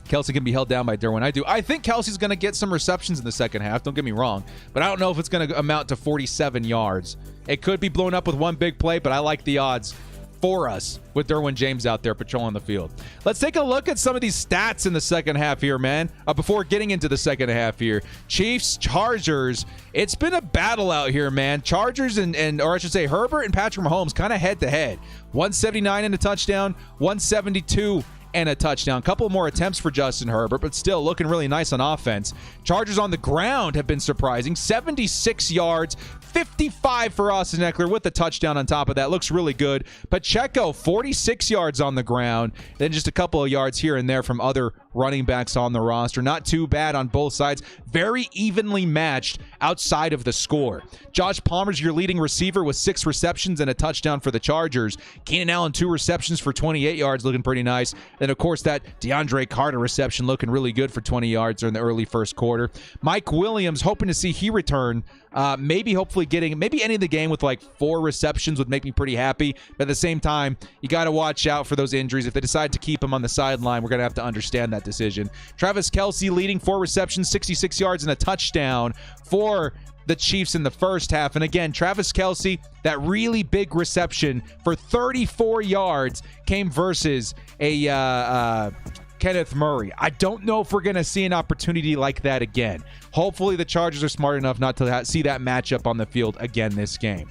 Kelce can be held down by Derwin. I think Kelsey's going to get some receptions in the second half. Don't get me wrong. But I don't know if it's going to amount to 47 yards. It could be blown up with one big play, but I like the odds for us with Derwin James out there patrolling the field. Let's take a look at some of these stats in the second half here, man. Before getting into the second half here. Chiefs, Chargers. It's been a battle out here, man. Chargers or I should say Herbert and Patrick Mahomes kind of head-to-head. 179 and a touchdown, 172 and a touchdown. Couple more attempts for Justin Herbert, but still looking really nice on offense. Chargers on the ground have been surprising. 76 yards, 55 for Austin Eckler with the touchdown on top of that. Looks really good. Pacheco, 46 yards on the ground. Then just a couple of yards here and there from other running backs on the roster. Not too bad on both sides. Very evenly matched outside of the score. Josh Palmer's your leading receiver with 6 receptions and a touchdown for the Chargers. Keenan Allen, 2 receptions for 28 yards, looking pretty nice. Then, of course, that DeAndre Carter reception looking really good for 20 yards in the early first quarter. Mike Williams, hoping to see he return. Hopefully ending the game with like 4 receptions would make me pretty happy. But at the same time, you got to watch out for those injuries. If they decide to keep him on the sideline, we're going to have to understand that decision. Travis Kelce leading 4 receptions, 66 yards, and a touchdown for the Chiefs in the first half. And again, Travis Kelce, that really big reception for 34 yards came versus a Kenneth Murray. I don't know if we're going to see an opportunity like that again. Hopefully the Chargers are smart enough not to see that matchup on the field again this game.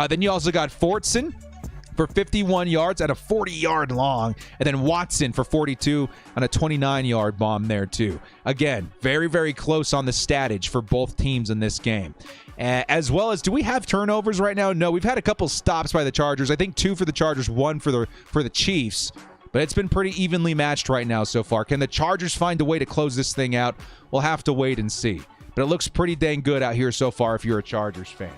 Then you also got Fortson for 51 yards at a 40-yard long, and then Watson for 42 on a 29-yard bomb there too. Again, very, very close on the statage for both teams in this game. As well as, do we have turnovers right now? No, we've had a couple stops by the Chargers. I think 2 for the Chargers, 1 for the Chiefs. But it's been pretty evenly matched right now so far. Can the Chargers find a way to close this thing out? We'll have to wait and see. But it looks pretty dang good out here so far if you're a Chargers fan.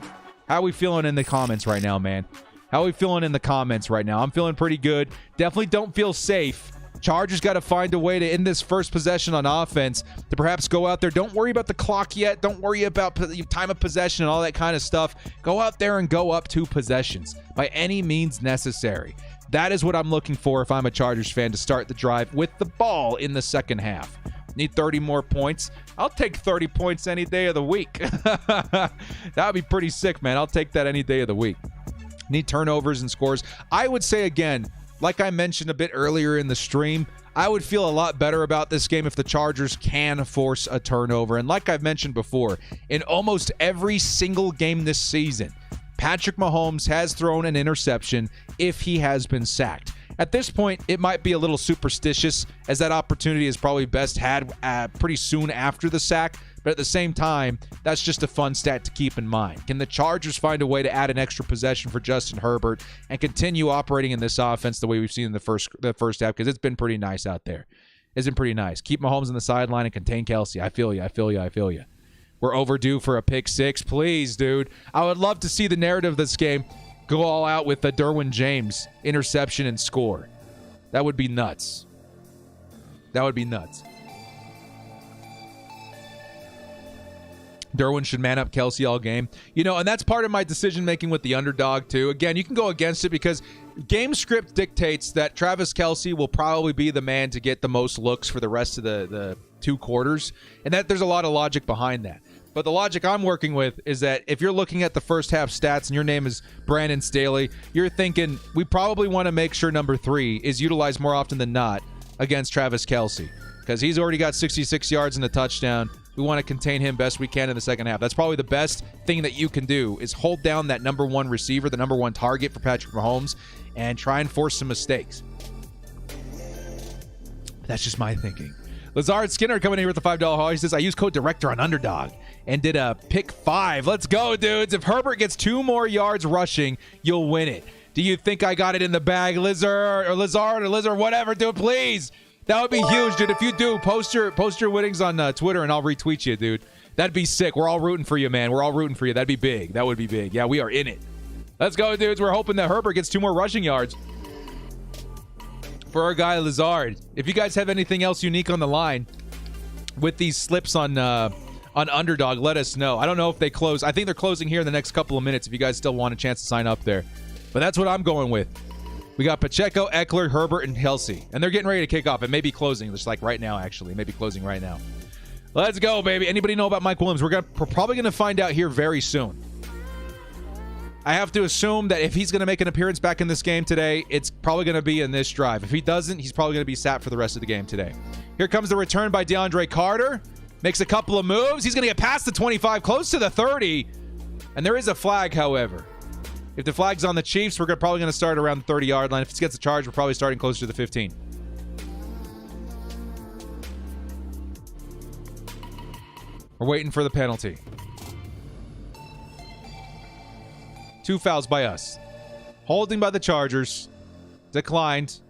How are we feeling in the comments right now, man? How are we feeling in the comments right now? I'm feeling pretty good. Definitely don't feel safe. Chargers got to find a way to end this first possession on offense to perhaps go out there. Don't worry about the clock yet. Don't worry about time of possession and all that kind of stuff. Go out there and go up 2 possessions by any means necessary. That is what I'm looking for if I'm a Chargers fan, to start the drive with the ball in the second half. Need 30 more points. I'll take 30 points any day of the week. That would be pretty sick, man. I'll take that any day of the week. Need turnovers and scores. I would say, again, like I mentioned a bit earlier in the stream, I would feel a lot better about this game if the Chargers can force a turnover. And like I've mentioned before, in almost every single game this season, Patrick Mahomes has thrown an interception if he has been sacked. At this point, it might be a little superstitious, as that opportunity is probably best had pretty soon after the sack. But at the same time, that's just a fun stat to keep in mind. Can the Chargers find a way to add an extra possession for Justin Herbert and continue operating in this offense the way we've seen in the first half? Because it's been pretty nice out there. It's been pretty nice. Keep Mahomes on the sideline and contain Kelce. I feel you. We're overdue for a pick 6. Please, dude. I would love to see the narrative of this game go all out with the Derwin James interception and score. That would be nuts. Derwin should man up Kelce all game. And that's part of my decision-making with the underdog, too. Again, you can go against it because game script dictates that Travis Kelce will probably be the man to get the most looks for the rest of the 2 quarters, and that there's a lot of logic behind that. But the logic I'm working with is that if you're looking at the first half stats and your name is Brandon Staley, you're thinking we probably want to make sure number 3 is utilized more often than not against Travis Kelce, because he's already got 66 yards and a touchdown. We want to contain him best we can in the second half. That's probably the best thing that you can do, is hold down that number 1 receiver, the number 1 target for Patrick Mahomes, and try and force some mistakes. That's just my thinking. Lazard Skinner coming in here with the $5 haul. He says, I use code director on Underdog and did a pick 5. Let's go, dudes. If Herbert gets 2 more yards rushing, you'll win it. Do you think I got it in the bag, Lazard, whatever, dude? Please. That would be huge, dude. If you do, post your winnings on Twitter, and I'll retweet you, dude. That'd be sick. We're all rooting for you, man. We're all rooting for you. That'd be big. That would be big. Yeah, we are in it. Let's go, dudes. We're hoping that Herbert gets 2 more rushing yards for our guy Lazard. If you guys have anything else unique on the line with these slips on Underdog, let us know. I don't know if they close. I think they're closing here in the next couple of minutes if you guys still want a chance to sign up there. But that's what I'm going with. We got Pacheco, Eckler, Herbert, and Kelsey. And they're getting ready to kick off. It may be closing, just like right now, actually. It may be closing right now. Let's go, baby. Anybody know about Mike Williams? We're probably going to find out here very soon. I have to assume that if he's going to make an appearance back in this game today, it's probably going to be in this drive. If he doesn't, he's probably going to be sat for the rest of the game today. Here comes the return by DeAndre Carter. Makes a couple of moves. He's going to get past the 25, close to the 30. And there is a flag, however. If the flag's on the Chiefs, we're probably going to start around the 30-yard line. If it gets a charge, we're probably starting closer to the 15. We're waiting for the penalty. 2 fouls by us. Holding by the Chargers. Declined.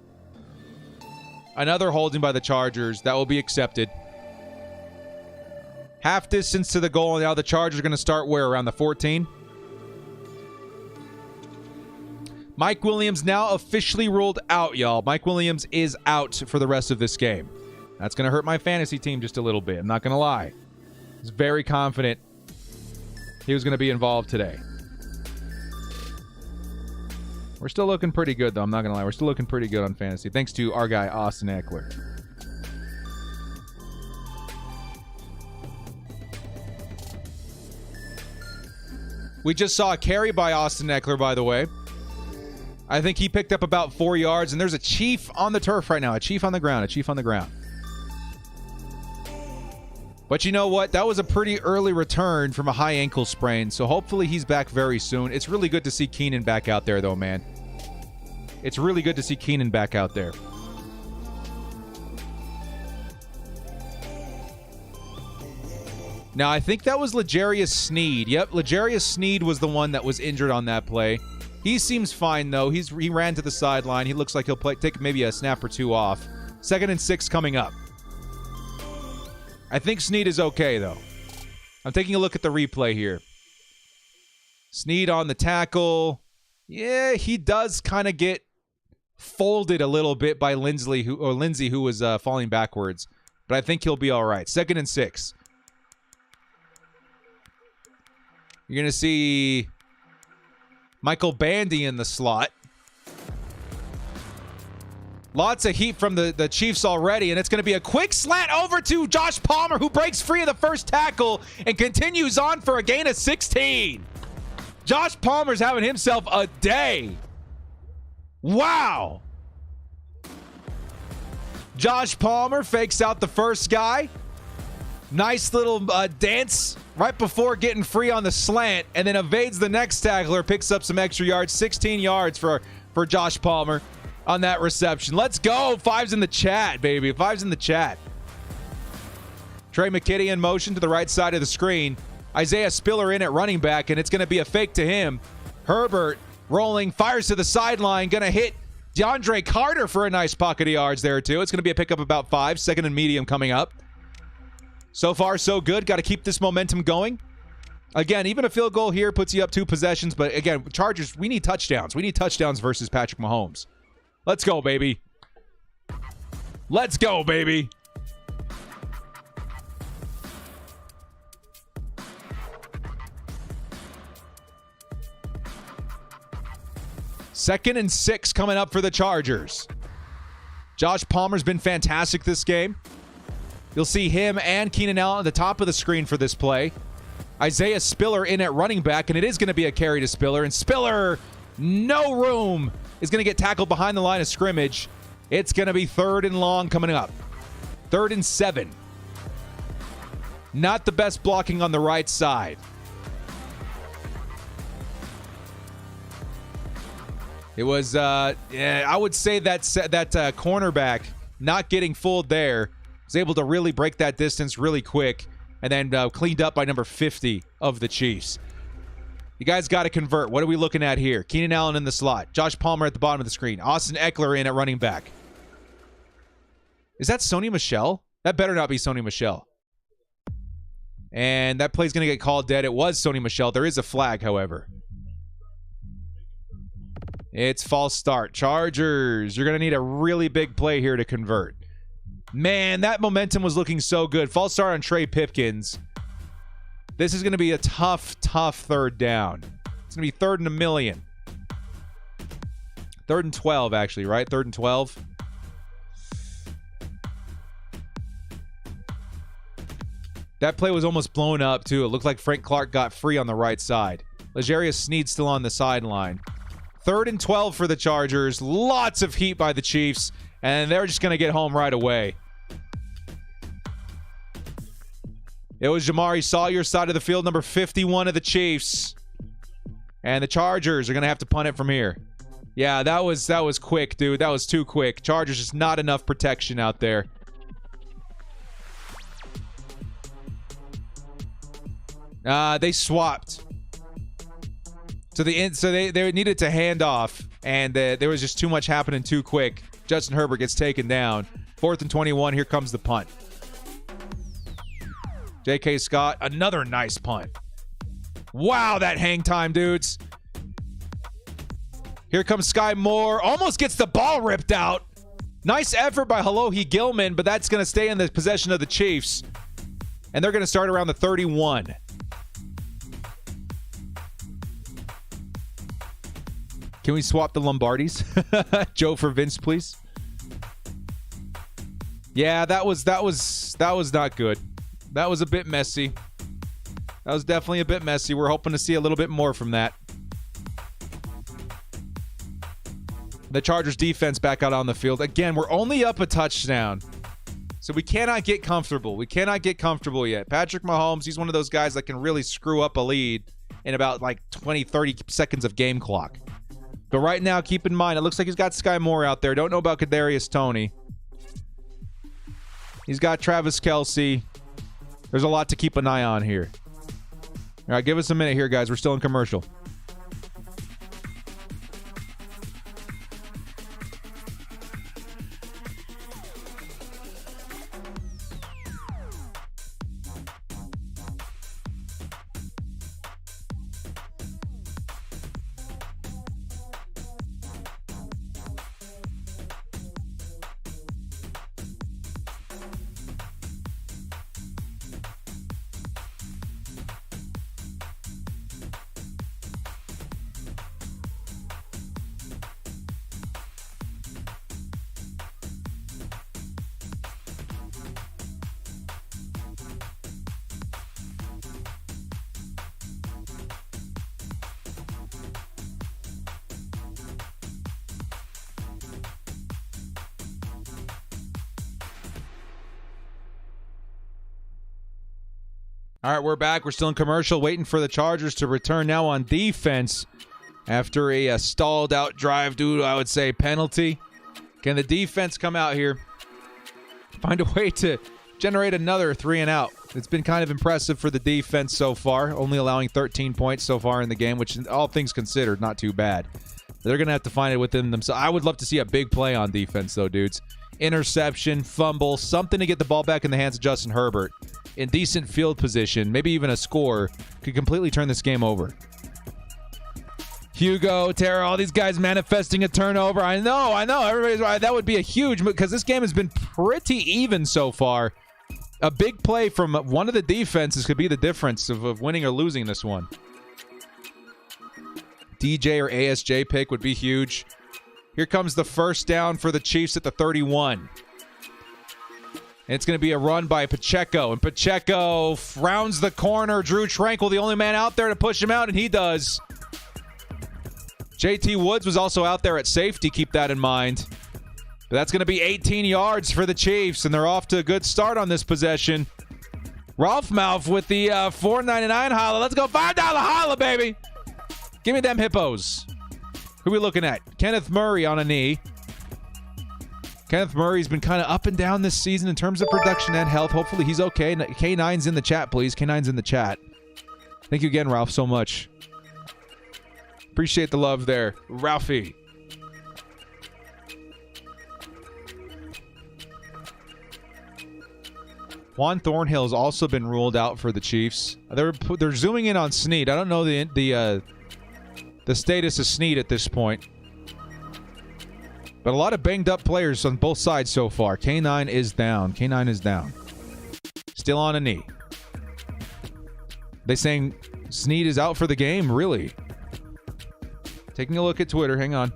Another holding by the Chargers. That will be accepted. Half distance to the goal. Now the Chargers are going to start where? Around the 14? Mike Williams now officially ruled out, y'all. Mike Williams is out for the rest of this game. That's going to hurt my fantasy team just a little bit. I'm not going to lie. I was very confident he was going to be involved today. We're still looking pretty good, though. I'm not going to lie. We're still looking pretty good on fantasy. Thanks to our guy, Austin Eckler. We just saw a carry by Austin Eckler, by the way. I think he picked up about 4 yards, and there's a Chief on the turf right now. A Chief on the ground. A Chief on the ground. But you know what? That was a pretty early return from a high ankle sprain, so hopefully he's back very soon. It's really good to see Keenan back out there, though, man. It's really good to see Keenan back out there. Now, I think that was L'Jarius Sneed. Yep, L'Jarius Sneed was the one that was injured on that play. He seems fine, though. He ran to the sideline. He looks like he'll take maybe a snap or 2 off. 2nd and 6 coming up. I think Sneed is okay, though. I'm taking a look at the replay here. Sneed on the tackle. Yeah, he does kind of get folded a little bit by Lindsey, who was falling backwards. But I think he'll be all right. 2nd and 6. You're going to see Michael Bandy in the slot. Lots of heat from the Chiefs already, and it's going to be a quick slant over to Josh Palmer, who breaks free of the first tackle and continues on for a gain of 16. Josh Palmer's having himself a day. Wow. Josh Palmer fakes out the first guy. Nice little dance right before getting free on the slant, and then evades the next tackler, picks up some extra yards. 16 yards for Josh Palmer on that reception. Let's go. 5's in the chat, baby. 5's in the chat. Trey McKitty in motion to the right side of the screen. Isaiah Spiller in at running back, and it's going to be a fake to him. Herbert rolling, fires to the sideline, going to hit DeAndre Carter for a nice pocket of yards there, too. It's going to be a pickup about 5. 2nd and medium coming up. So far, so good. Got to keep this momentum going. Again, even a field goal here puts you up 2 possessions. But again, Chargers, we need touchdowns. We need touchdowns versus Patrick Mahomes. Let's go, baby. Let's go, baby. Second and 6 coming up for the Chargers. Josh Palmer's been fantastic this game. You'll see him and Keenan Allen at the top of the screen for this play. Isaiah Spiller in at running back, and it is going to be a carry to Spiller. And Spiller, no room, is going to get tackled behind the line of scrimmage. It's going to be 3rd and long coming up. 3rd and 7. Not the best blocking on the right side. It was, I would say that cornerback not getting fooled there was able to really break that distance really quick, and then cleaned up by number 50 of the Chiefs. You guys got to convert. What are we looking at here? Keenan Allen in the slot. Josh Palmer at the bottom of the screen. Austin Eckler in at running back. Is that Sony Michel? That better not be Sony Michel. And that play's going to get called dead. It was Sony Michel. There is a flag, however. It's false start. Chargers, you're going to need a really big play here to convert. Man, that momentum was looking so good. False start on Trey Pipkins. This is going to be a tough, tough third down. It's going to be 3rd and 1,000,000. 3rd and 12, actually, right? 3rd and 12. That play was almost blown up, too. It looked like Frank Clark got free on the right side. L'Jarius Sneed still on the sideline. 3rd and 12 for the Chargers. Lots of heat by the Chiefs, and they're just going to get home right away. It was Jamari Sawyer, side of the field, number 51 of the Chiefs. And the Chargers are going to have to punt it from here. Yeah, that was quick, dude. That was too quick. Chargers, just not enough protection out there. They swapped. So they needed to hand off, and there was just too much happening too quick. Justin Herbert gets taken down. 4th and 21. Here comes the punt. J.K. Scott, another nice punt. Wow, that hang time, dudes. Here comes Sky Moore. Almost gets the ball ripped out. Nice effort by Alohi Gilman, but that's going to stay in the possession of the Chiefs. And they're going to start around the 31. Can we swap the Lombardis? Joe for Vince, please. Yeah, that was not good. That was a bit messy. That was definitely a bit messy. We're hoping to see a little bit more from that. The Chargers defense back out on the field. Again, we're only up a touchdown. So we cannot get comfortable. We cannot get comfortable yet. Patrick Mahomes, he's one of those guys that can really screw up a lead in about like 20, 30 seconds of game clock. But right now, keep in mind, it looks like he's got Sky Moore out there. Don't know about Kadarius Toney. He's got Travis Kelce. There's a lot to keep an eye on here. All right, give us a minute here, guys. We're still in commercial. All right, we're back. We're still in commercial, waiting for the Chargers to return now on defense after a stalled out drive due to, I would say, penalty. Can the defense come out here, find a way to generate another 3 and out? It's been kind of impressive for the defense so far, only allowing 13 points so far in the game, which, all things considered, not too bad. They're going to have to find it within themselves. I would love to see a big play on defense, though, dudes. Interception, fumble, something to get the ball back in the hands of Justin Herbert in decent field position, maybe even a score, could completely turn this game over. Hugo, Tara, all these guys manifesting a turnover. I know. Everybody's right. That would be a huge move because this game has been pretty even so far. A big play from one of the defenses could be the difference of winning or losing this one. DJ or ASJ pick would be huge. Here comes the first down for the Chiefs at the 31. And it's going to be a run by Pacheco. And Pacheco rounds the corner. Drew Tranquil, the only man out there to push him out, and he does. JT Woods was also out there at safety. Keep that in mind. But that's going to be 18 yards for the Chiefs, and they're off to a good start on this possession. Ralph Mouth with the $4.99 holla. Let's go $5 holla, baby. Give me them hippos. Who are we looking at? Kenneth Murray on a knee. Kenneth Murray's been kind of up and down this season in terms of production and health. Hopefully he's okay. K9's in the chat, please. K9's in the chat. Thank you again, Ralph, so much. Appreciate the love there. Ralphie. Juan Thornhill's also been ruled out for the Chiefs. They're zooming in on Snead. I don't know the status of Snead at this point. But a lot of banged up players on both sides so far. K9 is down. K9 is down. Still on a knee. They saying Snead is out for the game? Really? Taking a look at Twitter. Hang on.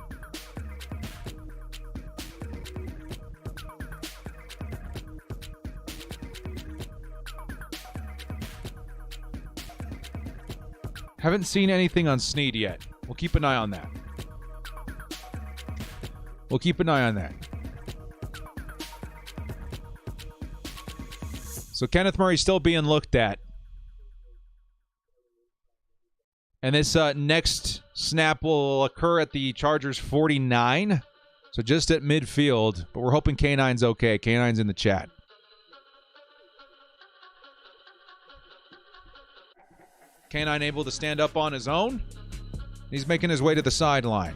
Haven't seen anything on Snead yet. We'll keep an eye on that. We'll keep an eye on that. So Kenneth Murray still being looked at. And this next snap will occur at the Chargers 49. So just at midfield. But we're hoping K9's okay. K9's in the chat. K9 able to stand up on his own. He's making his way to the sideline.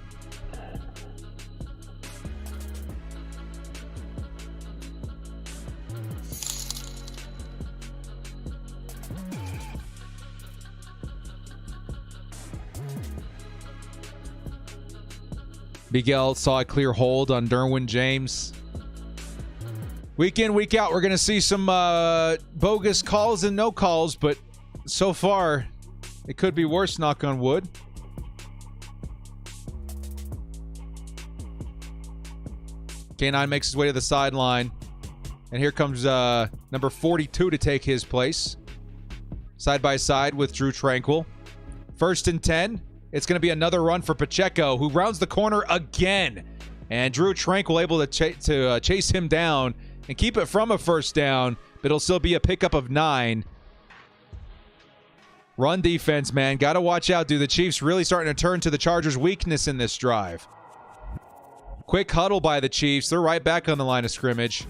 Miguel saw a clear hold on Derwin James. Week in, week out, we're going to see some bogus calls and no calls, but so far, it could be worse, knock on wood. K9 makes his way to the sideline. And here comes number 42 to take his place. Side by side with Drew Tranquil. 1st and 10. It's going to be another run for Pacheco, who rounds the corner again. And Drew Tranquil able to chase him down and keep it from a first down, but it'll still be a pickup of 9. Run defense, man. Got to watch out. The Chiefs really starting to turn to the Chargers' weakness in this drive. Quick huddle by the Chiefs. They're right back on the line of scrimmage.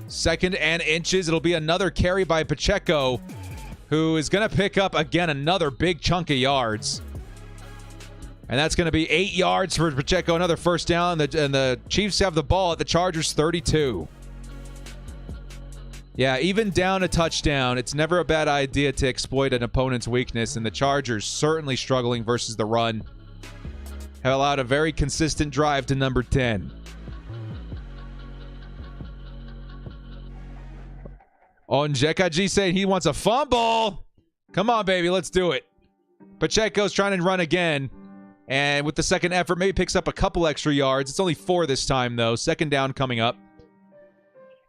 Second and inches. It'll be another carry by Pacheco, who is going to pick up, again, another big chunk of yards. And that's going to be 8 yards for Pacheco, another first down. And the Chiefs have the ball at the Chargers 32. Yeah, even down a touchdown, it's never a bad idea to exploit an opponent's weakness. And the Chargers certainly struggling versus the run. Have allowed a very consistent drive to number 10. Onjekaji saying he wants a fumble. Come on, baby, let's do it. Pacheco's trying to run again. And with the second effort, maybe picks up a couple extra yards. It's only 4 this time, though. Second down coming up.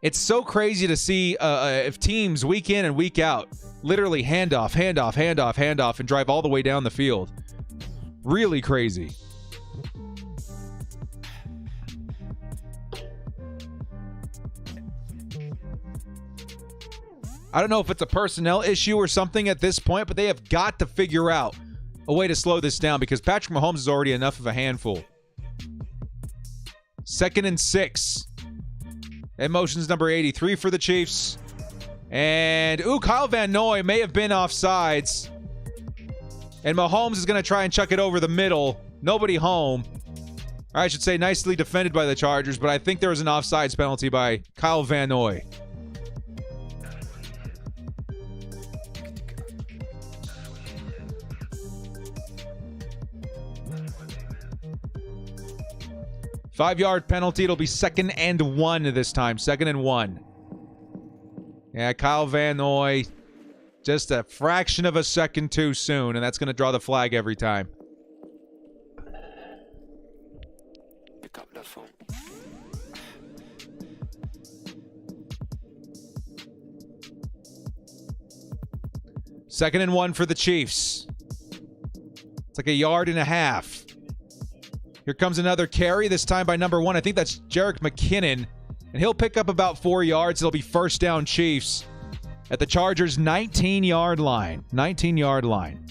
It's so crazy to see if teams week in and week out literally handoff, handoff, handoff, handoff, and drive all the way down the field. Really crazy. I don't know if it's a personnel issue or something at this point, but they have got to figure out a way to slow this down because Patrick Mahomes is already enough of a handful. 2nd and 6. And motion's number 83 for the Chiefs. And, Kyle Van Noy may have been offsides. And Mahomes is going to try and chuck it over the middle. Nobody home. Or I should say nicely defended by the Chargers, but I think there was an offsides penalty by Kyle Van Noy. Five-yard penalty. It'll be 2nd and 1 this time. 2nd and 1. Yeah, Kyle Van Noy, just a fraction of a second too soon, and that's going to draw the flag every time. Pick up the phone. Second and 1 for the Chiefs. It's like a yard and a half. Here comes another carry, this time by number 1. I think that's Jerick McKinnon. And he'll pick up about 4 yards. It'll be first down Chiefs at the Chargers' 19-yard line. 19-yard line.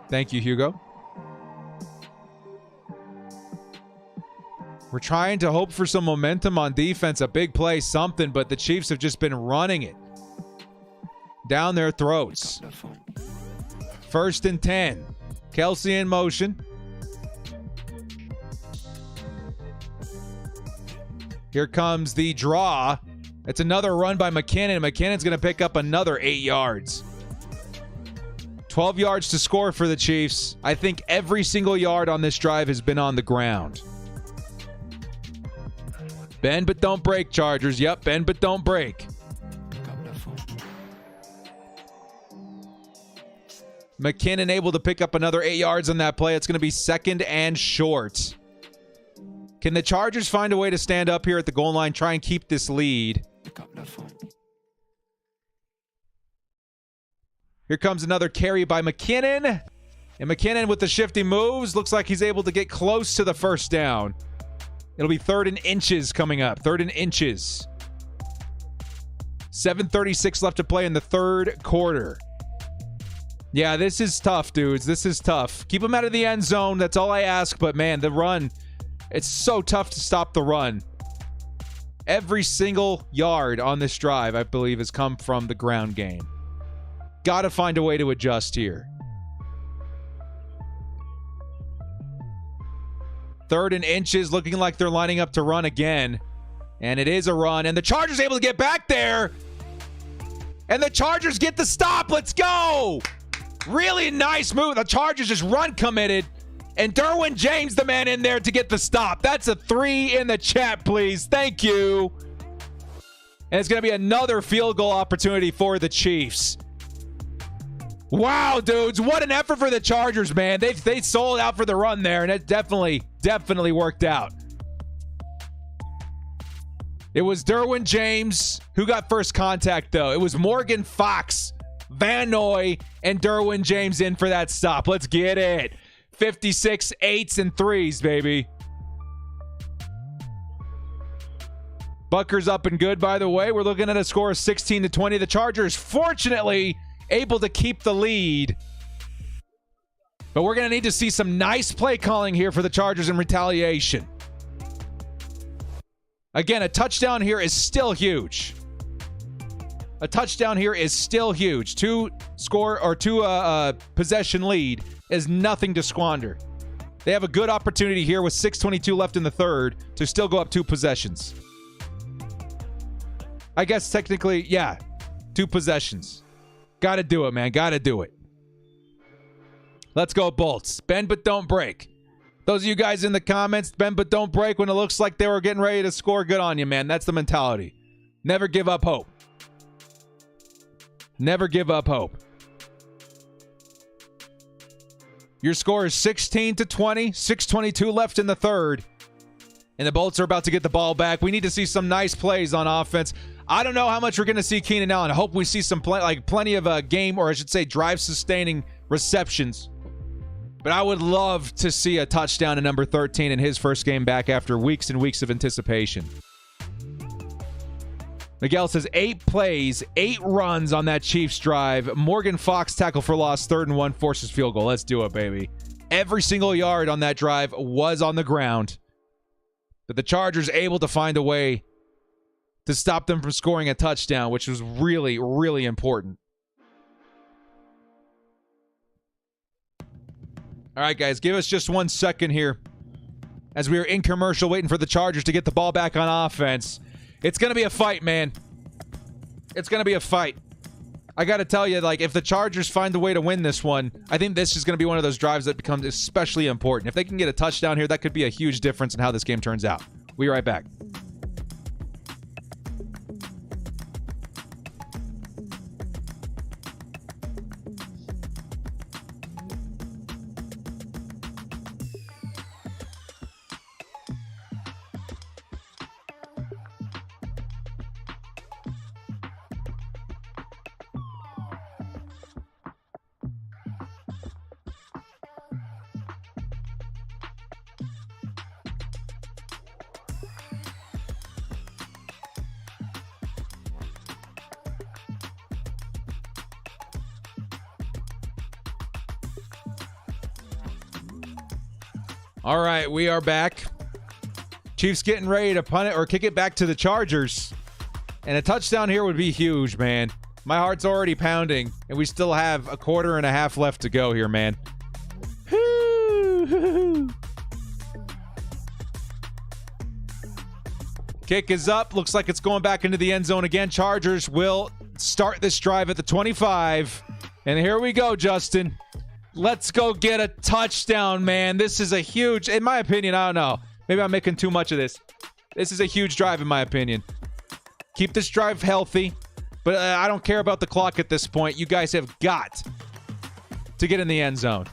Thank you, Hugo. We're trying to hope for some momentum on defense, a big play, something, but the Chiefs have just been running it. Down their throats. First and 10. Kelsey in motion. Here comes the draw. It's another run by McKinnon. McKinnon's going to pick up another 8 yards. 12 yards to score for the Chiefs. I think every single yard on this drive has been on the ground. Bend but don't break, Chargers. Yep, bend but don't break. McKinnon able to pick up another 8 yards on that play. It's going to be second and short. Can the Chargers find a way to stand up here at the goal line, try and keep this lead? Here comes another carry by McKinnon. And McKinnon with the shifty moves. Looks like he's able to get close to the first down. It'll be 3rd and inches coming up. 3rd and inches. 7:36 left to play in the third quarter. Yeah, this is tough, dudes. This is tough. Keep them out of the end zone. That's all I ask. But, man, the run, it's so tough to stop the run. Every single yard on this drive, I believe, has come from the ground game. Got to find a way to adjust here. 3rd and inches, looking like they're lining up to run again. And it is a run. And the Chargers able to get back there. And the Chargers get the stop. Let's go. Really nice move. The Chargers just run committed. And Derwin James, the man in there to get the stop. That's a 3 in the chat, please. Thank you. And it's going to be another field goal opportunity for the Chiefs. Wow, dudes. What an effort for the Chargers, man. They sold out for the run there, and it definitely worked out. It was Derwin James who got first contact, though. It was Morgan Fox, Van Noy, and Derwin James in for that stop. Let's get it. 56 8s and 3s, baby. Bucker's up and good, by the way. We're looking at a score of 16-20. The Chargers, fortunately, able to keep the lead. But we're going to need to see some nice play calling here for the Chargers in retaliation. Again, a touchdown here is still huge. A touchdown here is still huge. Two possession lead is nothing to squander. They have a good opportunity here with 6:22 left in the third to still go up 2 possessions. I guess technically, yeah, 2 possessions. Got to do it, man. Got to do it. Let's go, Bolts. Bend but don't break. Those of you guys in the comments, bend but don't break when it looks like they were getting ready to score. Good on you, man. That's the mentality. Never give up hope. Never give up hope. Your score is 16-20. 6:22 left in the third. And the Bolts are about to get the ball back. We need to see some nice plays on offense. I don't know how much we're going to see Keenan Allen. I hope we see some plenty of game, or I should say drive-sustaining receptions. But I would love to see a touchdown to number 13 in his first game back after weeks and weeks of anticipation. Miguel says 8 plays, 8 runs on that Chiefs drive. Morgan Fox tackle for loss, 3rd and 1, forces field goal. Let's do it, baby. Every single yard on that drive was on the ground. But the Chargers able to find a way to stop them from scoring a touchdown, which was really, really important. All right, guys, give us just 1 second here as we are in commercial waiting for the Chargers to get the ball back on offense. It's going to be a fight, man. It's going to be a fight. I got to tell you, if the Chargers find a way to win this one, I think this is going to be one of those drives that becomes especially important. If they can get a touchdown here, that could be a huge difference in how this game turns out. We'll be right back. All right, we are back. Chiefs getting ready to punt it or kick it back to the Chargers. And a touchdown here would be huge, man. My heart's already pounding, and we still have a quarter and a half left to go here, man. Kick is up. Looks like it's going back into the end zone again. Chargers will start this drive at the 25. And here we go, Justin. Let's go get a touchdown, man. This is a huge, in my opinion, I don't know. Maybe I'm making too much of this. This is a huge drive, in my opinion. Keep this drive healthy, but I don't care about the clock at this point. You guys have got to get in the end zone.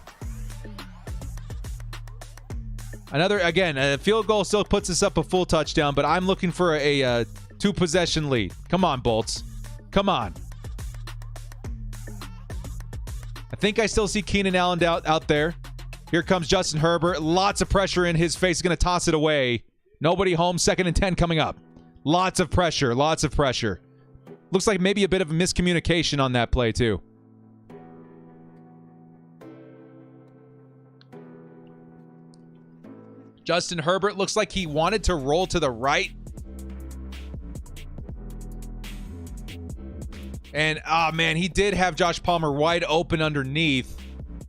Another, again, a field goal still puts us up a full touchdown, but I'm looking for a two-possession lead. Come on, Bolts. Come on. I think I still see Keenan Allen out there. Here comes Justin Herbert. Lots of pressure in his face. He's going to toss it away. Nobody home. 2nd and 10 coming up. Lots of pressure. Lots of pressure. Looks like maybe a bit of a miscommunication on that play, too. Justin Herbert looks like he wanted to roll to the right. And, oh, man, he did have Josh Palmer wide open underneath.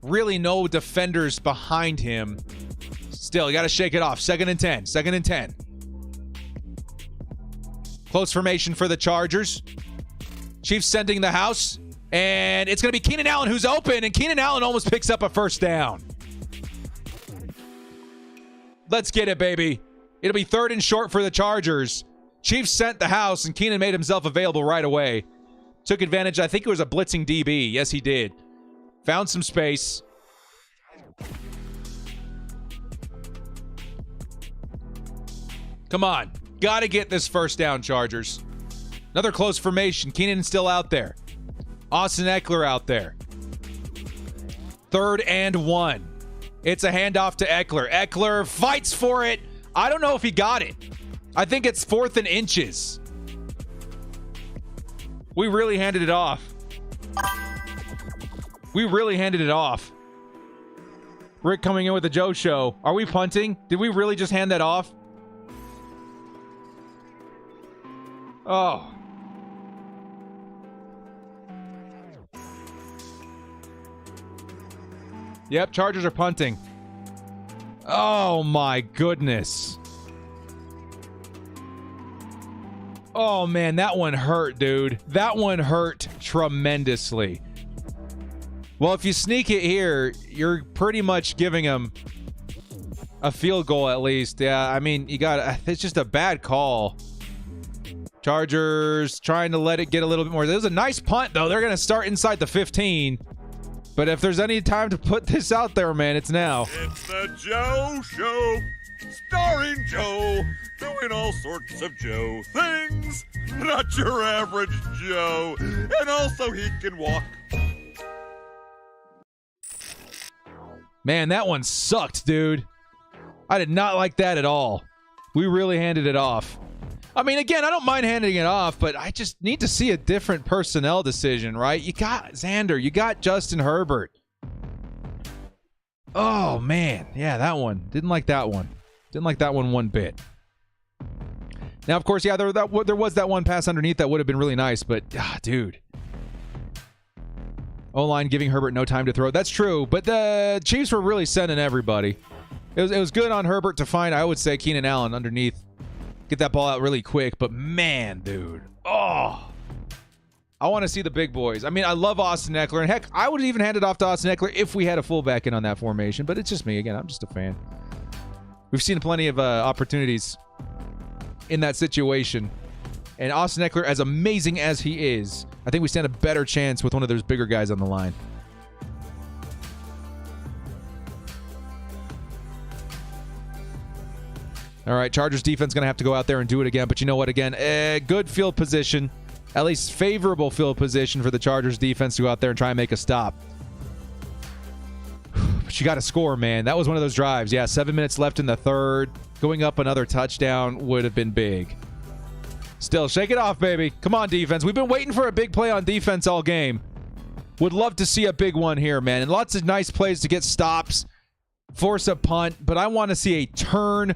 Really no defenders behind him. Still, you got to shake it off. 2nd and 10. 2nd and 10. Close formation for the Chargers. Chiefs sending the house. And it's going to be Keenan Allen who's open. And Keenan Allen almost picks up a first down. Let's get it, baby. It'll be 3rd and short for the Chargers. Chiefs sent the house, and Keenan made himself available right away. Took advantage. I think it was a blitzing DB. Yes, he did. Found some space. Come on. Got to get this first down, Chargers. Another close formation. Keenan's still out there. Austin Eckler out there. 3rd and 1. It's a handoff to Eckler. Eckler fights for it. I don't know if he got it. I think it's 4th and inches. We really handed it off. We really handed it off. Rick coming in with the Joe Show. Are we punting? Did we really just hand that off? Oh. Yep, Chargers are punting. Oh my goodness. Oh man, that one hurt, dude. That one hurt tremendously. Well, if you sneak it here, you're pretty much giving them a field goal at least. Yeah, I mean, it's just a bad call. Chargers trying to let it get a little bit more. It was a nice punt, though. They're going to start inside the 15. But if there's any time to put this out there, man, it's now. It's the Joe Show, starring Joe, doing all sorts of Joe things. Not your average Joe. And also he can walk. Man, that one sucked, dude. I did not like that at all. We really handed it off. I mean, again, I don't mind handing it off, but I just need to see a different personnel decision, right? You got Xander. You got Justin Herbert. Oh, man. Yeah, that one. Didn't like that one. Didn't like that one bit. Now, of course, yeah, there was that one pass underneath that would have been really nice, but, dude. O-line giving Herbert no time to throw. That's true, but the Chiefs were really sending everybody. It was good on Herbert to find, I would say, Keenan Allen underneath. Get that ball out really quick, but man, dude. Oh. I want to see the big boys. I mean, I love Austin Eckler, and heck, I would even hand it off to Austin Eckler if we had a fullback in on that formation, but it's just me. Again, I'm just a fan. We've seen plenty of opportunities in that situation. And Austin Eckler, as amazing as he is, I think we stand a better chance with one of those bigger guys on the line. All right, Chargers defense going to have to go out there and do it again. But you know what? Again, good field position, at least favorable field position for the Chargers defense to go out there and try and make a stop. But you got to score, man. That was one of those drives. Yeah, 7 minutes left in the third. Going up another touchdown would have been big. Still, shake it off, baby. Come on, defense. We've been waiting for a big play on defense all game. Would love to see a big one here, man. And lots of nice plays to get stops, force a punt. But I want to see a turnover.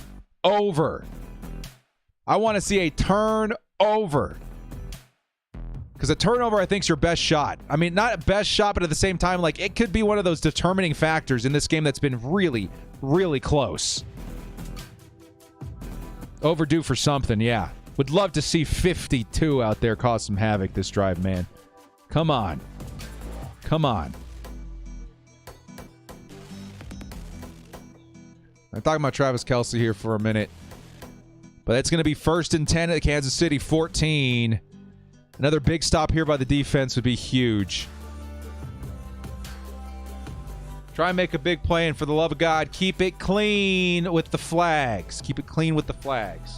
I want to see a turnover. Because a turnover, I think, is your best shot. I mean, not best shot, but at the same time, like, it could be one of those determining factors in this game that's been really, really close. Overdue for something, yeah. Would love to see 52 out there cause some havoc this drive, man. Come on. Come on. I'm talking about Travis Kelce here for a minute. But it's going to be 1st and 10 at Kansas City, 14. Another big stop here by the defense would be huge. Try and make a big play, and for the love of God, keep it clean with the flags. Keep it clean with the flags.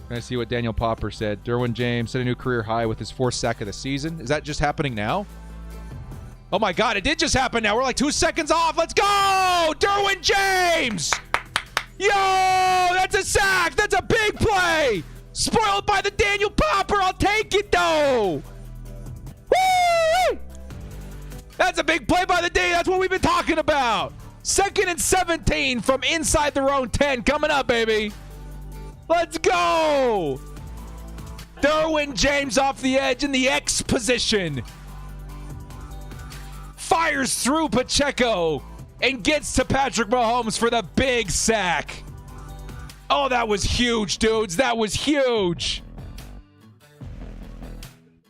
Can I see what Daniel Popper said? Derwin James set a new career high with his 4th sack of the season. Is that just happening now? Oh my God, it did just happen now. We're like 2 seconds off. Let's go! Derwin James! Yo, that's a sack. That's a big play. Spoiled by the Daniel Popper. I'll take it, though. Woo! That's a big play by the D. That's what we've been talking about. 2nd and 17 from inside their own 10. Coming up, baby. Let's go. Derwin James off the edge in the X position. Fires through Pacheco and gets to Patrick Mahomes for the big sack. Oh, that was huge, dudes. That was huge.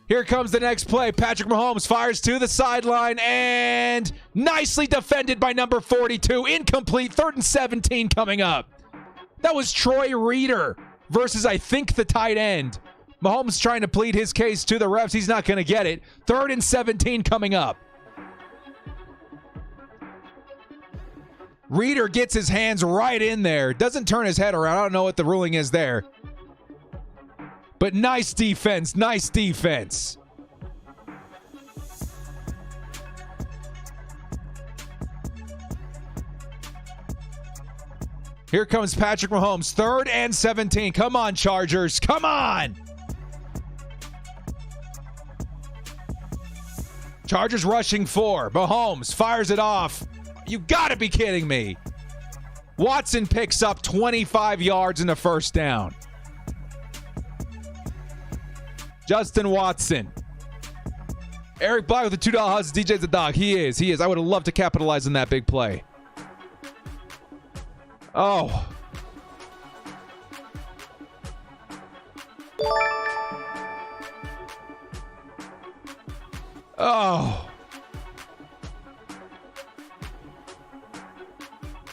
Here comes the next play. Patrick Mahomes fires to the sideline and nicely defended by number 42. Incomplete. 3rd and 17 coming up. That was Troy Reeder versus, I think, the tight end. Mahomes trying to plead his case to the refs. He's not going to get it. 3rd and 17 coming up. Reeder gets his hands right in there. Doesn't turn his head around. I don't know what the ruling is there. But nice defense. Nice defense. Here comes Patrick Mahomes. 3rd and 17. Come on, Chargers. Come on. Chargers rushing 4. Mahomes fires it off. You gotta be kidding me. Watson picks up 25 yards and a 1st down. Justin Watson. Eric Black with the $2 house. DJ's the dog. He is. I would have loved to capitalize on that big play. Oh. Oh.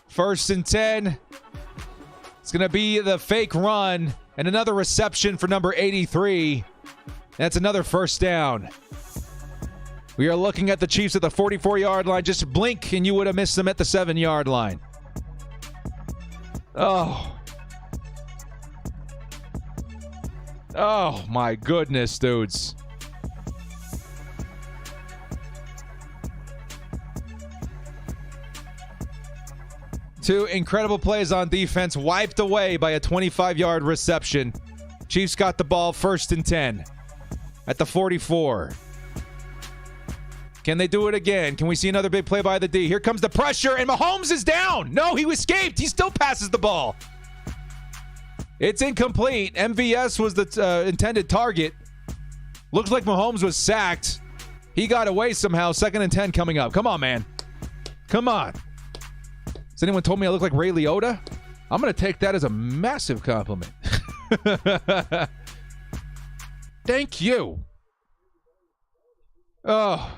1st and 10. It's going to be the fake run and another reception for number 83. That's another 1st down. We are looking at the Chiefs at the 44-yard line. Just blink and you would have missed them at the 7-yard line. Oh. Oh, my goodness, dudes. Two incredible plays on defense, wiped away by a 25-yard reception. Chiefs got the ball 1st and 10 at the 44. Can they do it again? Can we see another big play by the D? Here comes the pressure, and Mahomes is down. No, he escaped. He still passes the ball. It's incomplete. MVS was the intended target. Looks like Mahomes was sacked. He got away somehow. 2nd and 10 coming up. Come on, man. Come on. Has anyone told me I look like Ray Liotta? I'm going to take that as a massive compliment. Thank you. Oh.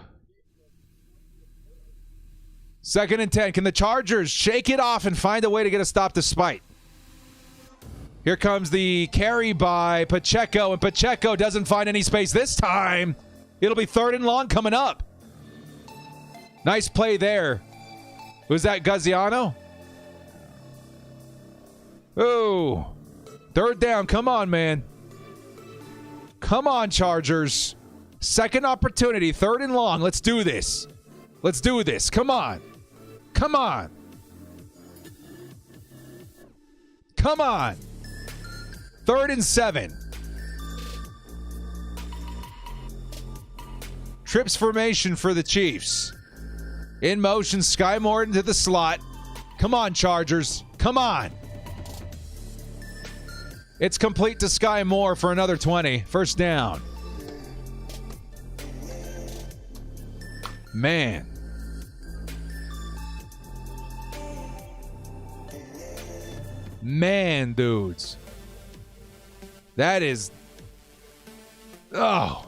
2nd and 10. Can the Chargers shake it off and find a way to get a stop despite? Here comes the carry by Pacheco, and Pacheco doesn't find any space this time. It'll be 3rd and long coming up. Nice play there. Was that Gaziano? Oh. 3rd down. Come on, man. Come on, Chargers. 2nd opportunity. 3rd and long. Let's do this. Let's do this. Come on. Come on. Come on. 3rd and 7. Trips formation for the Chiefs. In motion, Sky Morton to the slot. Come on, Chargers. Come on. It's complete to Sky Moore for another 20. First down. Man. Man, dudes. That is... Oh.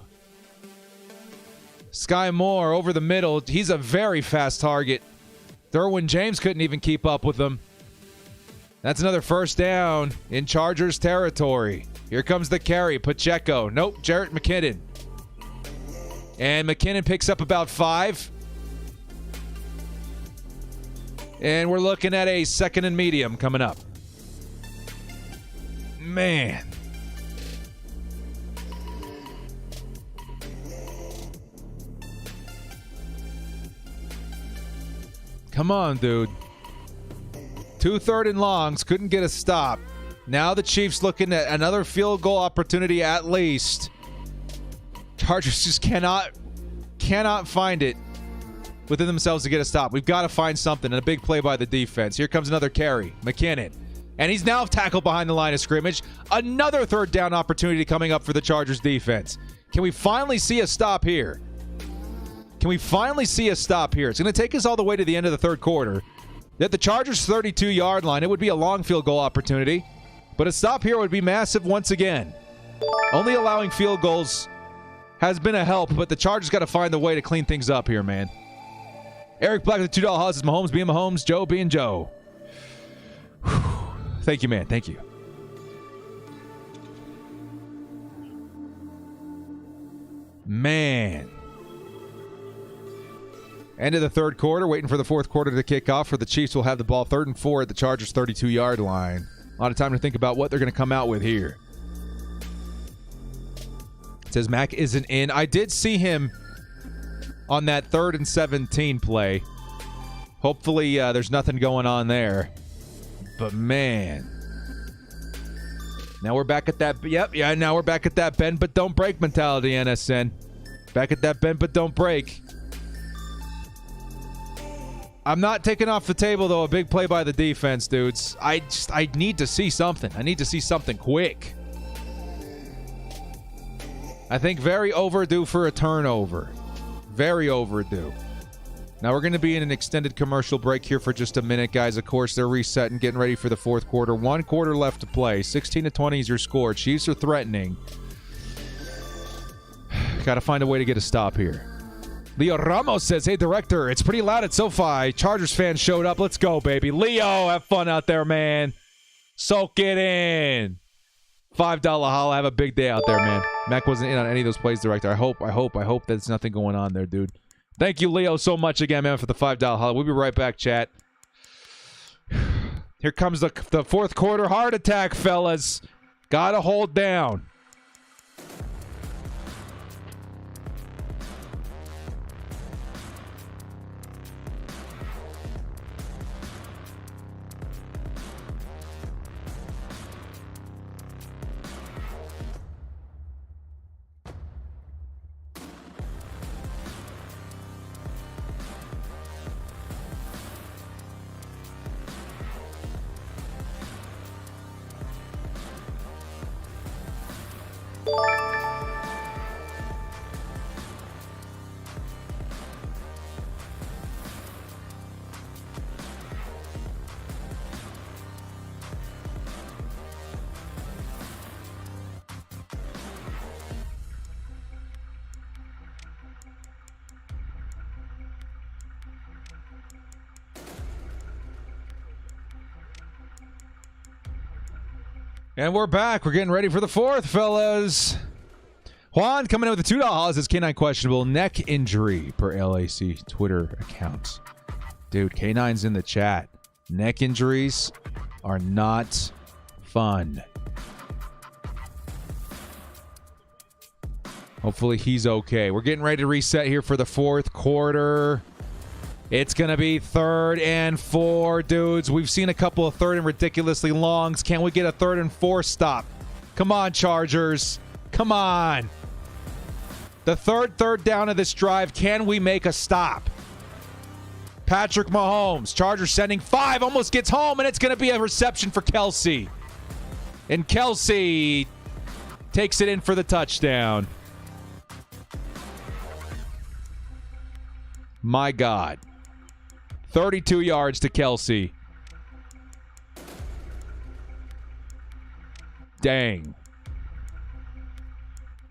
Sky Moore over the middle. He's a very fast target. Derwin James couldn't even keep up with him. That's another first down in Chargers territory. Here comes the carry. Pacheco. Nope, Jarrett McKinnon. And McKinnon picks up about 5. And we're looking at a second and medium coming up. Man. Come on, dude. 2 third and longs. Couldn't get a stop. Now the Chiefs looking at another field goal opportunity at least. Chargers just cannot find it within themselves to get a stop. We've got to find something. And a big play by the defense. Here comes another carry. McKinnon. And he's now tackled behind the line of scrimmage. Another third down opportunity coming up for the Chargers defense. Can we finally see a stop here? Can we finally see a stop here? It's going to take us all the way to the end of the third quarter. At the Chargers' 32-yard line, it would be a long field goal opportunity. But a stop here would be massive once again. Only allowing field goals has been a help, but the Chargers got to find a way to clean things up here, man. Eric Black with the $2 Hauses. Mahomes being Mahomes. Joe being Joe. Whew. Thank you, man. Thank you. Man. End of the third quarter. Waiting for the fourth quarter to kick off. For the Chiefs, will have the ball 3rd and 4 at the Chargers' 32-yard line. A lot of time to think about what they're going to come out with here. It says Mac isn't in. I did see him on that 3rd and 17 play. Hopefully there's nothing going on there. But man. Now we're back at that. Now we're back at that bend but don't break mentality, NSN. Back at that bend but don't break. I'm not taking off the table, though, a big play by the defense, dudes. I need to see something. I need to see something quick. I think very overdue for a turnover. Very overdue. Now we're going to be in an extended commercial break here for just a minute, guys. Of course, they're resetting, getting ready for the fourth quarter. 1 quarter left to play. 16-20 is your score. Chiefs are threatening. Got to find a way to get a stop here. Leo Ramos says, hey, director, it's pretty loud at SoFi. Chargers fans showed up. Let's go, baby. Leo, have fun out there, man. Soak it in. $5 holla. Have a big day out there, man. Mac wasn't in on any of those plays, director. I hope there's nothing going on there, dude. Thank you, Leo, so much again, man, for the $5 holla. We'll be right back, chat. Here comes the fourth quarter heart attack, fellas. Gotta hold down. And we're back. We're getting ready for the fourth, fellas. Juan coming in with the $2 holla says K9 questionable neck injury per LAC Twitter account. Dude, K9's in the chat. Neck injuries are not fun. Hopefully he's okay. We're getting ready to reset here for the fourth quarter. It's going to be 3rd and 4, dudes. We've seen a couple of 3rd and ridiculously longs. Can we get a 3rd and 4 stop? Come on, Chargers. Come on. The third down of this drive. Can we make a stop? Patrick Mahomes. Chargers sending 5. Almost gets home, and it's going to be a reception for Kelsey. And Kelsey takes it in for the touchdown. My God. 32 yards to Kelsey. Dang.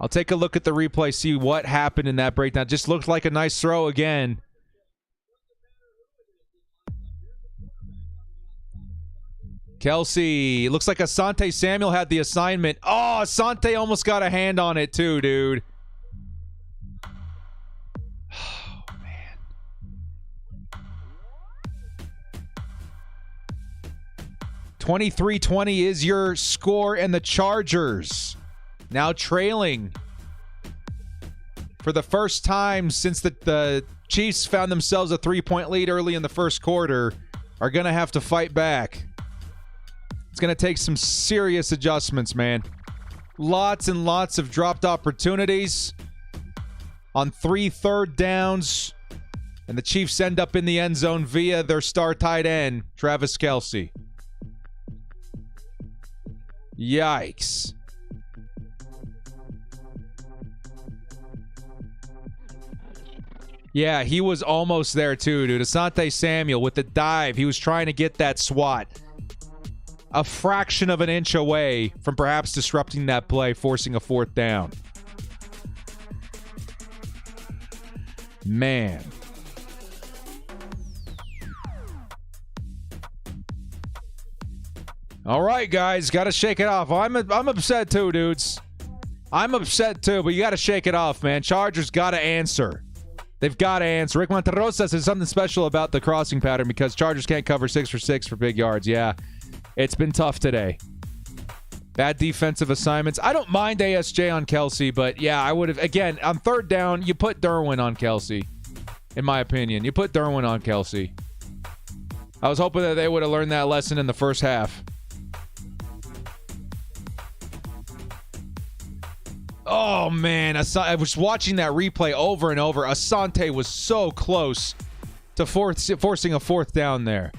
I'll take a look at the replay, see what happened in that breakdown. Just looked like a nice throw again. Kelsey. Looks like Asante Samuel had the assignment. Oh, Asante almost got a hand on it too, dude. Oh, man. 23-20 is your score, and the Chargers now trailing for the first time since the Chiefs found themselves a 3-point lead early in the first quarter, are going to have to fight back. It's going to take some serious adjustments, man. Lots and lots of dropped opportunities on 3 third downs, and the Chiefs end up in the end zone via their star tight end, Travis Kelce. Yikes. Yeah, he was almost there too, dude. Asante Samuel with the dive. He was trying to get that swat. A fraction of an inch away from perhaps disrupting that play, forcing a 4th down. Man. All right, guys, got to shake it off. I'm upset too, dudes. I'm upset too, but you got to shake it off, man. Chargers got to answer. They've got to answer. Rick Monterosa says something special about the crossing pattern because Chargers can't cover 6 for 6 for big yards. Yeah, it's been tough today. Bad defensive assignments. I don't mind ASJ on Kelsey, but yeah, I would have. Again, on 3rd down, you put Derwin on Kelsey, in my opinion. You put Derwin on Kelsey. I was hoping that they would have learned that lesson in the first half. Oh, man. I was watching that replay over and over. Asante was so close to forcing a 4th down there.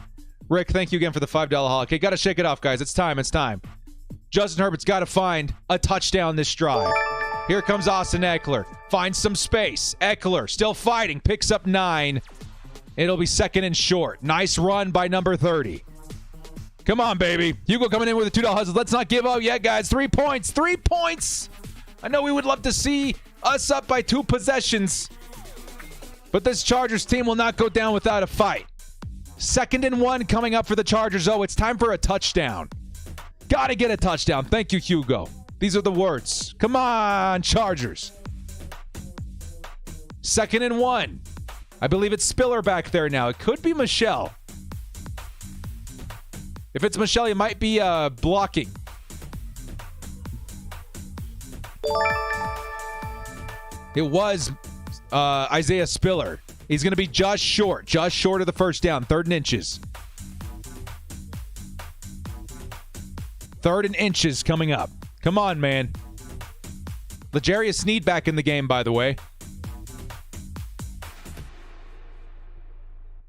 Rick, thank you again for the $5 haul. Okay, got to shake it off, guys. It's time. It's time. Justin Herbert's got to find a touchdown this drive. Here comes Austin Eckler. Finds some space. Eckler still fighting. Picks up 9. It'll be 2nd and short. Nice run by number 30. Come on, baby. Hugo coming in with a $2 hustle. Let's not give up yet, guys. 3 points. 3 points. I know we would love to see us up by 2 possessions, but this Chargers team will not go down without a fight. 2nd and 1 coming up for the Chargers. Oh, it's time for a touchdown. Got to get a touchdown. Thank you, Hugo. These are the words. Come on, Chargers. 2nd and 1. I believe it's Spiller back there now. It could be Michelle. If it's Michelle, it might be blocking. It was Isaiah Spiller. He's going to be just short of the 1st down, 3rd and inches. 3rd and inches coming up. Come on, man. L'Jarius Sneed back in the game, by the way.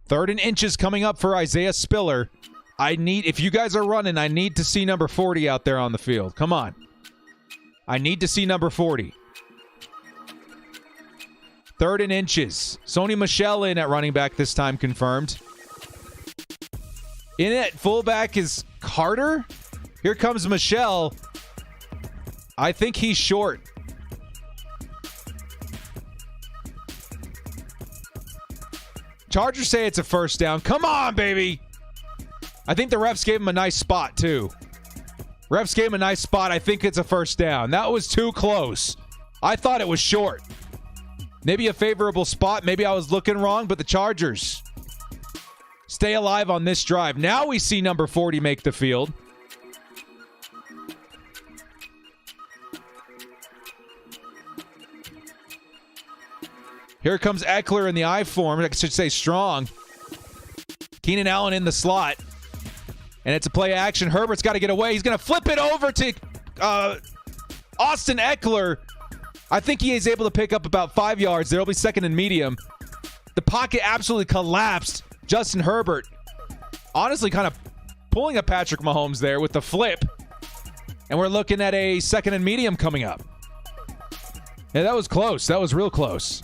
3rd and inches coming up for Isaiah Spiller. If you guys are running, I need to see number 40 out there on the field. Come on. I need to see number 40. 3rd and inches. Sony Michel in at running back this time, confirmed. In at fullback is Carter. Here comes Michel. I think he's short. Chargers say it's a 1st down. Come on, baby. I think the refs gave him a nice spot, too. Refs gave him a nice spot. I think it's a 1st down. That was too close. I thought it was short. Maybe a favorable spot. Maybe I was looking wrong, but the Chargers stay alive on this drive. Now we see number 40 make the field. Here comes Eckler in the I form. I should say strong. Keenan Allen in the slot. And it's a play action. Herbert's got to get away. He's going to flip it over to Austin Eckler. I think he is able to pick up about 5 yards. There will be 2nd and medium. The pocket absolutely collapsed. Justin Herbert honestly kind of pulling a Patrick Mahomes there with the flip. And we're looking at a second and medium coming up. Yeah, that was close. That was real close.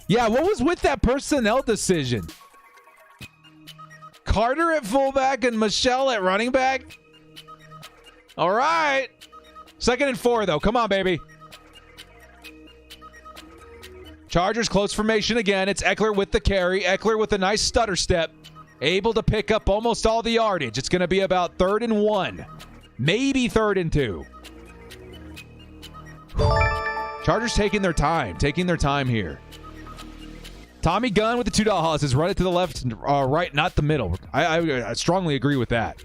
Yeah, what was with that personnel decision? Carter at fullback and Michelle at running back? All right. 2nd and 4, though. Come on, baby. Chargers close formation again. It's Eckler with the carry. Eckler with a nice stutter step. Able to pick up almost all the yardage. It's going to be about 3rd and 1. Maybe 3rd and 2. Chargers taking their time here. Tommy Gunn with the $2 hosses. Run it to the left and right, not the middle. I strongly agree with that.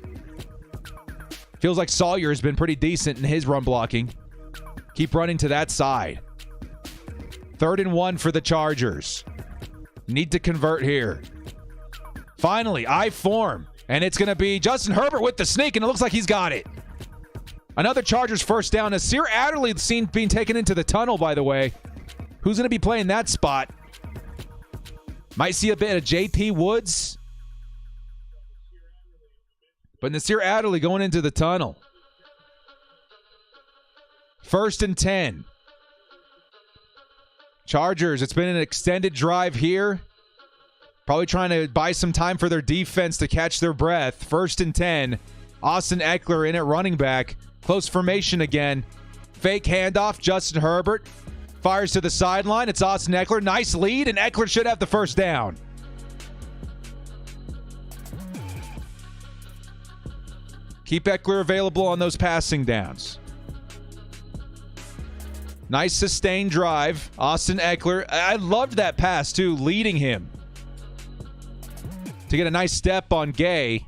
Feels like Sawyer has been pretty decent in his run blocking. Keep running to that side. 3rd and 1 for the Chargers. Need to convert here. Finally, I form. And it's going to be Justin Herbert with the sneak, and it looks like he's got it. Another Chargers first down. Nasir Adderley seen being taken into the tunnel, by the way. Who's going to be playing that spot? Might see a bit of JT Woods. But Nasir Adderley going into the tunnel. 1st and 10. Chargers, it's been an extended drive here. Probably trying to buy some time for their defense to catch their breath. 1st and 10. Austin Eckler in at running back. Close formation again. Fake handoff. Justin Herbert fires to the sideline. It's Austin Eckler. Nice lead, and Eckler should have the first down. Keep Eckler available on those passing downs. Nice sustained drive. Austin Eckler. I loved that pass, too, leading him to get a nice step on Gay.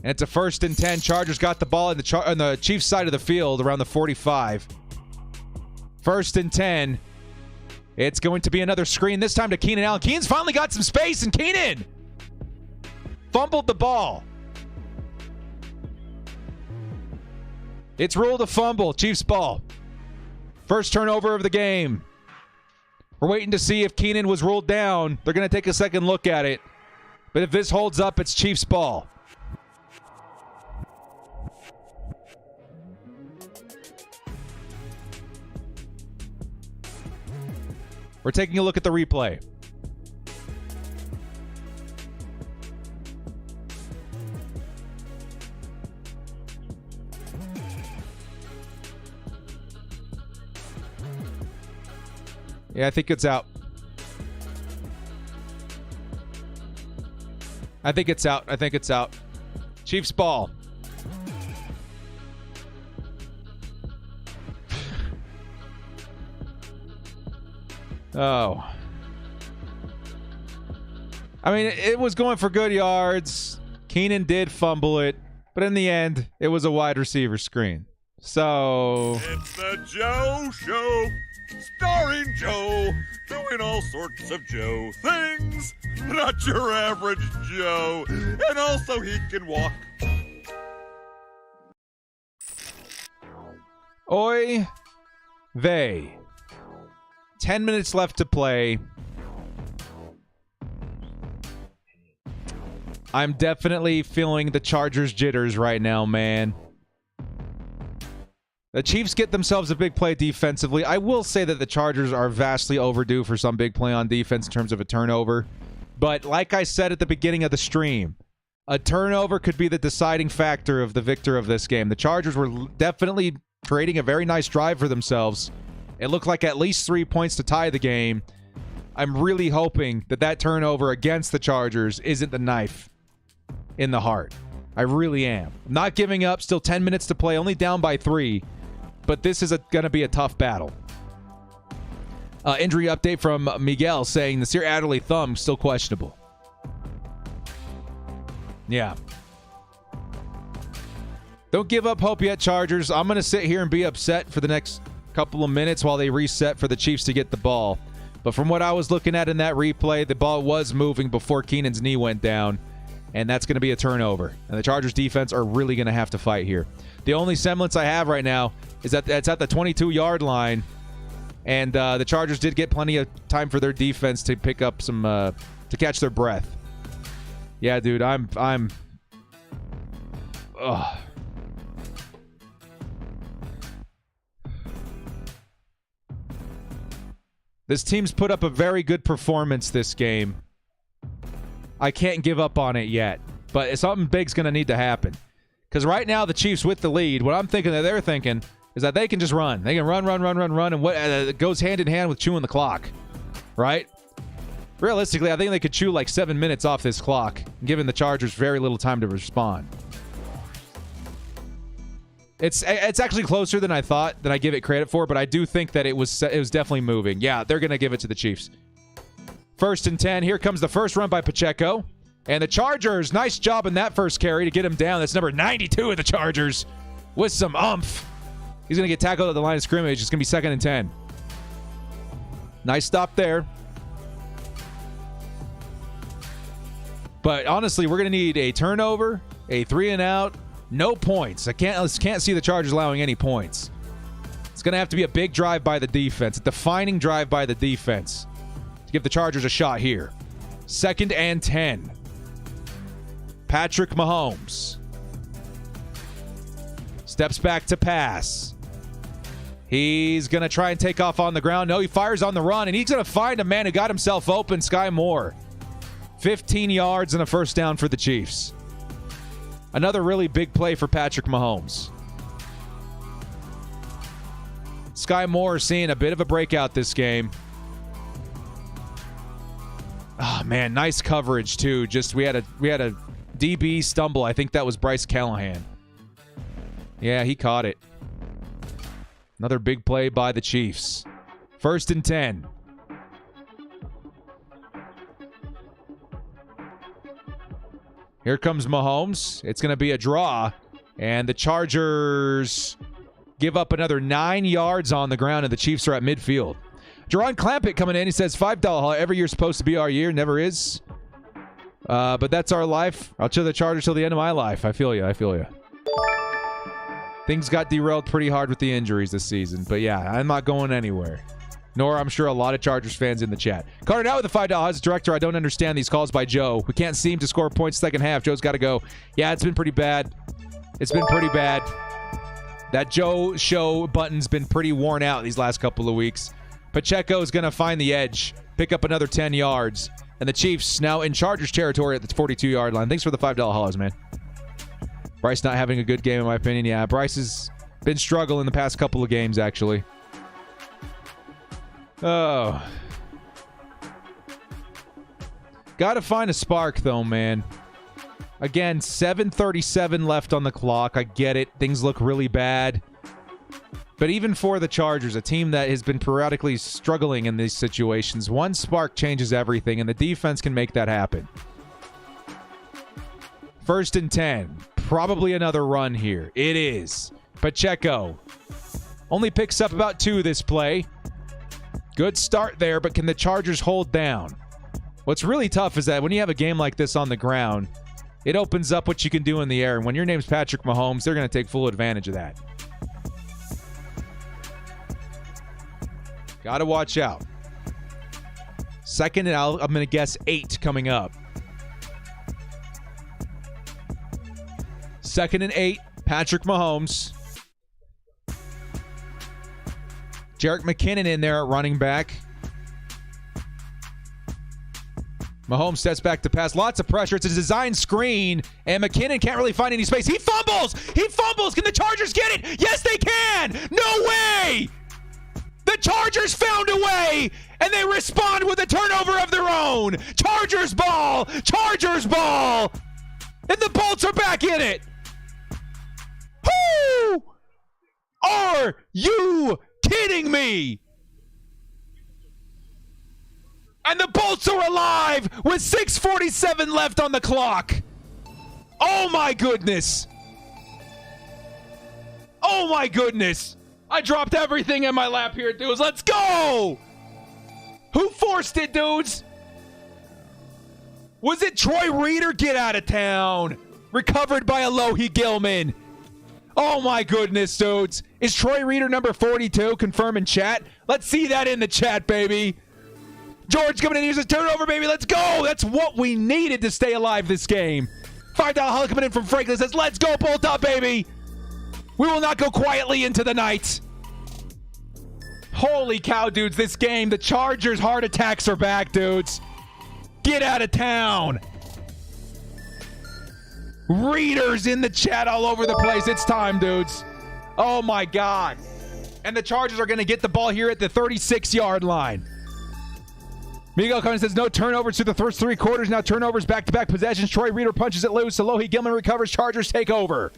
And it's a 1st and 10. Chargers got the ball on the Chiefs side of the field around the 45. 1st and 10. It's going to be another screen, this time to Keenan Allen. Keenan's finally got some space, and Keenan fumbled the ball. It's ruled a fumble. Chiefs ball. First turnover of the game. We're waiting to see if Keenan was ruled down. They're going to take a second look at it. But if this holds up, it's Chiefs ball. We're taking a look at the replay. Yeah, I think it's out. I think it's out. Chiefs ball. Oh. I mean, it was going for good yards. Keenan did fumble it, but in the end, it was a wide receiver screen. So It's the Joe Show, starring Joe, doing all sorts of Joe things. Not your average Joe. And also he can walk. Oy vey. 10 minutes left to play. I'm definitely feeling the Chargers jitters right now, man. The Chiefs get themselves a big play defensively. I will say that the Chargers are vastly overdue for some big play on defense in terms of a turnover. But like I said at the beginning of the stream, a turnover could be the deciding factor of the victor of this game. The Chargers were definitely creating a very nice drive for themselves. It looked like at least 3 points to tie the game. I'm really hoping that that turnover against the Chargers isn't the knife in the heart. I really am. Not giving up. Still 10 minutes to play. Only down by 3. But this is going to be a tough battle. Injury update from Miguel saying Nasir Adderley thumb still questionable. Yeah. Don't give up hope yet, Chargers. I'm going to sit here and be upset for the next couple of minutes while they reset for the Chiefs to get the ball. But from what I was looking at in that replay, the ball was moving before Keenan's knee went down. And that's going to be a turnover. And the Chargers defense are really going to have to fight here. The only semblance I have right now is that it's at the 22-yard line. And the Chargers did get plenty of time for their defense to pick up some, to catch their breath. Yeah, dude, I'm ugh. This team's put up a very good performance this game. I can't give up on it yet, but something big's going to need to happen. Because right now, the Chiefs with the lead, what I'm thinking that they're thinking is that they can just run. They can run, and what it goes hand in hand with chewing the clock, right? Realistically, I think they could chew like 7 minutes off this clock, giving the Chargers very little time to respond. It's actually closer than I thought, than I give it credit for, but I do think that it was definitely moving. Yeah, they're going to give it to the Chiefs. 1st and 10. Here comes the first run by Pacheco. And the Chargers, nice job in that first carry to get him down. That's number 92 of the Chargers with some oomph. He's going to get tackled at the line of scrimmage. It's going to be 2nd and 10. Nice stop there. But honestly, we're going to need a turnover, a 3-and-out, no points. I can't see the Chargers allowing any points. It's going to have to be a big drive by the defense, a defining drive by the defense to give the Chargers a shot here. 2nd and 10. Patrick Mahomes steps back to pass. He's going to try and take off on the ground. No, he fires on the run, and he's going to find a man who got himself open, Sky Moore. 15 yards and a first down for the Chiefs. Another really big play for Patrick Mahomes. Sky Moore seeing a bit of a breakout this game. Oh, man, nice coverage, too. Just we had a DB stumble. I think that was Bryce Callahan. Yeah, he caught it. Another big play by the Chiefs. 1st and 10. Here comes Mahomes. It's going to be a draw. And the Chargers give up another 9 yards on the ground, and the Chiefs are at midfield. Jerron Clampett coming in. He says, $5 every year's supposed to be our year. Never is. But that's our life. I'll chill the Chargers till the end of my life. I feel you. Things got derailed pretty hard with the injuries this season. But yeah, I'm not going anywhere. Nor, I'm sure, a lot of Chargers fans in the chat. Carter out with the $5. As director, I don't understand these calls by Joe. We can't seem to score points second half. Joe's got to go. Yeah, it's been pretty bad. That Joe show button's been pretty worn out these last couple of weeks. Pacheco's going to find the edge, pick up another 10 yards. And the Chiefs now in Chargers territory at the 42-yard line. Thanks for the $5 hollers, man. Bryce not having a good game, in my opinion. Yeah, Bryce has been struggling the past couple of games, actually. Oh. Got to find a spark, though, man. Again, 7:37 left on the clock. I get it. Things look really bad. But even for the Chargers, a team that has been periodically struggling in these situations, one spark changes everything, and the defense can make that happen. 1st and 10. Probably another run here. It is. Pacheco only picks up about 2 this play. Good start there, but can the Chargers hold down? What's really tough is that when you have a game like this on the ground, it opens up what you can do in the air. And when your name's Patrick Mahomes, they're going to take full advantage of that. Got to watch out. 2nd and I'm going to guess 8 coming up. 2nd and 8, Patrick Mahomes. Jerick McKinnon in there at running back. Mahomes steps back to pass. Lots of pressure. It's a design screen, and McKinnon can't really find any space. He fumbles! Can the Chargers get it? Yes, they can! No way! The Chargers found a way, and they respond with a turnover of their own. Chargers ball! And the Bolts are back in it! Who are you kidding me? And the Bolts are alive with 6:47 left on the clock. Oh my goodness. I dropped everything in my lap here, dudes. Let's go. Who forced it, dudes? Was it Troy Reader? Get out of town. Recovered by Alohi Gilman. Oh my goodness, dudes. Is Troy Reader number 42? Confirm in chat. Let's see that in the chat, baby. George coming in, uses turnover, baby. Let's go. That's what we needed to stay alive this game. $5 Holly coming in from Franklin says, let's go, bolt up, baby. We will not go quietly into the night. Holy cow, dudes, this game, the Chargers' heart attacks are back, dudes. Get out of town. Readers in the chat all over the place. It's time, dudes. Oh, my God. And the Chargers are going to get the ball here at the 36-yard line. Miguel Cohen says no turnovers through the first 3 quarters. Now turnovers, back-to-back possessions. Troy Reader punches it loose. Alohi Gilman recovers. Chargers take over.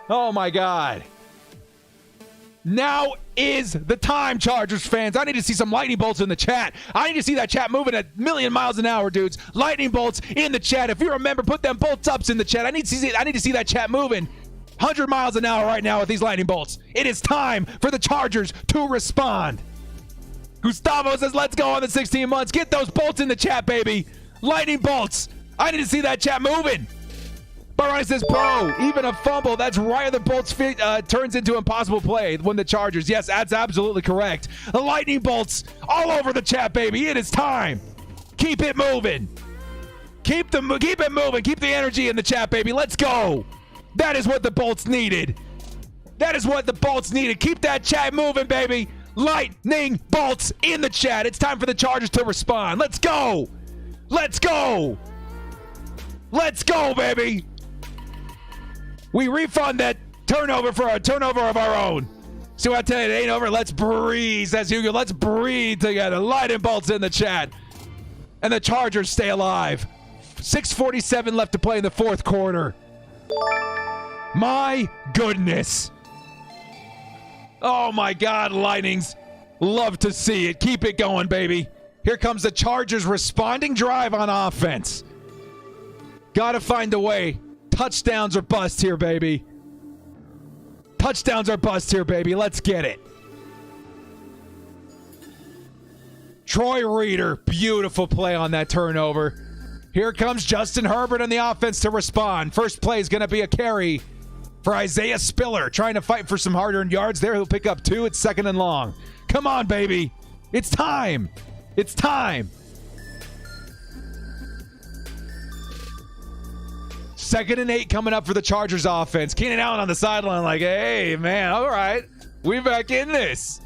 Oh, my God. Now is the time, Chargers fans. I need to see some lightning bolts in the chat. I need to see that chat moving at 1,000,000 miles an hour, dudes. Lightning bolts in the chat. If you remember, put them bolts ups in the chat. I need to see that chat moving 100 miles an hour right now with these lightning bolts. It is time for the Chargers to respond. Gustavo says, let's go on the 16 months. Get those bolts in the chat, baby. Lightning bolts. I need to see that chat moving. Barani says, pro, even a fumble. That's right. The bolts turns into impossible play when the Chargers. Yes, that's absolutely correct. The lightning bolts all over the chat, baby. It is time. Keep it moving. Keep it moving. Keep the energy in the chat, baby. Let's go. That is what the bolts needed. That is what the bolts needed. Keep that chat moving, baby. Lightning bolts in the chat. It's time for the Chargers to respond. Let's go. Let's go. Let's go, baby. We refund that turnover for a turnover of our own. See what I tell you? It ain't over. Let's breathe. That's Hugo. Let's breathe together. Lightning bolts in the chat. And the Chargers stay alive. 6:47 left to play in the 4th quarter. My goodness. Oh, my God, Lightnings. Love to see it. Keep it going, baby. Here comes the Chargers responding drive on offense. Got to find a way. Touchdowns or bust here, baby. Touchdowns or bust here, baby. Let's get it. Troy Reader, beautiful play on that turnover. Here comes Justin Herbert on the offense to respond. First play is going to be a carry for Isaiah Spiller, trying to fight for some hard-earned yards there. He'll pick up 2. It's 2nd and long. Come on, baby. It's time. It's time. 2nd and 8 coming up for the Chargers offense. Keenan Allen on the sideline like, hey, man, all right. We back in this.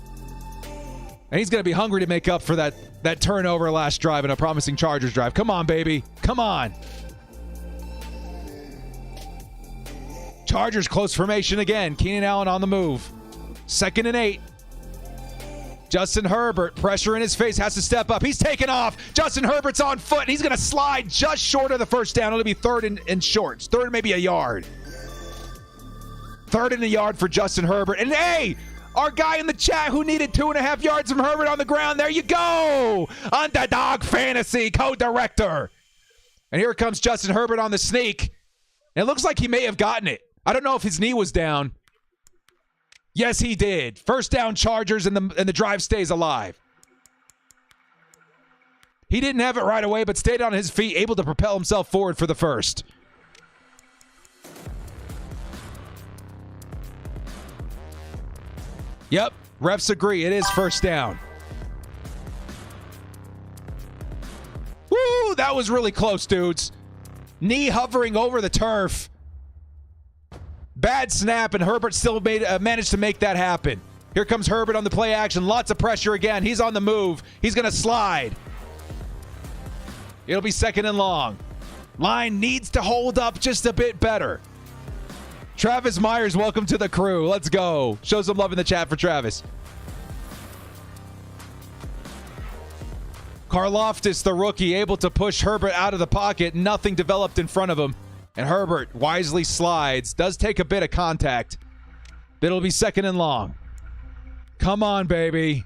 And he's going to be hungry to make up for that turnover last drive and a promising Chargers drive. Come on, baby. Come on. Chargers close formation again. Keenan Allen on the move. 2nd and 8. Justin Herbert, pressure in his face, has to step up. He's taken off. Justin Herbert's on foot, and he's going to slide just short of the first down. It'll be 3rd and shorts. 3rd, maybe a yard. 3rd and a yard for Justin Herbert. And hey, our guy in the chat who needed 2.5 yards from Herbert on the ground. There you go. Underdog Fantasy co-director. And here comes Justin Herbert on the sneak. And it looks like he may have gotten it. I don't know if his knee was down. Yes, he did. First down, Chargers, and the drive stays alive. He didn't have it right away, but stayed on his feet, able to propel himself forward for the first. Yep, refs agree. It is first down. Woo, that was really close, dudes. Knee hovering over the turf. Bad snap, and Herbert still managed to make that happen. Here comes Herbert on the play action. Lots of pressure again. He's on the move. He's going to slide. It'll be 2nd and long. Line needs to hold up just a bit better. Travis Myers, welcome to the crew. Let's go. Show some love in the chat for Travis. Karlaftis, the rookie, able to push Herbert out of the pocket. Nothing developed in front of him. And Herbert wisely slides. Does take a bit of contact. It'll be 2nd and long. Come on, baby.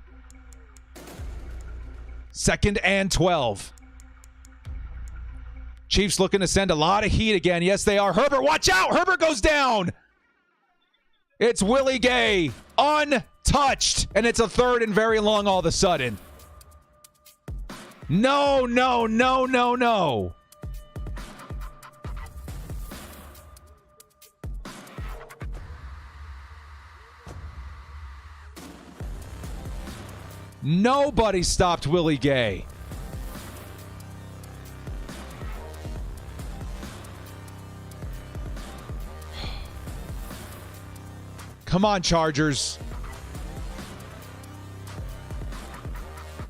2nd and 12. Chiefs looking to send a lot of heat again. Yes, they are. Herbert, watch out. Herbert goes down. It's Willie Gay. Untouched. And it's a 3rd and very long all of a sudden. No, no, no, no, no. Nobody stopped Willie Gay. Come on, Chargers.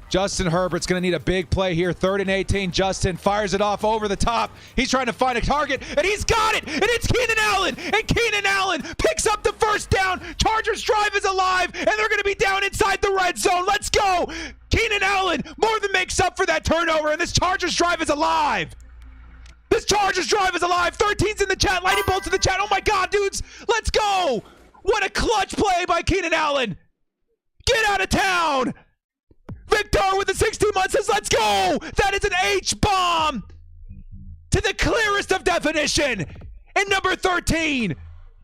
Justin Herbert's going to need a big play here. 3rd and 18. Justin fires it off over the top. He's trying to find a target, and he's got it! And it's Keenan Allen! And Keenan Allen picks up the first down. Chargers drive is alive, and they're going to be down inside the red zone. Let's go! Keenan Allen more than makes up for that turnover, and this Chargers drive is alive. This Chargers drive is alive. 13's in the chat. Lightning bolts in the chat. Oh, my God, dudes. Let's go! What a clutch play by Keenan Allen. Get out of town! Victor with the 16-month says, let's go! That is an H-bomb to the clearest of definition. And number 13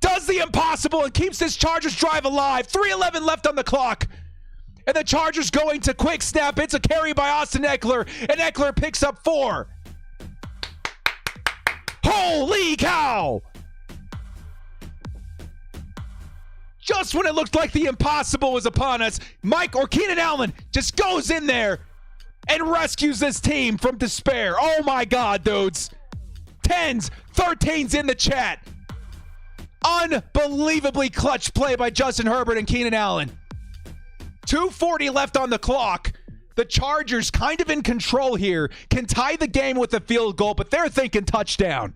does the impossible and keeps this Chargers drive alive. 3:11 left on the clock. And the Chargers going to quick snap. It's a carry by Austin Eckler, and Eckler picks up 4. Holy cow! Just when it looked like the impossible was upon us, Mike or Keenan Allen just goes in there and rescues this team from despair. Oh my God, dudes. 10s, 13s in the chat. Unbelievably clutch play by Justin Herbert and Keenan Allen. 2:40 left on the clock. The Chargers kind of in control here, can tie the game with a field goal, but they're thinking touchdown.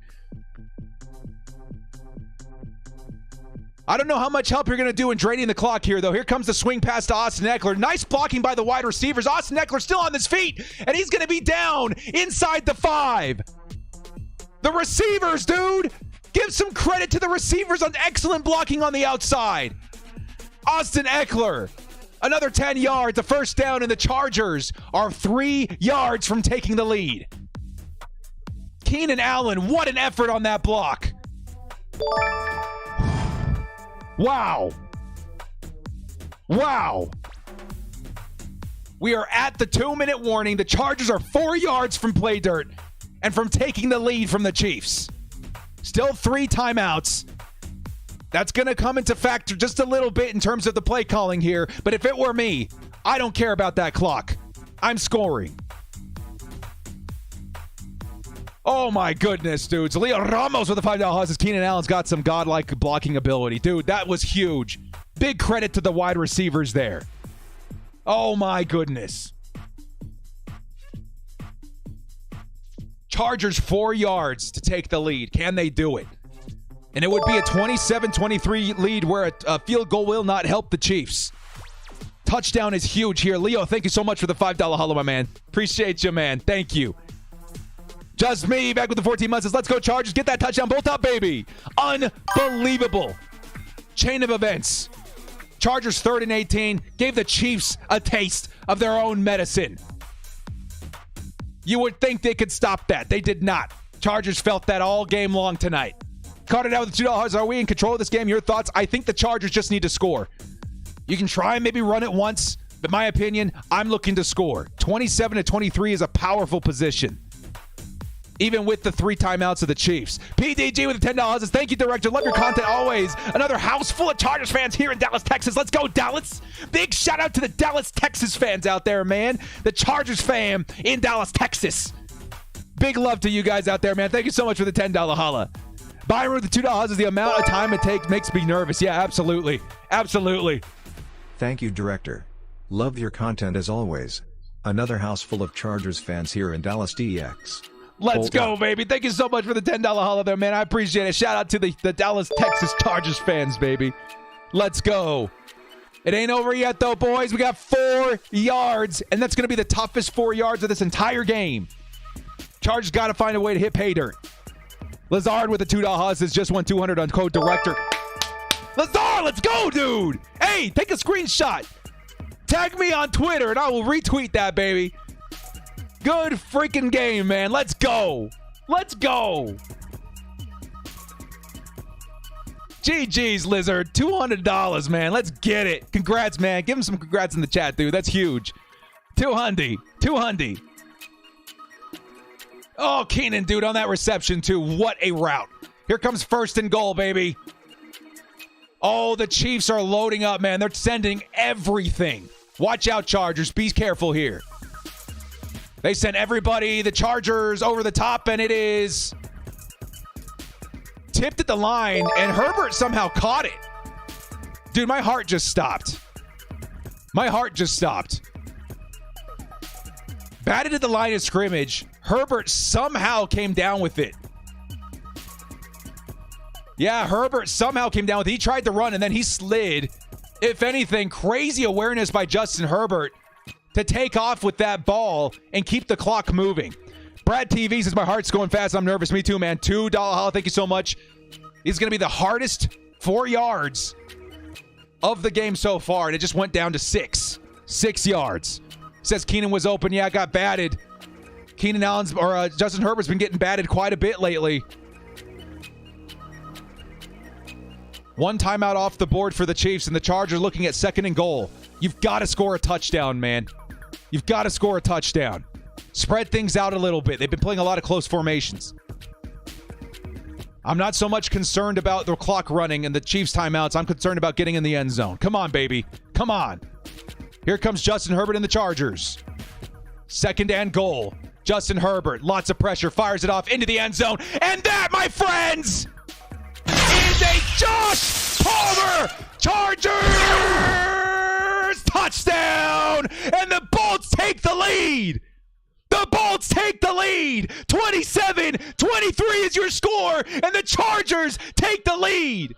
I don't know how much help you're going to do in draining the clock here, though. Here comes the swing pass to Austin Eckler. Nice blocking by the wide receivers. Austin Eckler still on his feet, and he's going to be down inside the 5. The receivers, dude. Give some credit to the receivers on excellent blocking on the outside. Austin Eckler, another 10 yards, a first down, and the Chargers are 3 yards from taking the lead. Keenan Allen, what an effort on that block. Wow. Wow. We are at the 2-minute warning. The Chargers are 4 yards from play dirt and from taking the lead from the Chiefs. Still 3 timeouts. That's going to come into factor just a little bit in terms of the play calling here. But if it were me, I don't care about that clock. I'm scoring. Oh my goodness, dudes. Leo Ramos with the $5 houses. Keenan Allen's got some godlike blocking ability. Dude, that was huge. Big credit to the wide receivers there. Oh my goodness. Chargers 4 yards to take the lead. Can they do it? And it would be a 27-23 lead where a field goal will not help the Chiefs. Touchdown is huge here. Leo, thank you so much for the $5 hollow, my man. Appreciate you, man. Thank you. Just me back with the 14 months. Let's go, Chargers. Get that touchdown. Bolt up, baby. Unbelievable. Chain of events. Chargers 3rd and 18. Gave the Chiefs a taste of their own medicine. You would think they could stop that. They did not. Chargers felt that all game long tonight. Caught it out with the $2. Are we in control of this game? Your thoughts? I think the Chargers just need to score. You can try and maybe run it once, but my opinion, I'm looking to score. 27-23 is a powerful position, even with the 3 timeouts of the Chiefs. PDG with the $10. Thank you, Director. Love your content always. Another house full of Chargers fans here in Dallas, Texas. Let's go, Dallas. Big shout out to the Dallas, Texas fans out there, man. The Chargers fam in Dallas, Texas. Big love to you guys out there, man. Thank you so much for the $10 holla. Byron with the $2 is the amount of time it takes makes me nervous. Yeah, absolutely. Absolutely. Thank you, Director. Love your content as always. Another house full of Chargers fans here in Dallas, DX. Let's go, baby. Thank you so much for the $10 holla there, man. I appreciate it. Shout out to the Dallas, Texas Chargers fans, baby. Let's go. It ain't over yet, though, boys. We got 4 yards, and that's going to be the toughest 4 yards of this entire game. Chargers got to find a way to hit pay dirt. Lazard with the $2 says just won 200 on code Director. Lazard, let's go, dude. Hey, take a screenshot. Tag me on Twitter, and I will retweet that, baby. Good freaking game, man. Let's go. Let's go. GG's, Lizard. $200, man. Let's get it. Congrats, man. Give him some congrats in the chat, dude. That's huge. 200. 200. Oh, Keenan, dude, on that reception, too. What a route. Here comes 1st and goal, baby. Oh, the Chiefs are loading up, man. They're sending everything. Watch out, Chargers. Be careful here. They sent everybody, the Chargers, over the top, and it is tipped at the line, and Herbert somehow caught it. Dude, my heart just stopped. My heart just stopped. Batted at the line of scrimmage. Herbert somehow came down with it. Yeah, Herbert somehow came down with it. He tried to run, and then he slid. If anything, crazy awareness by Justin Herbert to take off with that ball and keep the clock moving. Brad TV says, my heart's going fast. I'm nervous. Me too, man. $2 holla. Thank you so much. He's going to be the hardest 4 yards of the game so far, and it just went down to 6 yards. Says Keenan was open. Yeah, got batted. Keenan Allen's or Justin Herbert's been getting batted quite a bit lately. 1 timeout off the board for the Chiefs, and the Chargers looking at 2nd and goal. You've got to score a touchdown, man. You've got to score a touchdown. Spread things out a little bit. They've been playing a lot of close formations. I'm not so much concerned about the clock running and the Chiefs timeouts. I'm concerned about getting in the end zone. Come on, baby. Come on. Here comes Justin Herbert and the Chargers. 2nd and goal. Justin Herbert, lots of pressure, fires it off into the end zone. And that, my friends, is a Josh Palmer Chargers touchdown! And the Bolts take the lead! The Bolts take the lead! 27-23 is your score, and the Chargers take the lead!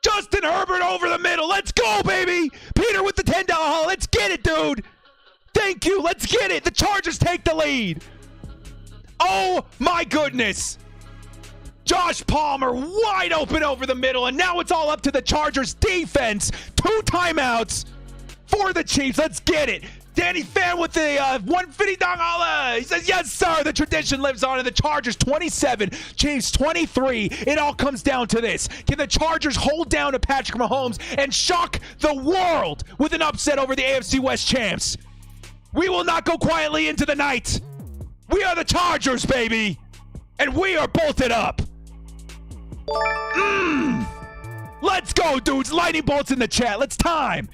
Justin Herbert over the middle. Let's go, baby! Peter with the $10 haul. Let's get it, dude! Thank you. Let's get it. The Chargers take the lead. Oh, my goodness. Josh Palmer wide open over the middle, and now it's all up to the Chargers defense. 2 timeouts for the Chiefs. Let's get it. Danny Fan with the $150 holla. He says, yes, sir. The tradition lives on, and the Chargers 27, Chiefs 23. It all comes down to this. Can the Chargers hold down to Patrick Mahomes and shock the world with an upset over the AFC West Champs? We will not go quietly into the night. We are the Chargers, baby. And we are bolted up. Let's go, dudes. Lightning bolts in the chat. It's time.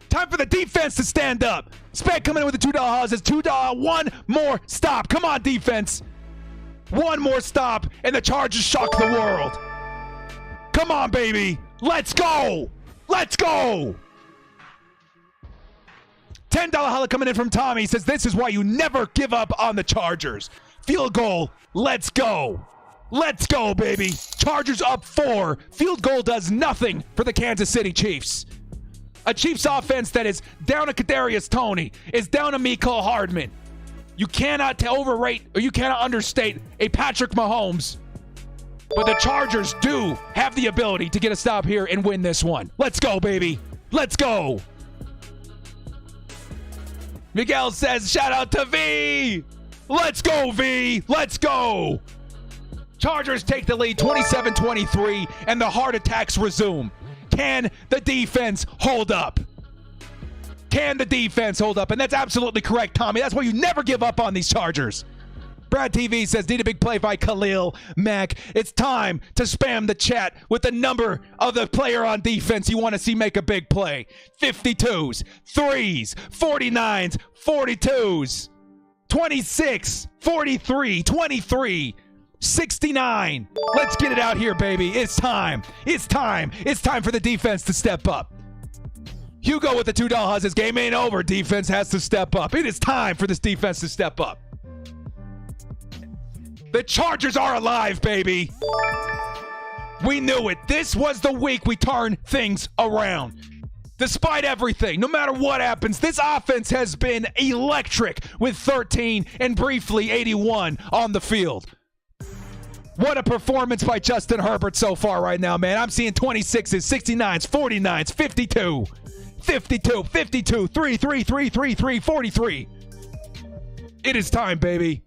Time for the defense to stand up. Spec coming in with a $2 haul. Says $2. One more stop. Come on, defense. One more stop, and the Chargers shock the world. Come on, baby. Let's go. Let's go. $10 holla coming in from Tommy. He says, this is why you never give up on the Chargers. Field goal. Let's go. Let's go, baby. Chargers up 4. Field goal does nothing for the Kansas City Chiefs. A Chiefs offense that is down to Kadarius Toney, is down to Mecole Hardman. You cannot overrate or you cannot understate a Patrick Mahomes. But the Chargers do have the ability to get a stop here and win this one. Let's go, baby. Let's go. Miguel says, shout out to V. Let's go, V. Let's go. Chargers take the lead 27-23, and the heart attacks resume. Can the defense hold up? Can the defense hold up? And that's absolutely correct, Tommy. That's why you never give up on these Chargers. Brad TV says, need a big play by Khalil Mack. It's time to spam the chat with the number of the player on defense you want to see make a big play. 52s, 3s, 49s, 42s, 26, 43, 23, 69. Let's get it out here, baby. It's time. It's time. It's time for the defense to step up. Hugo with the $2 has his game ain't over. Defense has to step up. It is time for this defense to step up. The Chargers are alive, baby. We knew it. This was the week we turned things around. Despite everything, no matter what happens, this offense has been electric with 13 and briefly 81 on the field. What a performance by Justin Herbert so far right now, man. I'm seeing 26s, 69s, 49s, 52, 52, 52, 3, 3, 3, 3, 3, 43. It is time, baby.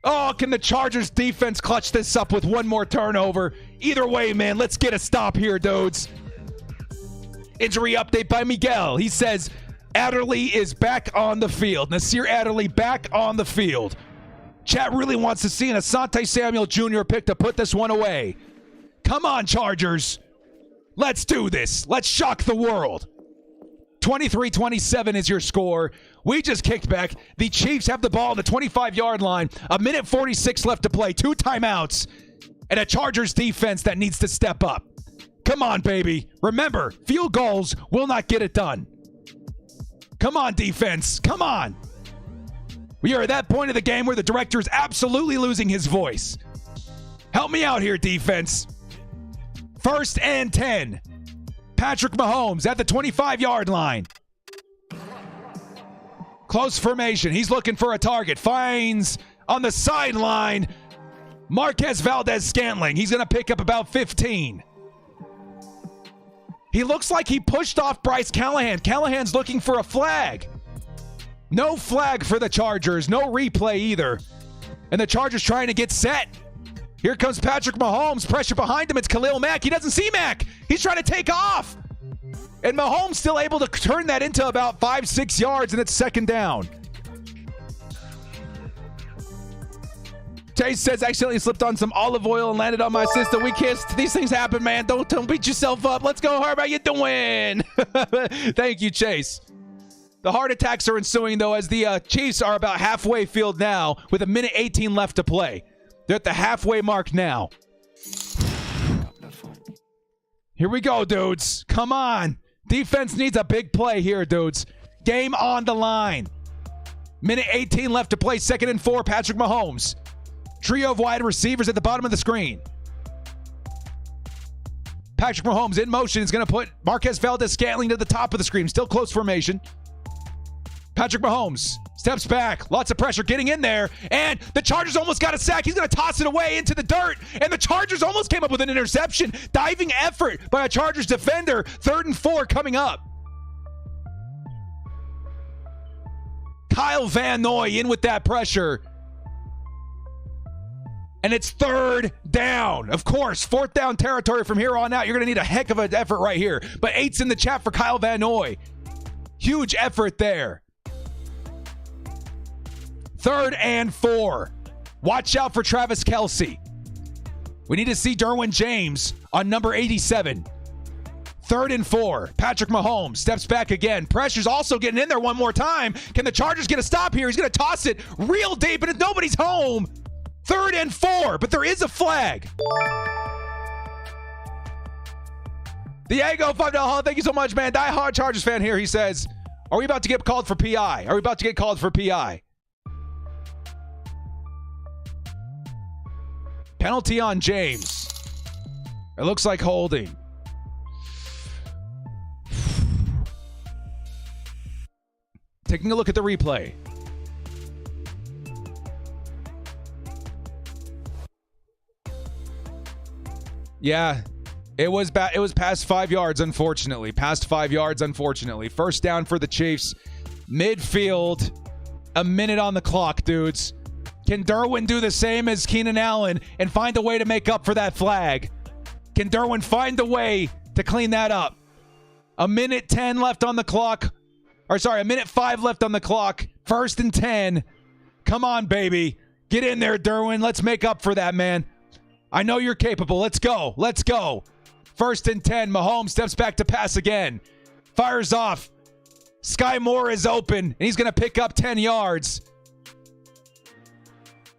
Oh, can the Chargers defense clutch this up with one more turnover? Either way, man, let's get a stop here, dudes. Injury update by Miguel. He says Adderley is back on the field. Nasir Adderley back on the field. Chat really wants to see an Asante Samuel Jr. pick to put this one away. Come on, Chargers. Let's do this. Let's shock the world. 23-27 is your score. We just kicked back. The Chiefs have the ball on the 25-yard line. 1:46 left to play. 2 timeouts. And a Chargers defense that needs to step up. Come on, baby. Remember, field goals will not get it done. Come on, defense. Come on. We are at that point of the game where the director is absolutely losing his voice. Help me out here, defense. 1st and 10. Patrick Mahomes at the 25-yard line. Close formation. He's looking for a target. Finds on the sideline Marquez Valdez-Scantling. He's going to pick up about 15. He looks like he pushed off Bryce Callahan. Callahan's looking for a flag. No flag for the Chargers. No replay either. And the Chargers trying to get set. Here comes Patrick Mahomes. Pressure behind him. It's Khalil Mack. He doesn't see Mack. He's trying to take off. And Mahomes still able to turn that into about 5-6 yards, and it's 2nd down. Chase says, accidentally slipped on some olive oil and landed on my sister. We kissed. These things happen, man. Don't beat yourself up. Let's go. How you doing? Thank you, Chase. The heart attacks are ensuing, though, as the Chiefs are about halfway field now with 1:18 left to play. They're at the halfway mark now. Here we go, dudes. Come on. Defense needs a big play here, dudes. Game on the line. 1:18 left to play. 2nd and 4, Patrick Mahomes. Trio of wide receivers at the bottom of the screen. Patrick Mahomes in motion is going to put Marquez Valdez-Scantling to the top of the screen. Still close formation. Patrick Mahomes steps back. Lots of pressure getting in there. And the Chargers almost got a sack. He's going to toss it away into the dirt. And the Chargers almost came up with an interception. Diving effort by a Chargers defender. 3rd and 4 coming up. Kyle Van Noy in with that pressure. And it's 3rd down. Of course, 4th down territory from here on out. You're going to need a heck of an effort right here. But 8's in the chat for Kyle Van Noy. Huge effort there. 3rd and 4. Watch out for Travis Kelce. We need to see Derwin James on number 87. 3rd and 4. Patrick Mahomes steps back again. Pressure's also getting in there one more time. Can the Chargers get a stop here? He's going to toss it real deep, and nobody's home. 3rd and 4, but there is a flag. Diego $5. Thank you so much, man. Die hard Chargers fan here. He says, are we about to get called for PI? Are we about to get called for PI? Penalty on James. It looks like holding. Taking a look at the replay. Yeah, it was past 5 yards, unfortunately. Past 5 yards, unfortunately. 1st down for the Chiefs. Midfield. A minute on the clock, dudes. Can Derwin do the same as Keenan Allen and find a way to make up for that flag? Can Derwin find a way to clean that up? 1:10 left on the clock. Or sorry, 1:05 left on the clock. 1st and 10. Come on, baby. Get in there, Derwin. Let's make up for that, man. I know you're capable. Let's go. Let's go. 1st and 10. Mahomes steps back to pass again. Fires off. Sky Moore is open, and he's going to pick up 10 yards.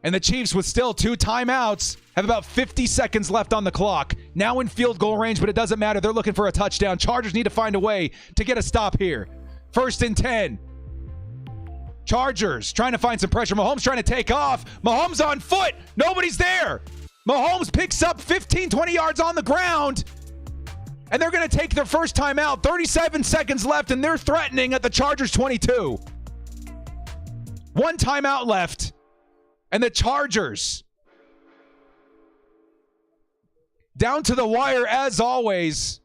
And the Chiefs, with still 2 timeouts, have about 50 seconds left on the clock. Now in field goal range, but it doesn't matter. They're looking for a touchdown. Chargers need to find a way to get a stop here. 1st and 10. Chargers trying to find some pressure. Mahomes trying to take off. Mahomes on foot. Nobody's there. Mahomes picks up 15, 20 yards on the ground. And they're going to take their first time out. 37 seconds left, and they're threatening at the Chargers 22. 1 timeout left. And the Chargers, down to the wire as always.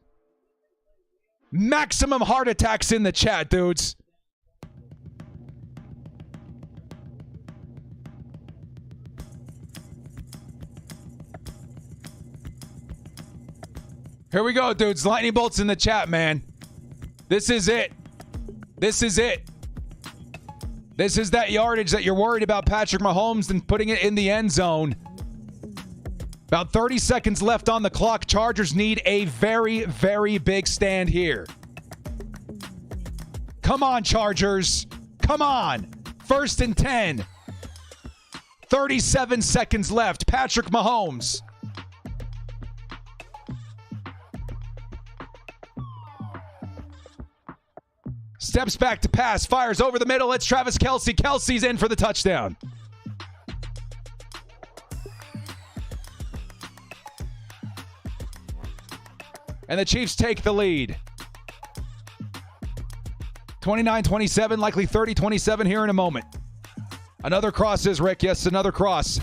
Maximum heart attacks in the chat, dudes. Here we go, dudes. Lightning bolts in the chat, man. This is it. This is it. This is that yardage that you're worried about Patrick Mahomes and putting it in the end zone. About 30 seconds left on the clock. Chargers need a very, very big stand here. Come on, Chargers. Come on. 1st and 10. 37 seconds left. Patrick Mahomes. Steps back to pass. Fires over the middle. It's Travis Kelce. Kelce's in for the touchdown. And the Chiefs take the lead. 29-27, likely 30-27 here in a moment. Another cross is Rick. Yes, another cross.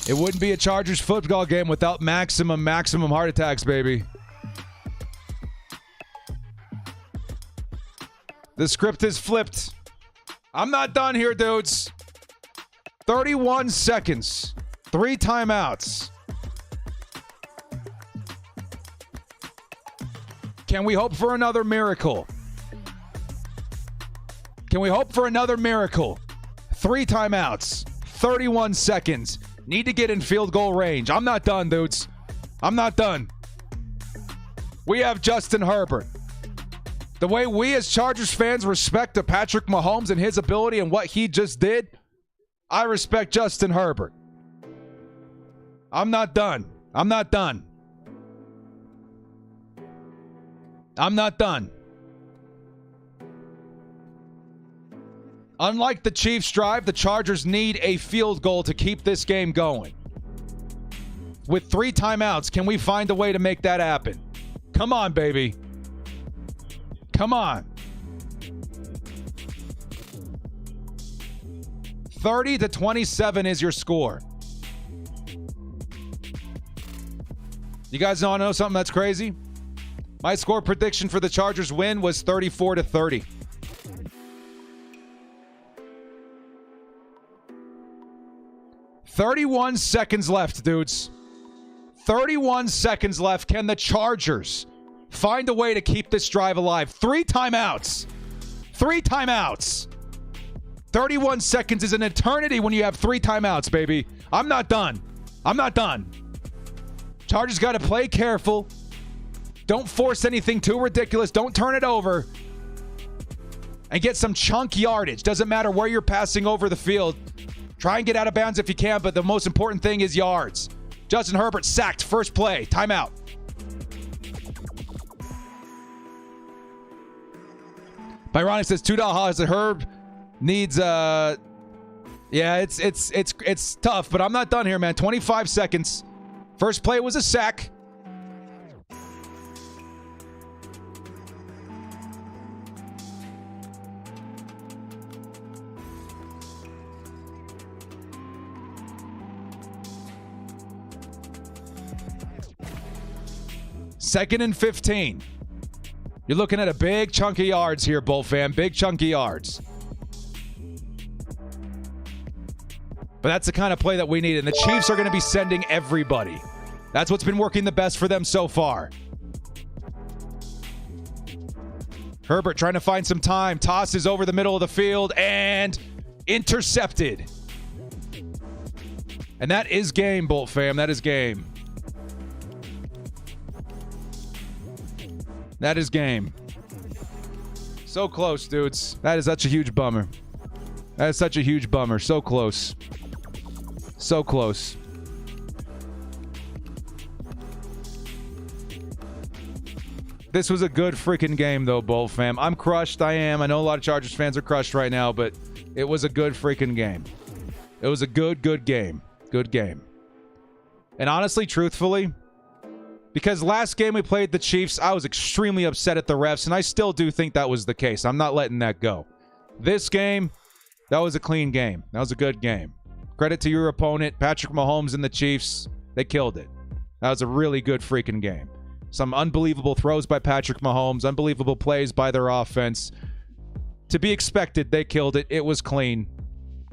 It wouldn't be a Chargers football game without maximum heart attacks, baby. The script is flipped. I'm not done here, dudes. 31 seconds. 3 timeouts. Can we hope for another miracle? Can we hope for another miracle? 3 timeouts. 31 seconds. Need to get in field goal range. I'm not done, dudes. I'm not done. We have Justin Herbert. The way we as Chargers fans respect Patrick Mahomes and his ability and what he just did, I respect Justin Herbert. I'm not done. I'm not done. I'm not done. Unlike the Chiefs' drive, the Chargers need a field goal to keep this game going. With 3 timeouts, can we find a way to make that happen? Come on, baby. Come on. 30-27 is your score. You guys want to know something that's crazy? My score prediction for the Chargers win was 34-30. "31 seconds left, dudes. 31 seconds left. Can the Chargers find a way to keep this drive alive? 3 timeouts. 3 timeouts. 31 seconds is an eternity when you have 3 timeouts, baby. I'm not done. I'm not done. Chargers got to play careful. Don't force anything too ridiculous. Don't turn it over. And get some chunk yardage. Doesn't matter where you're passing over the field. Try and get out of bounds if you can, but the most important thing is yards. Justin Herbert sacked. First play. Timeout. Byronic says $2 that Herb needs yeah, it's tough, but I'm not done here, man. 25 seconds. First play was a sack. Second and 15. You're looking at a big chunk of yards here, Bull fam. Big chunk of yards. But that's the kind of play that we need. And the Chiefs are going to be sending everybody. That's what's been working the best for them so far. Herbert trying to find some time. Tosses over the middle of the field and intercepted. And that is game, Bolt fam. That is game. That is game. So close, dudes. That is such a huge bummer. That is such a huge bummer. So close. So close. This was a good freaking game, though, Bull fam. I'm crushed. I am. I know a lot of Chargers fans are crushed right now, but it was a good freaking game. It was a good game. Good game. And honestly, truthfully, because last game we played the Chiefs, I was extremely upset at the refs, and I still do think that was the case. I'm not letting that go. This game, that was a clean game. That was a good game. Credit to your opponent, Patrick Mahomes and the Chiefs. They killed it. That was a really good freaking game. Some unbelievable throws by Patrick Mahomes, unbelievable plays by their offense. To be expected, they killed it. It was clean.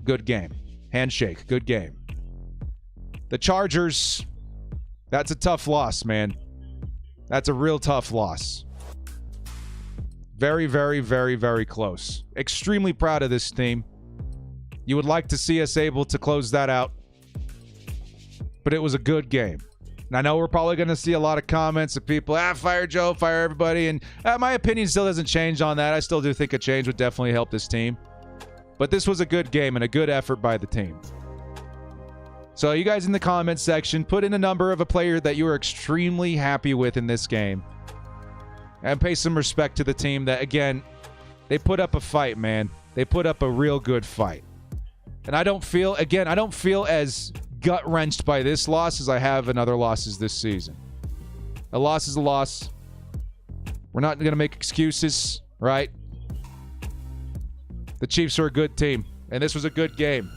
Good game. Handshake. Good game. The Chargers, that's a tough loss, man. That's a real tough loss. Very, very, very, very close. Extremely proud of this team. You would like to see us able to close that out. But it was a good game. And I know we're probably going to see a lot of comments of people, fire Joe, fire everybody. And my opinion still doesn't change on that. I still do think a change would definitely help this team. But this was a good game and a good effort by the team. So you guys in the comments section, put in a number of a player that you are extremely happy with in this game. And pay some respect to the team that, again, they put up a fight, man. They put up a real good fight. And I don't feel as gut-wrenched by this loss as I have in other losses this season. A loss is a loss. We're not going to make excuses, right? The Chiefs are a good team, and this was a good game.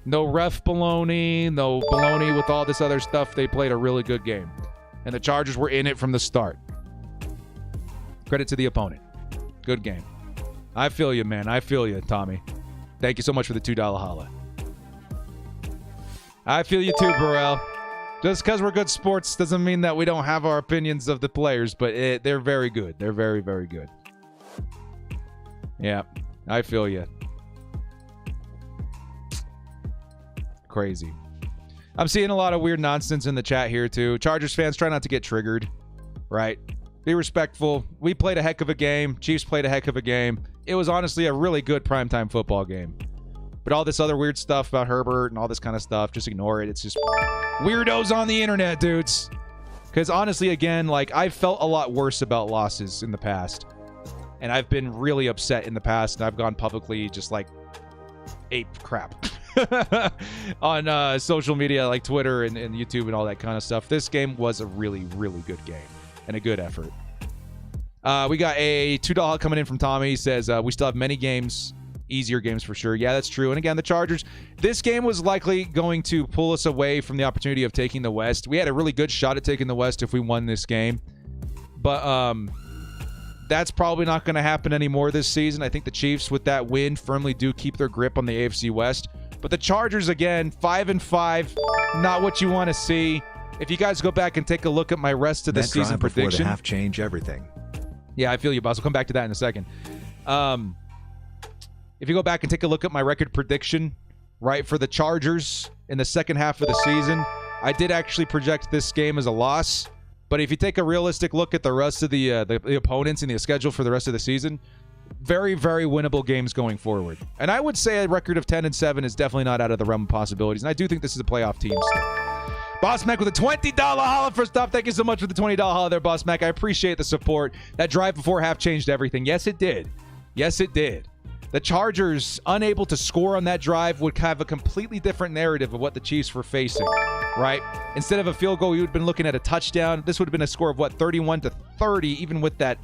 No ref baloney, no baloney with all this other stuff. They played a really good game. And the Chargers were in it from the start. Credit to the opponent. Good game. I feel you, man. I feel you, Tommy. Thank you so much for the $2 holla. I feel you too, Burrell. Just because we're good sports doesn't mean that we don't have our opinions of the players, but they're very good. They're very, very good. Yeah, I feel you. Crazy. I'm seeing a lot of weird nonsense in the chat here, too. Chargers fans, try not to get triggered, right? Be respectful. We played a heck of a game. Chiefs played a heck of a game. It was honestly a really good primetime football game. But all this other weird stuff about Herbert and all this kind of stuff, just ignore it. It's just weirdos on the internet, dudes. Because honestly, again, like, I've felt a lot worse about losses in the past. And I've been really upset in the past. And I've gone publicly just like ape crap on social media like Twitter and YouTube and all that kind of stuff. This game was a really, really good game and a good effort. We got a $2 coming in from Tommy. He says, we still have many games. Easier games for sure. Yeah, that's true. And again, the Chargers, this game was likely going to pull us away from the opportunity of taking the West. We had a really good shot at taking the West if we won this game. But that's probably not going to happen anymore this season. I think the Chiefs, with that win, firmly do keep their grip on the AFC West. But the Chargers, again, 5-5, not what you want to see. If you guys go back and take a look at my rest of the season prediction. Before the half change everything. Yeah, I feel you, boss. We'll come back to that in a second. If you go back and take a look at my record prediction, right, for the Chargers in the second half of the season, I did actually project this game as a loss. But if you take a realistic look at the rest of the opponents and the schedule for the rest of the season, very, very winnable games going forward. And I would say a record of 10-7 is definitely not out of the realm of possibilities. And I do think this is a playoff team still. Boss Mac with a $20 holla first off. Thank you so much for the $20 holla there, Boss Mac. I appreciate the support. That drive before half changed everything. Yes, it did. Yes, it did. The Chargers, unable to score on that drive, would have a completely different narrative of what the Chiefs were facing, right? Instead of a field goal, we would have been looking at a touchdown. This would have been a score of, 31-30, even with that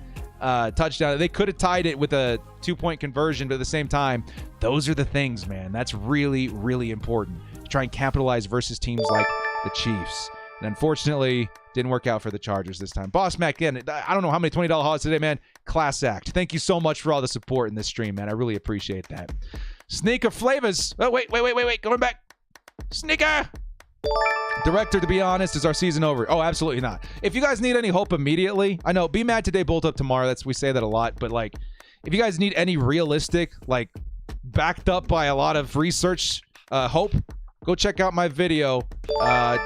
touchdown. They could have tied it with a 2-point conversion, but at the same time, those are the things, man. That's really, really important to try and capitalize versus teams like the Chiefs. And unfortunately, didn't work out for the Chargers this time. Boss Mac, again, I don't know how many $20 hollows today, man. Class act. Thank you so much for all the support in this stream, man. I really appreciate that. Sneaker Flavors. Oh, wait. Going back. Sneaker. Director, to be honest, is our season over? Oh, absolutely not. If you guys need any hope immediately, I know, be mad today, bolt up tomorrow. We say that a lot, but like, if you guys need any realistic, like, backed up by a lot of research hope, go check out my video,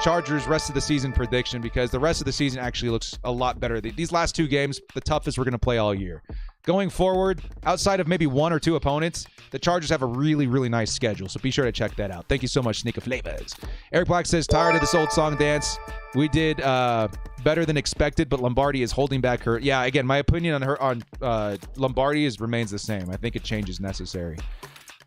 Chargers rest of the season prediction, because the rest of the season actually looks a lot better. These last two games, the toughest we're going to play all year. Going forward, outside of maybe one or two opponents, the Chargers have a really, really nice schedule, so be sure to check that out. Thank you so much, Sneaker Flavors. Eric Black says, tired of this old song dance. We did better than expected, but Lombardi is holding back her. Yeah, again, my opinion on Lombardi remains the same. I think a change is necessary.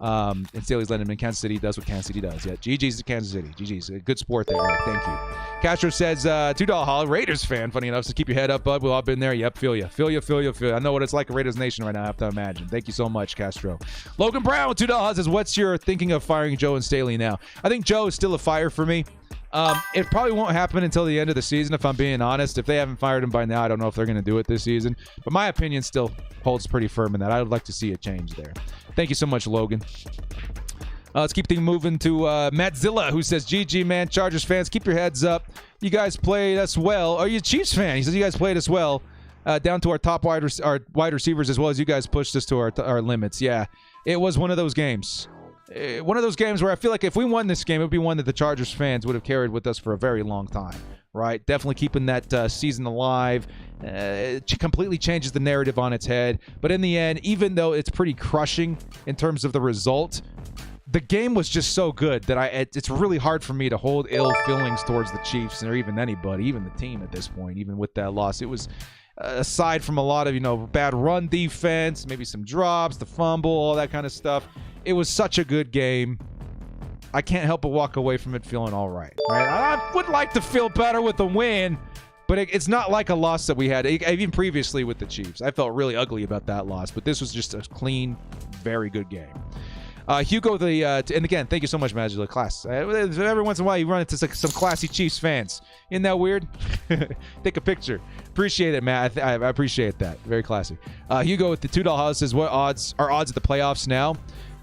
And Staley's letting him in. Kansas City does what Kansas City does. Yeah, GG's to Kansas City. GG's. A good sport there, Eric. Thank you. Castro says, $2 holla. Raiders fan, funny enough. So keep your head up, bud. We've all been there. Yep, feel you. I know what it's like a Raiders Nation right now, I have to imagine. Thank you so much, Castro. Logan Brown with $2 says, what's your thinking of firing Joe and Staley now? I think Joe is still a fire for me. It probably won't happen until the end of the season, if I'm being honest. If they haven't fired him by now, I don't know if they're going to do it this season. But my opinion still holds pretty firm in that. I would like to see a change there. Thank you so much, Logan. Let's keep things moving to Mattzilla, who says, GG, man. Chargers fans, keep your heads up. You guys played us well. Are you a Chiefs fan? He says, you guys played us well. down to our top wide receivers, as well as you guys pushed us to our limits. Yeah, it was one of those games. One of those games where I feel like if we won this game, it would be one that the Chargers fans would have carried with us for a very long time, right? Definitely keeping that season alive. It completely changes the narrative on its head. But in the end, even though it's pretty crushing in terms of the result, the game was just so good that it's really hard for me to hold ill feelings towards the Chiefs or even anybody, even the team at this point, even with that loss. It was, aside from a lot of, bad run defense, maybe some drops, the fumble, all that kind of stuff, it was such a good game. I can't help but walk away from it feeling all right. I would like to feel better with a win, but it's not like a loss that we had even previously with the Chiefs. I felt really ugly about that loss, but this was just a clean, very good game. Hugo, and again, thank you so much, Magic Class. Every once in a while, you run into some classy Chiefs fans. Isn't that weird? Take a picture. Appreciate it, Matt. I appreciate that. Very classy. Hugo with the $2 house says, what odds at the playoffs now?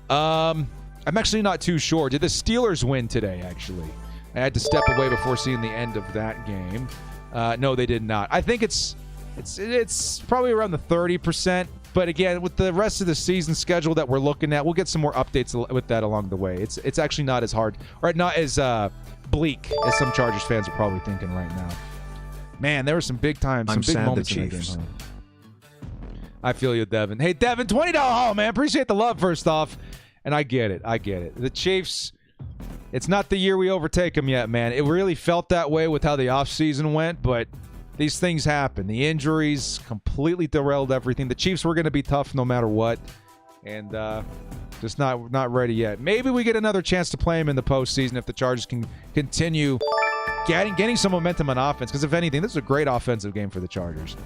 I'm actually not too sure. Did the Steelers win today, actually? I had to step away before seeing the end of that game. No, they did not. I think it's probably around the 30%. But again, with the rest of the season schedule that we're looking at, we'll get some more updates with that along the way. It's actually not as hard, or not as bleak as some Chargers fans are probably thinking right now. Man, there were some big times, some big moments in that game. Huh? I feel you, Devin. Hey, Devin, $20 haul, man. Appreciate the love, first off. And I get it. The Chiefs, it's not the year we overtake them yet, man. It really felt that way with how the offseason went, but these things happen. The injuries completely derailed everything. The Chiefs were going to be tough no matter what, and just not ready yet. Maybe we get another chance to play them in the postseason if the Chargers can continue getting some momentum on offense, because if anything, this is a great offensive game for the Chargers.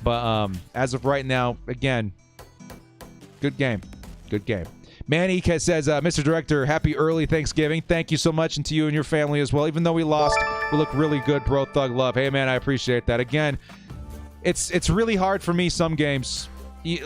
But as of right now, again, good game. Manny says, Mr. Director, happy early Thanksgiving. Thank you so much, and to you and your family as well. Even though we lost, we look really good, bro. Thug love. Hey, man, I appreciate that. Again, it's really hard for me some games,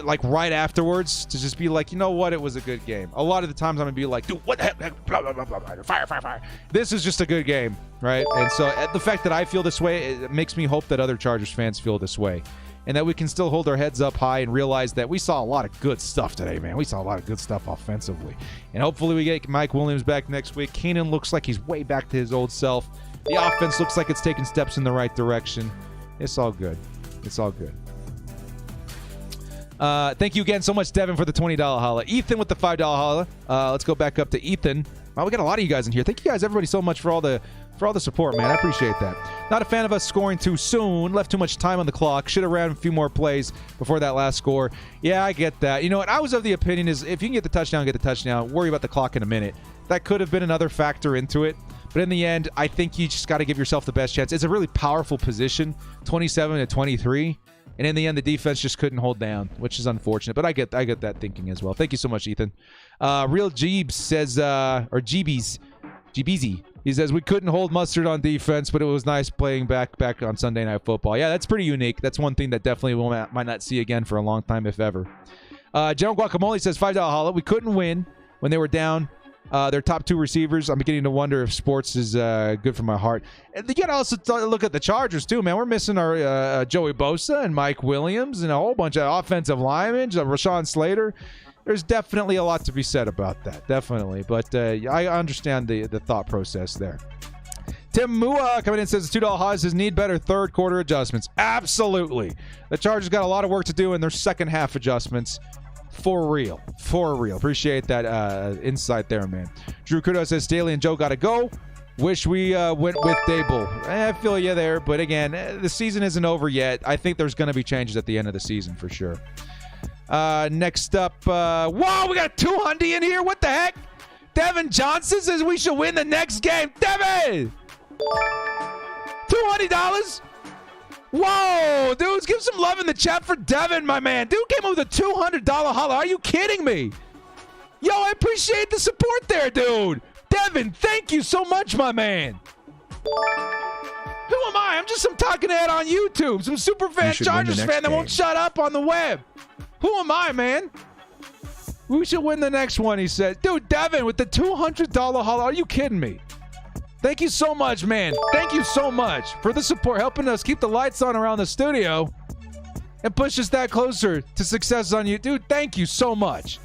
like right afterwards, to just be like, you know what, it was a good game. A lot of the times I'm going to be like, dude, what the heck? Blah, blah, blah, blah, blah. Fire. This is just a good game, right? And so the fact that I feel this way, it makes me hope that other Chargers fans feel this way. And that we can still hold our heads up high and realize that we saw a lot of good stuff today, man. We saw a lot of good stuff offensively. And hopefully we get Mike Williams back next week. Keenan looks like he's way back to his old self. The offense looks like it's taking steps in the right direction. It's all good. Thank you again so much, Devin, for the $20 holla. Ethan with the $5 holla. Let's go back up to Ethan. Wow, we got a lot of you guys in here. Thank you guys, everybody, so much for all the support, man. I appreciate that. Not a fan of us scoring too soon. Left too much time on the clock. Should have ran a few more plays before that last score. Yeah, I get that. You know what? I was of the opinion is if you can get the touchdown, get the touchdown. Worry about the clock in a minute. That could have been another factor into it. But in the end, I think you just got to give yourself the best chance. It's a really powerful position, 27-23. And in the end, the defense just couldn't hold down, which is unfortunate. But I get that thinking as well. Thank you so much, Ethan. Real Jeebs says, or GBZ. He says, we couldn't hold Mustard on defense, but it was nice playing back on Sunday Night Football. Yeah, that's pretty unique. That's one thing that definitely might not see again for a long time, if ever. General Guacamole says, $5 holla. We couldn't win when they were down their top two receivers. I'm beginning to wonder if sports is good for my heart. And you got to also look at the Chargers, too, man. We're missing our Joey Bosa and Mike Williams and a whole bunch of offensive linemen, Rashawn Slater. There's definitely a lot to be said about that, definitely. But I understand the thought process there. Tim Mua coming in says $2 Haas need better third quarter adjustments. Absolutely. The Chargers got a lot of work to do in their second half adjustments. For real. Appreciate that insight there, man. Drew Kudo says Staley and Joe got to go. Wish we went with Dable. I feel you there. But again, the season isn't over yet. I think there's going to be changes at the end of the season for sure. Next up, whoa, we got 200 in here. What the heck? Devin Johnson says we should win the next game. Devin! $200? Whoa, dudes, give some love in the chat for Devin, my man. Dude came up with a $200 holla. Are you kidding me? Yo, I appreciate the support there, dude. Devin, thank you so much, my man. Who am I? I'm just some talking head on YouTube. Some super fan Chargers fan that won't shut up on the web. Who am I, man? We should win the next one, he said. Dude, Devin with the $200 holla. Are you kidding me? Thank you so much, man. Thank you so much for the support, helping us keep the lights on around the studio. and push us that closer to success on you. Dude, thank you so much.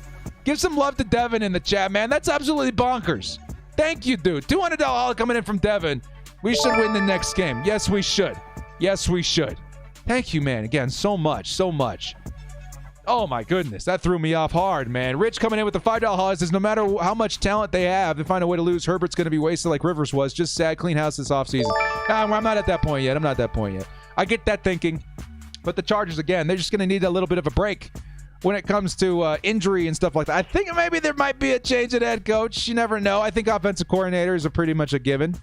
Give some love to Devin in the chat, man. That's absolutely bonkers. Thank you, dude. $200 holla coming in from Devin. We should win the next game. Yes, we should. Yes, we should. Thank you, man. Again, so much, so much. Oh, my goodness. That threw me off hard, man. Rich coming in with the $5 holla says, no matter how much talent they have, they find a way to lose. Herbert's going to be wasted like Rivers was. Just sad, clean house this offseason. I'm not at that point yet. I'm not at that point yet. I get that thinking. But the Chargers, again, they're just going to need a little bit of a break when it comes to injury and stuff like that. I think maybe there might be a change at head coach. You never know. I think offensive coordinators are pretty much a given.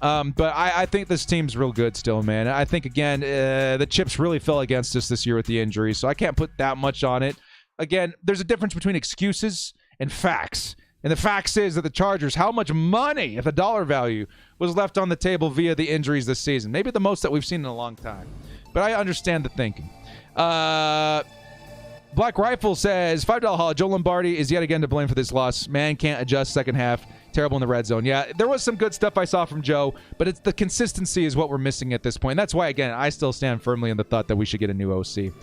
But I think this team's real good still, man. I think, again, the chips really fell against us this year with the injuries, so I can't put that much on it. Again, there's a difference between excuses and facts. And the facts is that the Chargers, how much money, if a dollar value, was left on the table via the injuries this season. Maybe the most that we've seen in a long time. But I understand the thinking. Black Rifle says, $5 holla. Joe Lombardi is yet again to blame for this loss. Man can't adjust second half. Terrible in the red zone. Yeah, there was some good stuff I saw from Joe, but it's the consistency is what we're missing at this point. That's why, again, I still stand firmly in the thought that we should get a new OC.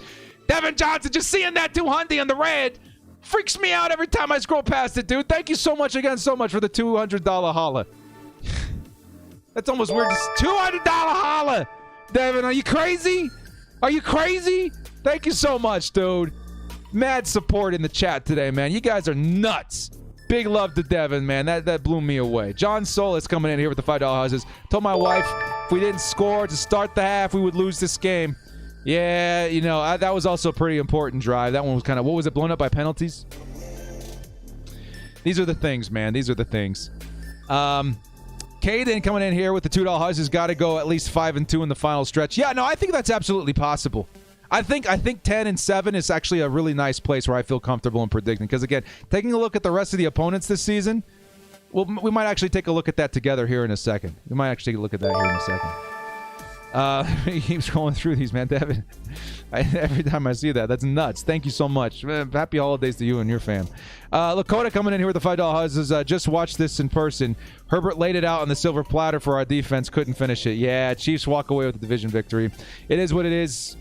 Devin Johnson, just seeing that 200 in the red freaks me out every time I scroll past it, dude. Thank you so much again, so much for the $200 holla. That's almost weird. Just $200 holla. Devin, are you crazy? Are you crazy? Thank you so much, dude. Mad support in the chat today, man. You guys are nuts. Big love to Devin, man. That blew me away. John Solis coming in here with the $5 houses. Told my wife if we didn't score to start the half, we would lose this game. Yeah, you know, that was also a pretty important drive. That one was kind of, what was it, blown up by penalties? These are the things, man. These are the things. Caden coming in here with the $2 houses. Got to go at least 5-2 in the final stretch. Yeah, no, I think that's absolutely possible. I think 10-7 is actually a really nice place where I feel comfortable in predicting. Because, again, taking a look at the rest of the opponents this season, well, we might actually take a look at that together here in a second. We might actually take a look at that here in a second. He keeps going through these, man. Devin, every time I see that, that's nuts. Thank you so much. Happy holidays to you and your fam. Lakota coming in here with the $5 houses. Just watch this in person. Herbert laid it out on the silver platter for our defense. Couldn't finish it. Yeah, Chiefs walk away with the division victory. It is what it is.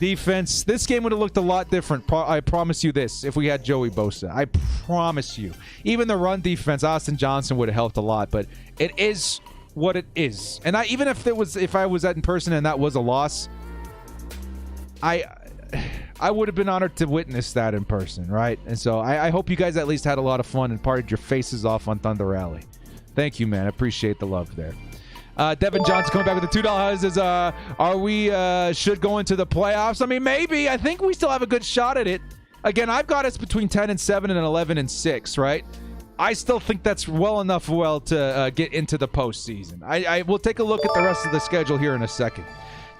Defense, this game would have looked a lot different. I promise you this, if we had Joey Bosa. I promise you. Even the run defense, Austin Johnson would have helped a lot, but it is what it is. And even if I was in person and that was a loss, I would have been honored to witness that in person, right? And so I hope you guys at least had a lot of fun and partied your faces off on Thunder Alley. Thank you, man. I appreciate the love there. Devin Johnson coming back with the $2 houses. Are we should go into the playoffs? I mean, maybe. I think we still have a good shot at it. Again, I've got us between 10-7 and 11-6, right? I still think that's well enough to get into the postseason. I will take a look at the rest of the schedule here in a second.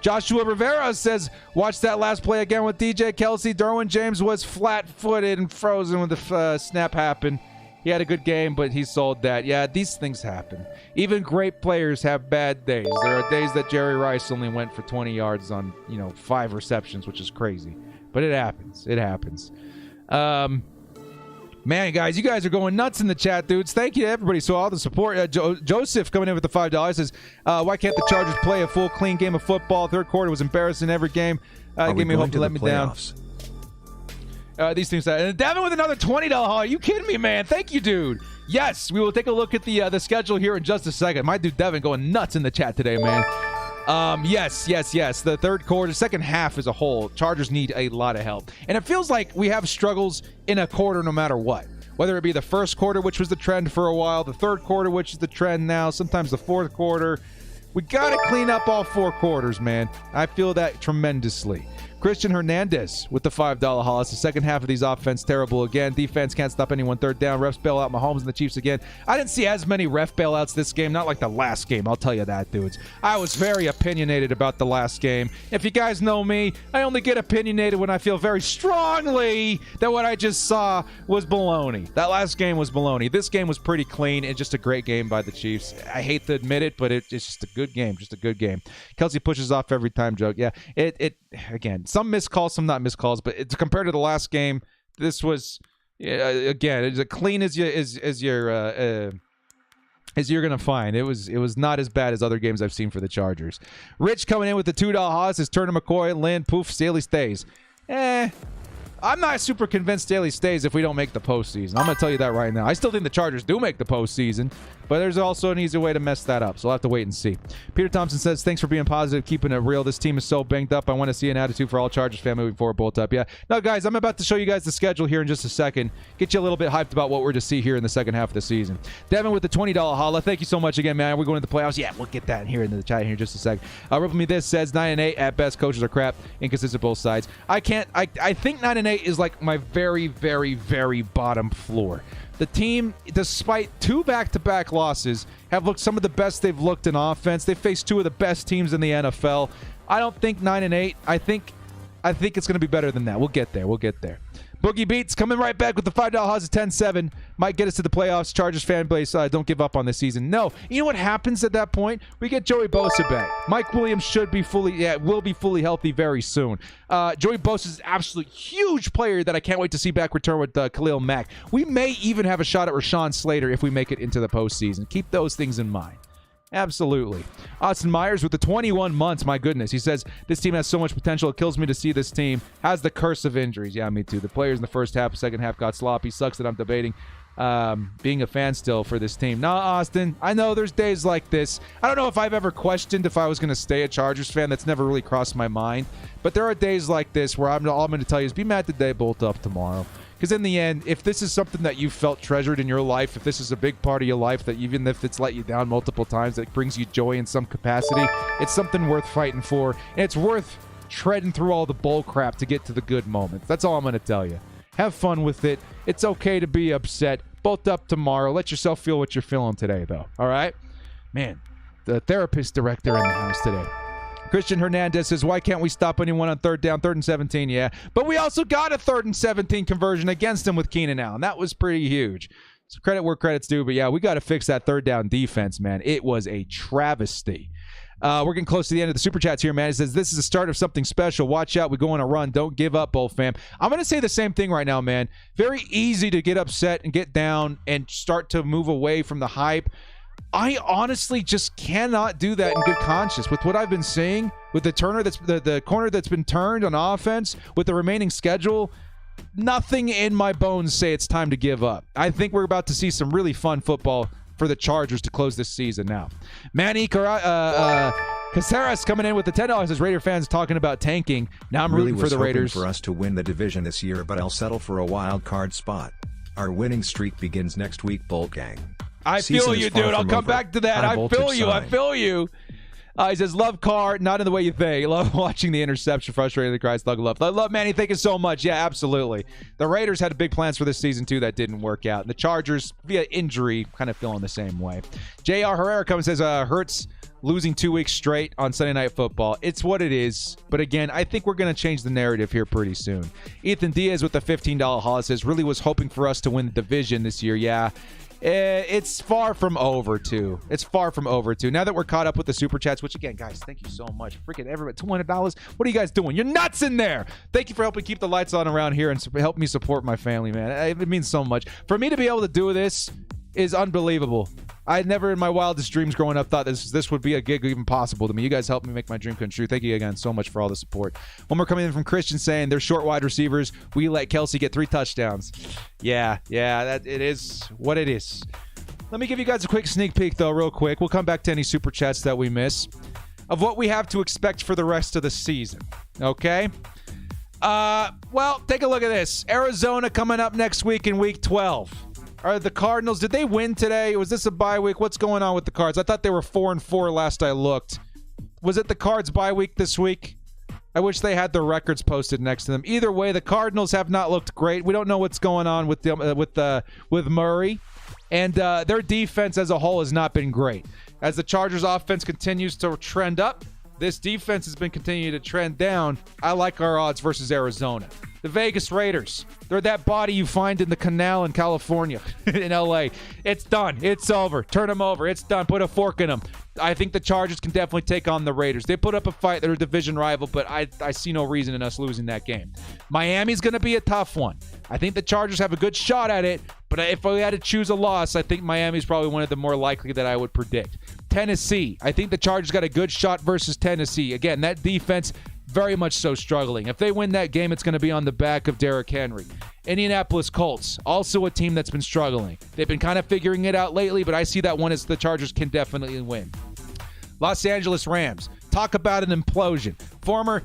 Joshua Rivera says, watch that last play again with DJ Kelsey. Derwin James was flat-footed and frozen when the snap happened. He had a good game, but he sold that. Yeah, these things happen. Even great players have bad days. There are days that Jerry Rice only went for 20 yards on, 5 receptions, which is crazy. But it happens. It happens. Man, guys, you guys are going nuts in the chat, dudes. Thank you to everybody. So all the support. Joseph coming in with the $5 says, why can't the Chargers play a full, clean game of football? Third quarter was embarrassing every game. Give me hope to let me down. These things. And Devin with another $20 haul. Are you kidding me, man? Thank you, dude. Yes, we will take a look at the schedule here in just a second. My dude Devin going nuts in the chat today, man. Yes. The third quarter, second half as a whole, Chargers need a lot of help. And it feels like we have struggles in a quarter no matter what. Whether it be the first quarter, which was the trend for a while, the third quarter, which is the trend now, sometimes the fourth quarter. We got to clean up all 4 quarters, man. I feel that tremendously. Christian Hernandez with the $5 haul. It's the second half of these offense terrible again. Defense can't stop anyone. Third down. Refs bail out Mahomes and the Chiefs again. I didn't see as many ref bailouts this game. Not like the last game. I'll tell you that, dudes. I was very opinionated about the last game. If you guys know me, I only get opinionated when I feel very strongly that what I just saw was baloney. That last game was baloney. This game was pretty clean. It's just a great game by the Chiefs. I hate to admit it, but it's just a good game. Just a good game. Kelsey pushes off every time, joke. Yeah, it again, some missed calls, some not missed calls, but it's compared to the last game, this was again as clean as your as you're going to find. It was not as bad as other games I've seen for the Chargers. Rich coming in with the $2 Haas is Turner McCoy, Lynn, poof, Staley stays. I'm not super convinced Staley stays if we don't make the postseason. I'm going to tell you that right now. I still think the Chargers do make the postseason, but there's also an easy way to mess that up, so we'll have to wait and see. Peter Thompson says, thanks for being positive, keeping it real. This team is so banged up. I want to see an attitude for all Chargers fan moving forward, bolt up. Yeah. Now, guys, I'm about to show you guys the schedule here in just a second. Get you a little bit hyped about what we're to see here in the second half of the season. Devin with the $20 holla. Thank you so much again, man. We're going to the playoffs. Yeah, we'll get that here in the chat here in just a second. Ripple Me This says 9-8 at best. Coaches are crap. Inconsistent both sides. I think 9-8 is like my very, very, very bottom floor. The team, despite 2 back-to-back losses, have looked some of the best they've looked in offense. They faced 2 of the best teams in the NFL. I don't think 9-8. I think it's going to be better than that. We'll get there. Boogie Beats coming right back with the $5 Haas at 10-7. Might get us to the playoffs. Chargers fan base, don't give up on this season. No. You know what happens at that point? We get Joey Bosa back. Mike Williams will be fully healthy very soon. Joey Bosa is an absolute huge player that I can't wait to see back return with Khalil Mack. We may even have a shot at Rashawn Slater if we make it into the postseason. Keep those things in mind. Absolutely. Austin Myers with the 21 months. My goodness. He says, this team has so much potential. It kills me to see this team has the curse of injuries. Yeah, me too. The players in the first half, second half got sloppy. Sucks that I'm debating being a fan still for this team. Nah, Austin, I know there's days like this. I don't know if I've ever questioned if I was going to stay a Chargers fan. That's never really crossed my mind. But there are days like this where all I'm going to tell you is be mad today, bolt up tomorrow. Because in the end, if this is something that you felt treasured in your life, if this is a big part of your life that even if it's let you down multiple times, that brings you joy in some capacity, it's something worth fighting for. And it's worth treading through all the bull crap to get to the good moments. That's all I'm going to tell you. Have fun with it. It's okay to be upset. Bolt up tomorrow. Let yourself feel what you're feeling today, though. All right? Man, the therapist director in the house today. Christian Hernandez says, why can't we stop anyone on third down? 3rd and 17, yeah. But we also got a 3rd and 17 conversion against him with Keenan Allen. That was pretty huge. So credit where credit's due. But, yeah, we got to fix that 3rd down defense, man. It was a travesty. We're getting close to the end of the Super Chats here, man. It says, this is the start of something special. Watch out. We go on a run. Don't give up, Bull fam. I'm going to say the same thing right now, man. Very easy to get upset and get down and start to move away from the hype. I honestly just cannot do that in good conscience with what I've been seeing with the corner that's been turned on offense with the remaining schedule. Nothing in my bones say it's time to give up. I think we're about to see some really fun football for the Chargers to close this season now. Manny Caceres coming in with the $10 as Raider fans talking about tanking. Now I'm rooting for the Raiders. For us to win the division this year, but I'll settle for a wild card spot. Our winning streak begins next week, Bolt Gang. I feel you, dude. I'll come back to that. I feel you. He says, love Carr, not in the way you think. Love watching the interception, frustrating the cries, thug love. I love Manny. Thank you so much. Yeah, absolutely. The Raiders had big plans for this season, too, that didn't work out. And the Chargers, via injury, kind of feeling the same way. J.R. Herrera comes and says, Hurts losing 2 weeks straight on Sunday Night Football. It's what it is. But again, I think we're going to change the narrative here pretty soon. Ethan Diaz with the $15 haul says, really was hoping for us to win the division this year. Yeah. It's far from over, too. Now that we're caught up with the Super Chats, which, again, guys, thank you so much. Freaking everybody, $200. What are you guys doing? You're nuts in there. Thank you for helping keep the lights on around here and help me support my family, man. It means so much. For me to be able to do this is unbelievable. I never in my wildest dreams growing up thought this would be a gig even possible to me. You guys helped me make my dream come true. Thank you again so much for all the support. One more coming in from Christian saying they're short wide receivers. We let Kelsey get 3 touchdowns. Yeah, that it is what it is. Let me give you guys a quick sneak peek, though, real quick. We'll come back to any Super Chats that we miss of what we have to expect for the rest of the season. Okay? Well, take a look at this. Arizona coming up next week in Week 12. Are the Cardinals, did they win today? Was this a bye week? What's going on with the Cards? I thought they were 4-4 last I looked. Was it the Cards bye week this week? I wish they had their records posted next to them. Either way, the Cardinals have not looked great. We don't know what's going on with Murray. And their defense as a whole has not been great. As the Chargers offense continues to trend up, this defense has been continuing to trend down. I like our odds versus Arizona. The Vegas Raiders. They're that body you find in the canal in California, in LA. It's done. It's over. Turn them over. It's done. Put a fork in them. I think the Chargers can definitely take on the Raiders. They put up a fight. They're a division rival, but I see no reason in us losing that game. Miami's going to be a tough one. I think the Chargers have a good shot at it, but if we had to choose a loss, I think Miami's probably one of the more likely that I would predict. Tennessee. I think the Chargers got a good shot versus Tennessee. Again, that defense very much so struggling. If they win that game, it's going to be on the back of Derrick Henry. Indianapolis Colts, also a team that's been struggling. They've been kind of figuring it out lately, but I see that one as the Chargers can definitely win. Los Angeles Rams. Talk about an implosion. Former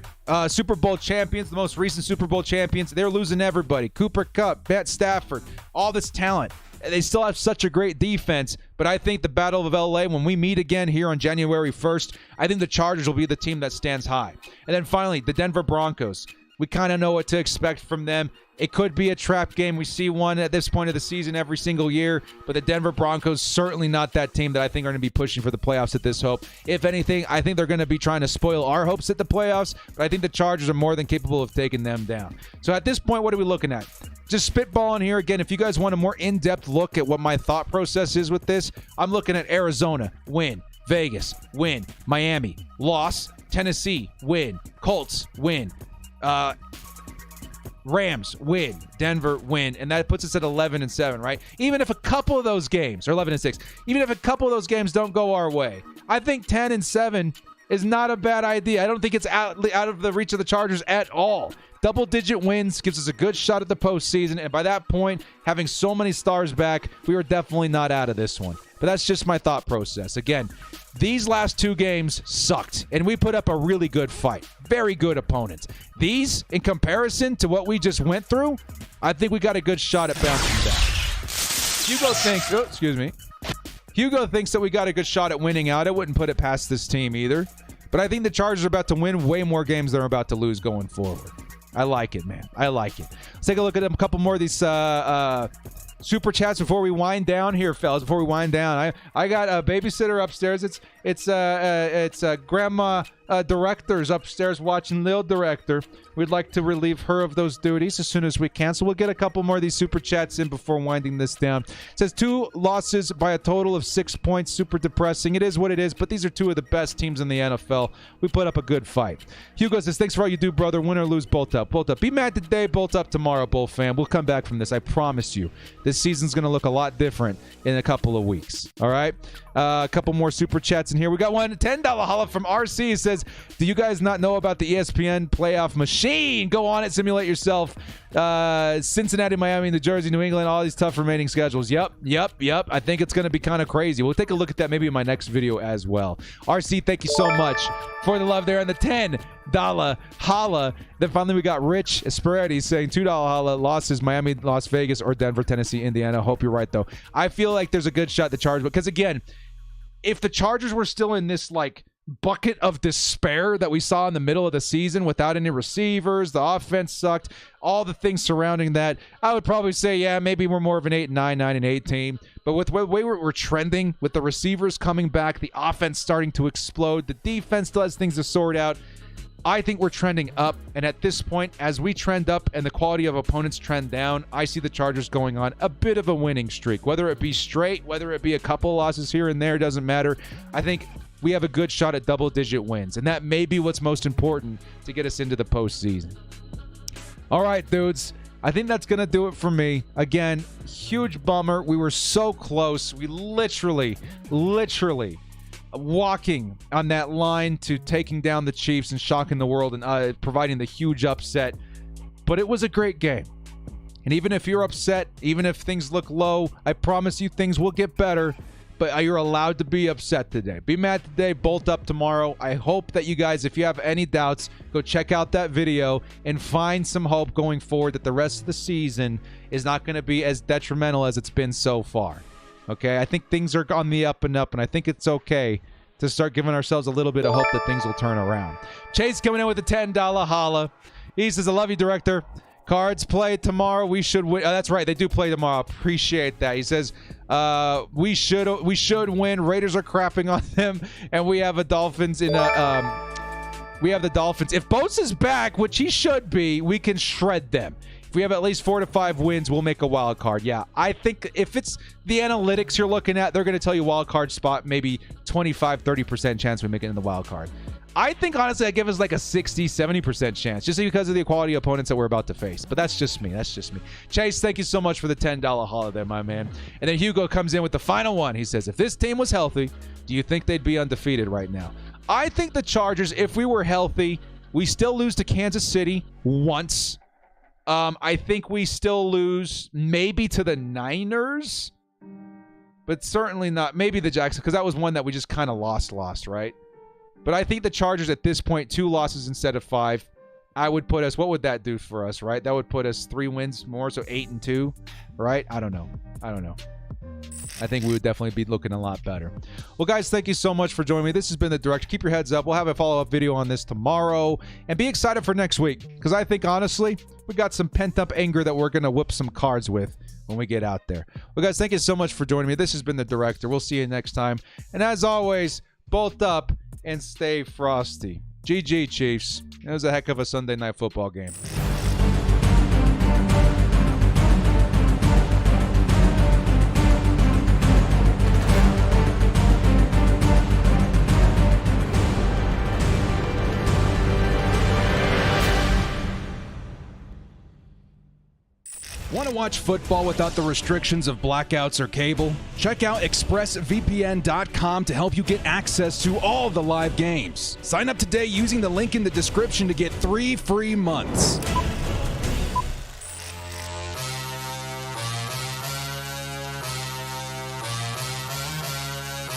Super Bowl champions, the most recent Super Bowl champions, they're losing everybody. Cooper Kupp, Matt Stafford, all this talent. They still have such a great defense, but I think the Battle of LA, when we meet again here on January 1st, I think the Chargers will be the team that stands high. And then finally, the Denver Broncos. We kind of know what to expect from them. It could be a trap game. We see one at this point of the season every single year, but the Denver Broncos certainly not that team that I think are going to be pushing for the playoffs at this hope. If anything, I think they're going to be trying to spoil our hopes at the playoffs, but I think the Chargers are more than capable of taking them down. So at this point, what are we looking at? Just spitballing here again. If you guys want a more in-depth look at what my thought process is with this, I'm looking at Arizona, win. Vegas, win. Miami, loss. Tennessee, win. Colts, win. Rams win, Denver win, and that puts us at 11-7, right? Even if a couple of those games, or 11-6, even if a couple of those games don't go our way, I think 10-7 is not a bad idea. I don't think it's out of the reach of the Chargers at all. Double-digit wins gives us a good shot at the postseason, and by that point, having so many stars back, we are definitely not out of this one. But that's just my thought process. Again, these last two games sucked, and we put up a really good fight. Very good opponents. These, in comparison to what we just went through, I think we got a good shot at bouncing back. Hugo thinks that we got a good shot at winning out. I wouldn't put it past this team either. But I think the Chargers are about to win way more games than they're about to lose going forward. I like it, man. I like it. Let's take a look at a couple more of these super chats before we wind down here, fellas. Before we wind down, I got a babysitter upstairs. It's Grandma Director's upstairs watching Lil Director. We'd like to relieve her of those duties as soon as we can. So we'll get a couple more of these super chats in before winding this down. It says 2 losses by a total of 6 points. Super depressing. It is what it is, but these are 2 of the best teams in the NFL. We put up a good fight. Hugo says, thanks for all you do, brother. Win or lose, bolt up. Bolt up. Be mad today, bolt up tomorrow, Bull fam. We'll come back from this. I promise you. This season's going to look a lot different in a couple of weeks. All right? A couple more super chats in here. We got one $10 holla from RC. It says, do you guys not know about the ESPN playoff machine? Go on it, simulate yourself. Cincinnati, Miami, New Jersey, New England, all these tough remaining schedules. Yep. I think it's going to be kind of crazy. We'll take a look at that maybe in my next video as well. RC, thank you so much for the love there and the $10 holla. Then finally we got Rich Esperetti saying $2 holla. Losses, Miami, Las Vegas, or Denver, Tennessee, Indiana. Hope you're right, though. I feel like there's a good shot the Chargers, because again, if the Chargers were still in this like bucket of despair that we saw in the middle of the season without any receivers, the offense sucked, all the things surrounding that, I would probably say, yeah, maybe we're more of an 8-9, 9-8 team. But with the way we're trending, with the receivers coming back, the offense starting to explode, the defense still has things to sort out, I think we're trending up. And at this point, as we trend up and the quality of opponents trend down, I see the Chargers going on a bit of a winning streak. Whether it be straight, whether it be a couple losses here and there, doesn't matter. I think we have a good shot at double-digit wins, and that may be what's most important to get us into the postseason. All right, dudes. I think that's going to do it for me. Again, huge bummer. We were so close. We literally walking on that line to taking down the Chiefs and shocking the world and providing the huge upset. But it was a great game. And even if you're upset, even if things look low, I promise you things will get better. But you're allowed to be upset today. Be mad today, bolt up tomorrow. I hope that you guys, if you have any doubts, go check out that video and find some hope going forward that the rest of the season is not going to be as detrimental as it's been so far. Okay, I think things are on the up and up, and I think it's okay to start giving ourselves a little bit of hope that things will turn around. Chase coming in with a $10 holla. He says, I love you, director. Cards play tomorrow. We should win. Oh, that's right. They do play tomorrow. Appreciate that. He says, we should win. Raiders are crapping on them, and we have a Dolphins in a We have the Dolphins. If Bosa's back, which he should be, we can shred them. If we have at least 4 to 5 wins, we'll make a wild card. Yeah, I think if it's the analytics you're looking at, they're going to tell you wild card spot, maybe 25-30% chance we make it in the wild card. I think, honestly, I give us like a 60-70% chance just because of the quality of opponents that we're about to face. But that's just me. That's just me. Chase, thank you so much for the $10 holiday, my man. And then Hugo comes in with the final one. He says, if this team was healthy, do you think they'd be undefeated right now? I think the Chargers, if we were healthy, we still lose to Kansas City once. I think we still lose maybe to the Niners, but certainly not. Maybe the Jacksons, because that was one that we just kind of lost, right? But I think the Chargers at this point, 2 losses instead of 5, I would put us, what would that do for us, right? That would put us 3 wins more, so 8-2, right? I don't know. I think we would definitely be looking a lot better. Well, guys, thank you so much for joining me. This has been The Director. Keep your heads up. We'll have a follow-up video on this tomorrow. And be excited for next week, because I think, honestly, we got some pent-up anger that we're going to whip some cards with when we get out there. Well, guys, thank you so much for joining me. This has been The Director. We'll see you next time. And as always, bolt up and stay frosty. GG, Chiefs. It was a heck of a Sunday night football game. Want to watch football without the restrictions of blackouts or cable? Check out expressvpn.com to help you get access to all the live games. Sign up today using the link in the description to get 3 free months.